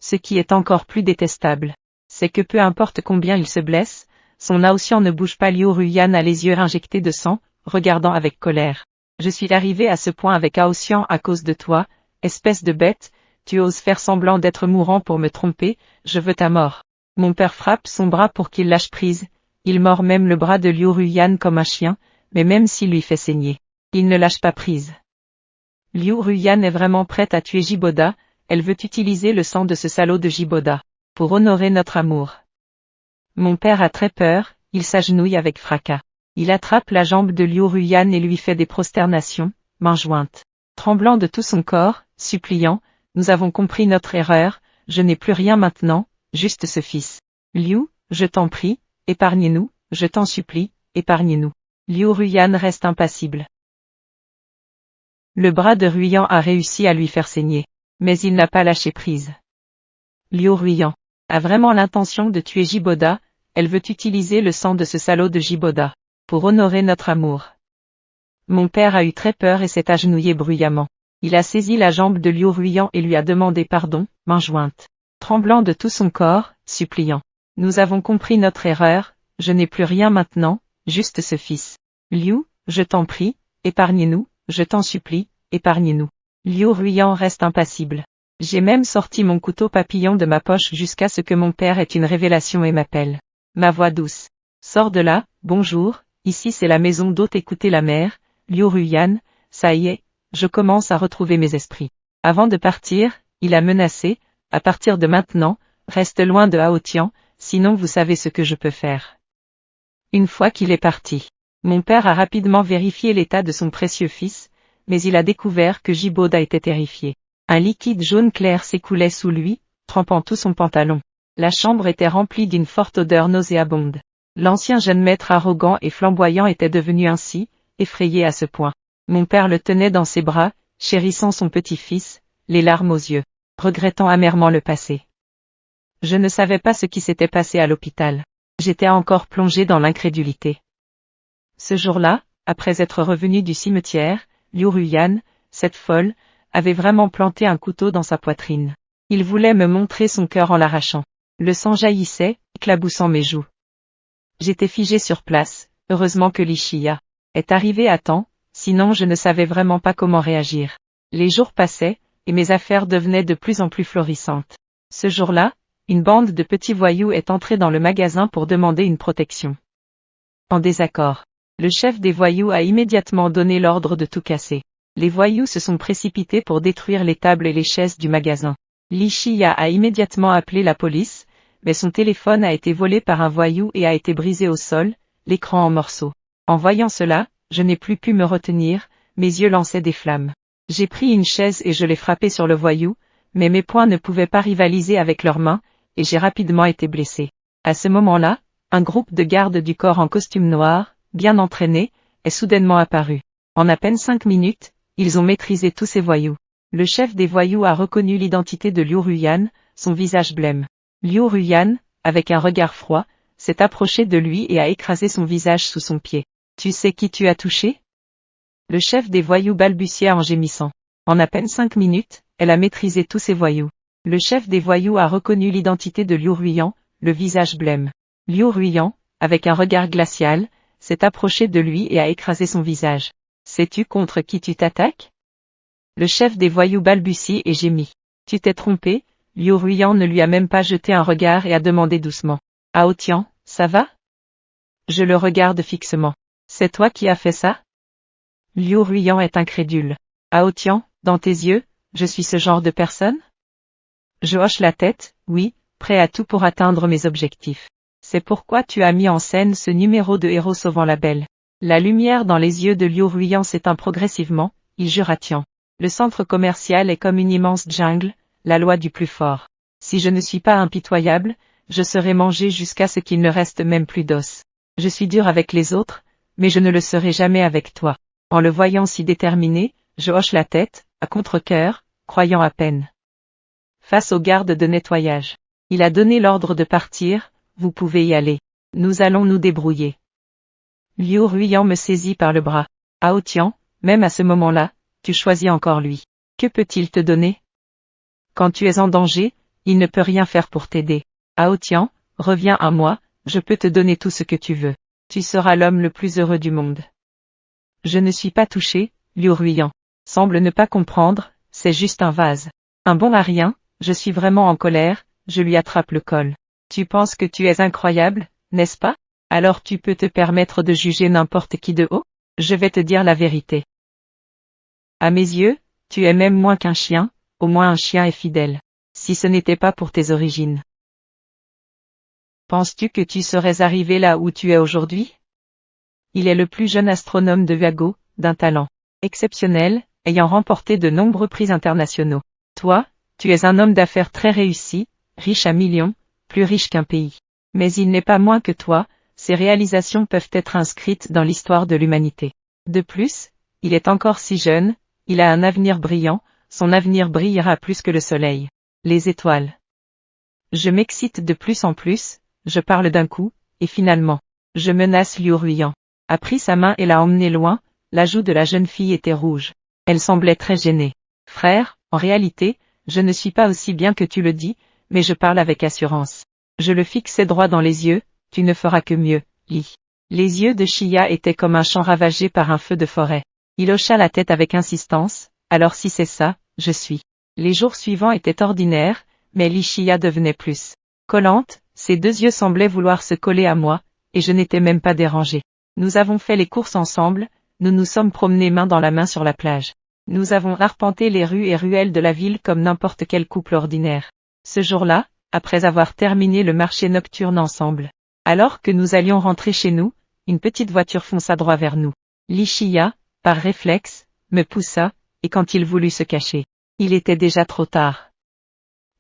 Ce qui est encore plus détestable, c'est que peu importe combien il se blesse, son Aotian ne bouge pas. Liu Ruyan a les yeux injectés de sang, regardant avec colère. Je suis arrivé à ce point avec Aotian à cause de toi, espèce de bête, tu oses faire semblant d'être mourant pour me tromper, je veux ta mort. Mon père frappe son bras pour qu'il lâche prise, il mord même le bras de Liu Ruyan comme un chien, mais même s'il lui fait saigner, il ne lâche pas prise. Liu Ruyan est vraiment prête à tuer Jiboda, elle veut utiliser le sang de ce salaud de Jiboda pour honorer notre amour. Mon père a très peur, il s'agenouille avec fracas. Il attrape la jambe de Liu Ruyan et lui fait des prosternations, mains jointes. Tremblant de tout son corps, suppliant, nous avons compris notre erreur, je n'ai plus rien maintenant, juste ce fils. Liu, je t'en prie, épargnez-nous, je t'en supplie, épargnez-nous. Liu Ruyan reste impassible. Le bras de Ruyan a réussi à lui faire saigner, mais il n'a pas lâché prise. Liu Ruyan a vraiment l'intention de tuer Jiboda, elle veut utiliser le sang de ce salaud de Jiboda pour honorer notre amour. Mon père a eu très peur et s'est agenouillé bruyamment. Il a saisi la jambe de Liu Ruyan et lui a demandé pardon, mains jointes. Tremblant de tout son corps, suppliant. Nous avons compris notre erreur, je n'ai plus rien maintenant, juste ce fils. Liu, je t'en prie, épargnez-nous, je t'en supplie, épargnez-nous. Liu Ruyan reste impassible. J'ai même sorti mon couteau papillon de ma poche jusqu'à ce que mon père ait une révélation et m'appelle. Ma voix douce. Sors de là, bonjour, ici c'est la maison d'hôte, écoutez la mère, Liu Ruyan, ça y est, je commence à retrouver mes esprits. Avant de partir, il a menacé, à partir de maintenant, reste loin de Hao Tian, sinon vous savez ce que je peux faire. Une fois qu'il est parti, mon père a rapidement vérifié l'état de son précieux fils, mais il a découvert que Jiboda était terrifié. Un liquide jaune clair s'écoulait sous lui, trempant tout son pantalon. La chambre était remplie d'une forte odeur nauséabonde. L'ancien jeune maître arrogant et flamboyant était devenu ainsi, effrayé à ce point. Mon père le tenait dans ses bras, chérissant son petit-fils, les larmes aux yeux, regrettant amèrement le passé. Je ne savais pas ce qui s'était passé à l'hôpital. J'étais encore plongé dans l'incrédulité. Ce jour-là, après être revenu du cimetière, Liu Ruyan, cette folle, avait vraiment planté un couteau dans sa poitrine. Il voulait me montrer son cœur en l'arrachant. Le sang jaillissait, éclaboussant mes joues. J'étais figé sur place, heureusement que Li Shia est arrivé à temps, sinon je ne savais vraiment pas comment réagir. Les jours passaient, et mes affaires devenaient de plus en plus florissantes. Ce jour-là, une bande de petits voyous est entrée dans le magasin pour demander une protection. En désaccord, le chef des voyous a immédiatement donné l'ordre de tout casser. Les voyous se sont précipités pour détruire les tables et les chaises du magasin. Li Shia a immédiatement appelé la police, mais son téléphone a été volé par un voyou et a été brisé au sol, l'écran en morceaux. En voyant cela, je n'ai plus pu me retenir, mes yeux lançaient des flammes. J'ai pris une chaise et je l'ai frappée sur le voyou, mais mes poings ne pouvaient pas rivaliser avec leurs mains, et j'ai rapidement été blessé. À ce moment-là, un groupe de gardes du corps en costume noir, bien entraînés, est soudainement apparu. En à peine 5 minutes, ils ont maîtrisé tous ces voyous. Le chef des voyous a reconnu l'identité de Liu Ruyan, son visage blême. Liu Ruyan, avec un regard froid, s'est approché de lui et a écrasé son visage sous son pied. Tu sais qui tu as touché? Le chef des voyous balbutia en gémissant. En à peine 5 minutes, elle a maîtrisé tous ces voyous. Le chef des voyous a reconnu l'identité de Liu Ruyan, le visage blême. Liu Ruyan, avec un regard glacial, s'est approché de lui et a écrasé son visage. Sais-tu contre qui tu t'attaques? Le chef des voyous balbutie et gémit. Tu t'es trompé, Liu Ruyan ne lui a même pas jeté un regard et a demandé doucement. Hao Tian, ça va? Je le regarde fixement. C'est toi qui as fait ça? Liu Ruyan est incrédule. Hao Tian, dans tes yeux, je suis ce genre de personne? Je hoche la tête, oui, prêt à tout pour atteindre mes objectifs. C'est pourquoi tu as mis en scène ce numéro de héros sauvant la belle. La lumière dans les yeux de Liu Ruyan s'éteint progressivement, il jura Tian. Le centre commercial est comme une immense jungle, la loi du plus fort. Si je ne suis pas impitoyable, je serai mangé jusqu'à ce qu'il ne reste même plus d'os. Je suis dur avec les autres, mais je ne le serai jamais avec toi. En le voyant si déterminé, je hoche la tête, à contre-cœur, croyant à peine. Face au garde de nettoyage. Il a donné l'ordre de partir, vous pouvez y aller. Nous allons nous débrouiller. Liu Ruyan me saisit par le bras. Hao Tian, même à ce moment-là, tu choisis encore lui. Que peut-il te donner? Quand tu es en danger, il ne peut rien faire pour t'aider. Hao Tian, reviens à moi, je peux te donner tout ce que tu veux. Tu seras l'homme le plus heureux du monde. Je ne suis pas touché, Liu Ruyan. Semble ne pas comprendre, c'est juste un vase. Un bon à rien, je suis vraiment en colère, je lui attrape le col. Tu penses que tu es incroyable, n'est-ce pas? Alors tu peux te permettre de juger n'importe qui de haut? Je vais te dire la vérité. À mes yeux, tu es même moins qu'un chien, au moins un chien est fidèle. Si ce n'était pas pour tes origines. Penses-tu que tu serais arrivé là où tu es aujourd'hui? Il est le plus jeune astronome de Huago, d'un talent exceptionnel, ayant remporté de nombreux prix internationaux. Toi, tu es un homme d'affaires très réussi, riche à millions, plus riche qu'un pays. Mais il n'est pas moins que toi, ses réalisations peuvent être inscrites dans l'histoire de l'humanité. De plus, il est encore si jeune, il a un avenir brillant, son avenir brillera plus que le soleil. Les étoiles. Je m'excite de plus en plus, je parle d'un coup, et finalement, je menace Liu Ruyan. A pris sa main et l'a emmené loin, la joue de la jeune fille était rouge. Elle semblait très gênée. Frère, en réalité, je ne suis pas aussi bien que tu le dis, mais je parle avec assurance. Je le fixai droit dans les yeux, tu ne feras que mieux, Li. Les yeux de Shia étaient comme un champ ravagé par un feu de forêt. Il hocha la tête avec insistance, alors si c'est ça, je suis. Les jours suivants étaient ordinaires, mais Li Shia devenait plus collante, Ses deux yeux semblaient vouloir se coller à moi, et je n'étais même pas dérangée. Nous avons fait les courses ensemble, nous nous sommes promenés main dans la main sur la plage. Nous avons arpenté les rues et ruelles de la ville comme n'importe quel couple ordinaire. Ce jour-là, après avoir terminé le marché nocturne ensemble, alors que nous allions rentrer chez nous, une petite voiture fonça droit vers nous. Lichia, par réflexe, me poussa, et quand il voulut se cacher, il était déjà trop tard.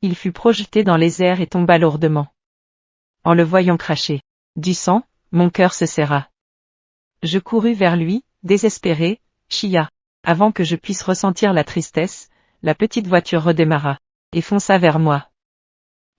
Il fut projeté dans les airs et tomba lourdement. En le voyant cracher du sang, mon cœur se serra. Je courus vers lui, désespéré, Chia. Avant que je puisse ressentir la tristesse, la petite voiture redémarra, et fonça vers moi.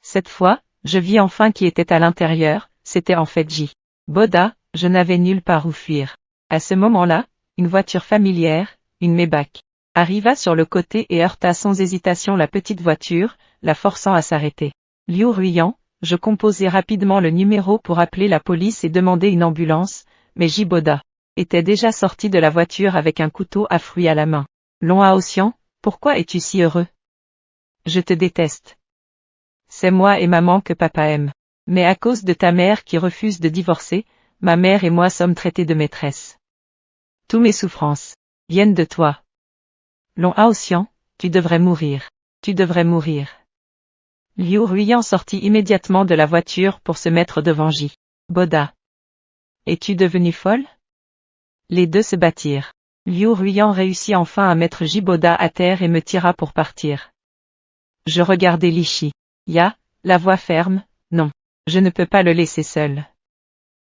Cette fois, je vis enfin qui était à l'intérieur, c'était en fait J. Boda, je n'avais nulle part où fuir. À ce moment-là, une voiture familière, une Maybach, arriva sur le côté et heurta sans hésitation la petite voiture, la forçant à s'arrêter. Liu Ruyan, je composai rapidement le numéro pour appeler la police et demander une ambulance, mais J. Boda était déjà sorti de la voiture avec un couteau à fruits à la main. Long Haotian, pourquoi es-tu si heureux? Je te déteste. C'est moi et maman que papa aime. Mais à cause de ta mère qui refuse de divorcer, ma mère et moi sommes traités de maîtresse. Tous mes souffrances viennent de toi. Long Haotian, tu devrais mourir. Tu devrais mourir. Liu Ruyan sortit immédiatement de la voiture pour se mettre devant J. Boda. Es-tu devenue folle? Les deux se battirent. Liu Ruyan réussit enfin à mettre J. Boda à terre et me tira pour partir. Je regardai Lichi. Ya, la voix ferme, non, je ne peux pas le laisser seul.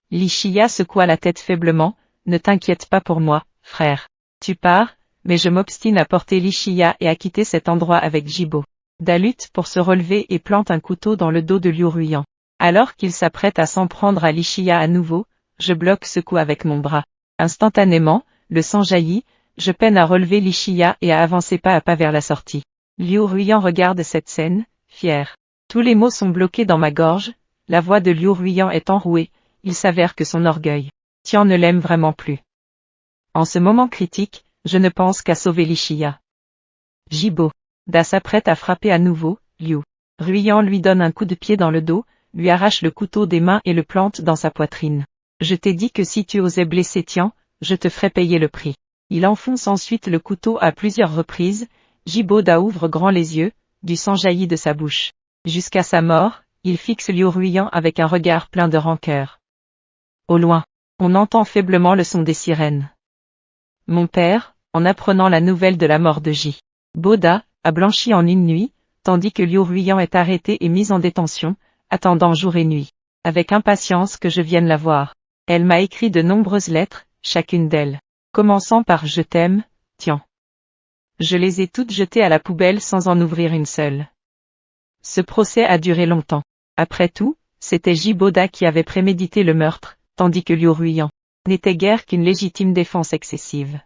Lichia secoua la tête faiblement, ne t'inquiète pas pour moi, frère. Tu pars, mais je m'obstine à porter Lichia et à quitter cet endroit avec Jibo. Dalut pour se relever et plante un couteau dans le dos de Liu Ruyan. Alors qu'il s'apprête à s'en prendre à Lichia à nouveau, je bloque ce coup avec mon bras. Instantanément, le sang jaillit, je peine à relever Lichia et à avancer pas à pas vers la sortie. Liu Ruyan regarde cette scène, fier. Tous les mots sont bloqués dans ma gorge, la voix de Liu Ruyan est enrouée, il s'avère que son orgueil, Tian ne l'aime vraiment plus. En ce moment critique, je ne pense qu'à sauver Lichia. Jibo. Da s'apprête à frapper à nouveau, Liu Ruyan lui donne un coup de pied dans le dos, lui arrache le couteau des mains et le plante dans sa poitrine. Je t'ai dit que si tu osais blesser Tian, je te ferais payer le prix. Il enfonce ensuite le couteau à plusieurs reprises, Jibo Da ouvre grand les yeux, du sang jaillit de sa bouche. Jusqu'à sa mort, il fixe Liu Ruyan avec un regard plein de rancœur. Au loin, on entend faiblement le son des sirènes. Mon père, en apprenant la nouvelle de la mort de J. Boda, a blanchi en une nuit, tandis que Liu Ruyan est arrêté et mis en détention, attendant jour et nuit, avec impatience que je vienne la voir. Elle m'a écrit de nombreuses lettres, chacune d'elles, commençant par « Je t'aime, Tian ». Je les ai toutes jetées à la poubelle sans en ouvrir une seule. Ce procès a duré longtemps. Après tout, c'était J. Boda qui avait prémédité le meurtre, tandis que Liu Ruyan n'était guère qu'une légitime défense excessive.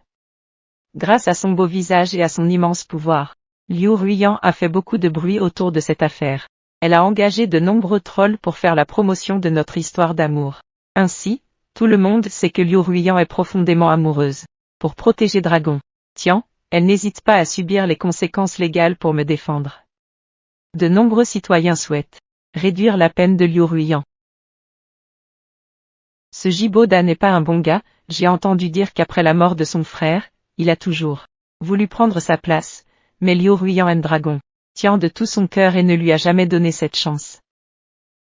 Grâce à son beau visage et à son immense pouvoir, Liu Ruyan a fait beaucoup de bruit autour de cette affaire. Elle a engagé de nombreux trolls pour faire la promotion de notre histoire d'amour. Ainsi, tout le monde sait que Liu Ruyan est profondément amoureuse. Pour protéger Dragon Tian, elle n'hésite pas à subir les conséquences légales pour me défendre. De nombreux citoyens souhaitent réduire la peine de Liu Ruyan. Ce Jiboda n'est pas un bon gars, j'ai entendu dire qu'après la mort de son frère, il a toujours voulu prendre sa place, mais Liu Ruyan aime Dragon Tian de tout son cœur et ne lui a jamais donné cette chance.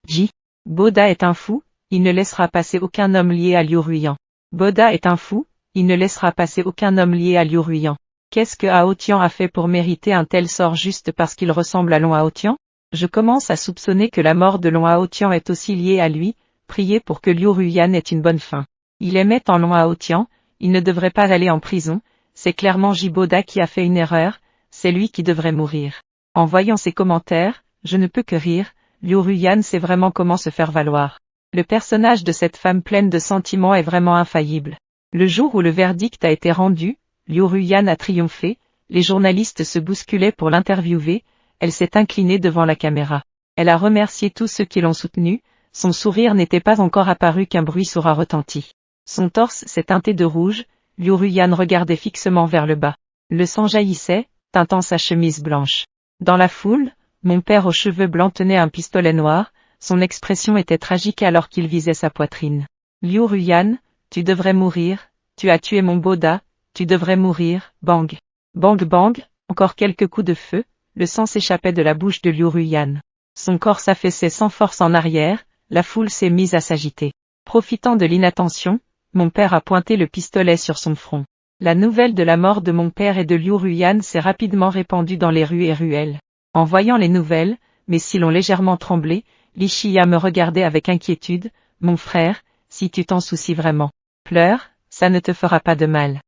J. Boda est un fou, il ne laissera passer aucun homme lié à Liu Ruyan. Boda est un fou, il ne laissera passer aucun homme lié à Liu Ruyan. Qu'est-ce que Haotian a fait pour mériter un tel sort juste parce qu'il ressemble à Long Haotian? Je commence à soupçonner que la mort de Long Haotian est aussi liée à lui, priez pour que Liu Ruyan ait une bonne fin. Il aimait tant Long Haotian, il ne devrait pas aller en prison, c'est clairement Jiboda qui a fait une erreur, c'est lui qui devrait mourir. En voyant ces commentaires, je ne peux que rire, Liu Ruyan sait vraiment comment se faire valoir. Le personnage de cette femme pleine de sentiments est vraiment infaillible. Le jour où le verdict a été rendu, Liu Ruyan a triomphé, les journalistes se bousculaient pour l'interviewer, elle s'est inclinée devant la caméra. Elle a remercié tous ceux qui l'ont soutenue, son sourire n'était pas encore apparu qu'un bruit sourd a retenti. Son torse s'est teinté de rouge, Liu Ruyan regardait fixement vers le bas. Le sang jaillissait, teintant sa chemise blanche. Dans la foule, mon père aux cheveux blancs tenait un pistolet noir, Son expression était tragique alors qu'il visait sa poitrine. Liu Ruyan, tu devrais mourir, tu as tué mon Boda, tu devrais mourir, bang. Bang bang, encore quelques coups de feu, le sang s'échappait de la bouche de Liu Ruyan. Son corps s'affaissait sans force en arrière, la foule s'est mise à s'agiter. Profitant de l'inattention, mon père a pointé le pistolet sur son front. La nouvelle de la mort de mon père et de Liu Ruyan s'est rapidement répandue dans les rues et ruelles. En voyant les nouvelles, mes cils ont légèrement tremblé, Li Shia me regardait avec inquiétude. Mon frère, si tu t'en soucies vraiment, pleure, ça ne te fera pas de mal.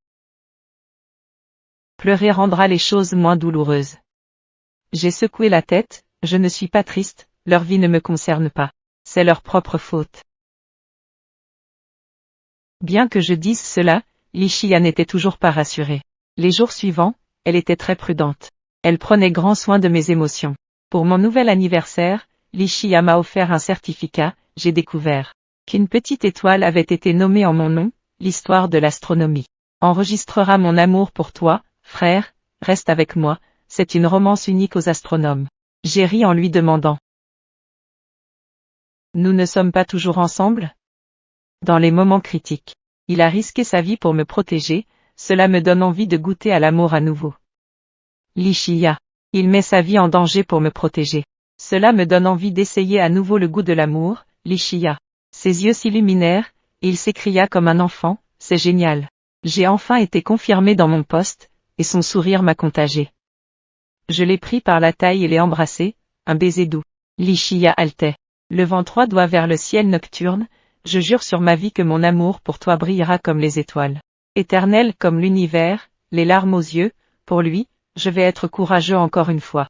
Pleurer rendra les choses moins douloureuses. J'ai secoué la tête, je ne suis pas triste, leur vie ne me concerne pas. C'est leur propre faute. Bien que je dise cela, Li Shia n'était toujours pas rassurée. Les jours suivants, elle était très prudente. Elle prenait grand soin de mes émotions. Pour mon nouvel anniversaire, Li Shia m'a offert un certificat. J'ai découvert qu'une petite étoile avait été nommée en mon nom, l'histoire de l'astronomie. Enregistrera mon amour pour toi, frère, reste avec moi, c'est une romance unique aux astronomes. J'ai ri en lui demandant. Nous ne sommes pas toujours ensemble? Dans les moments critiques. Il a risqué sa vie pour me protéger, cela me donne envie de goûter à l'amour à nouveau. Li Shia. Il met sa vie en danger pour me protéger. Cela me donne envie d'essayer à nouveau le goût de l'amour, Li Shia. Ses yeux s'illuminèrent, et il s'écria comme un enfant, c'est génial. J'ai enfin été confirmé dans mon poste, et son sourire m'a contagié. Je l'ai pris par la taille et l'ai embrassé, un baiser doux. Li Shia haletait. Levant 3 doigts vers le ciel nocturne, je jure sur ma vie que mon amour pour toi brillera comme les étoiles. Éternel comme l'univers, les larmes aux yeux, pour lui, je vais être courageux encore une fois.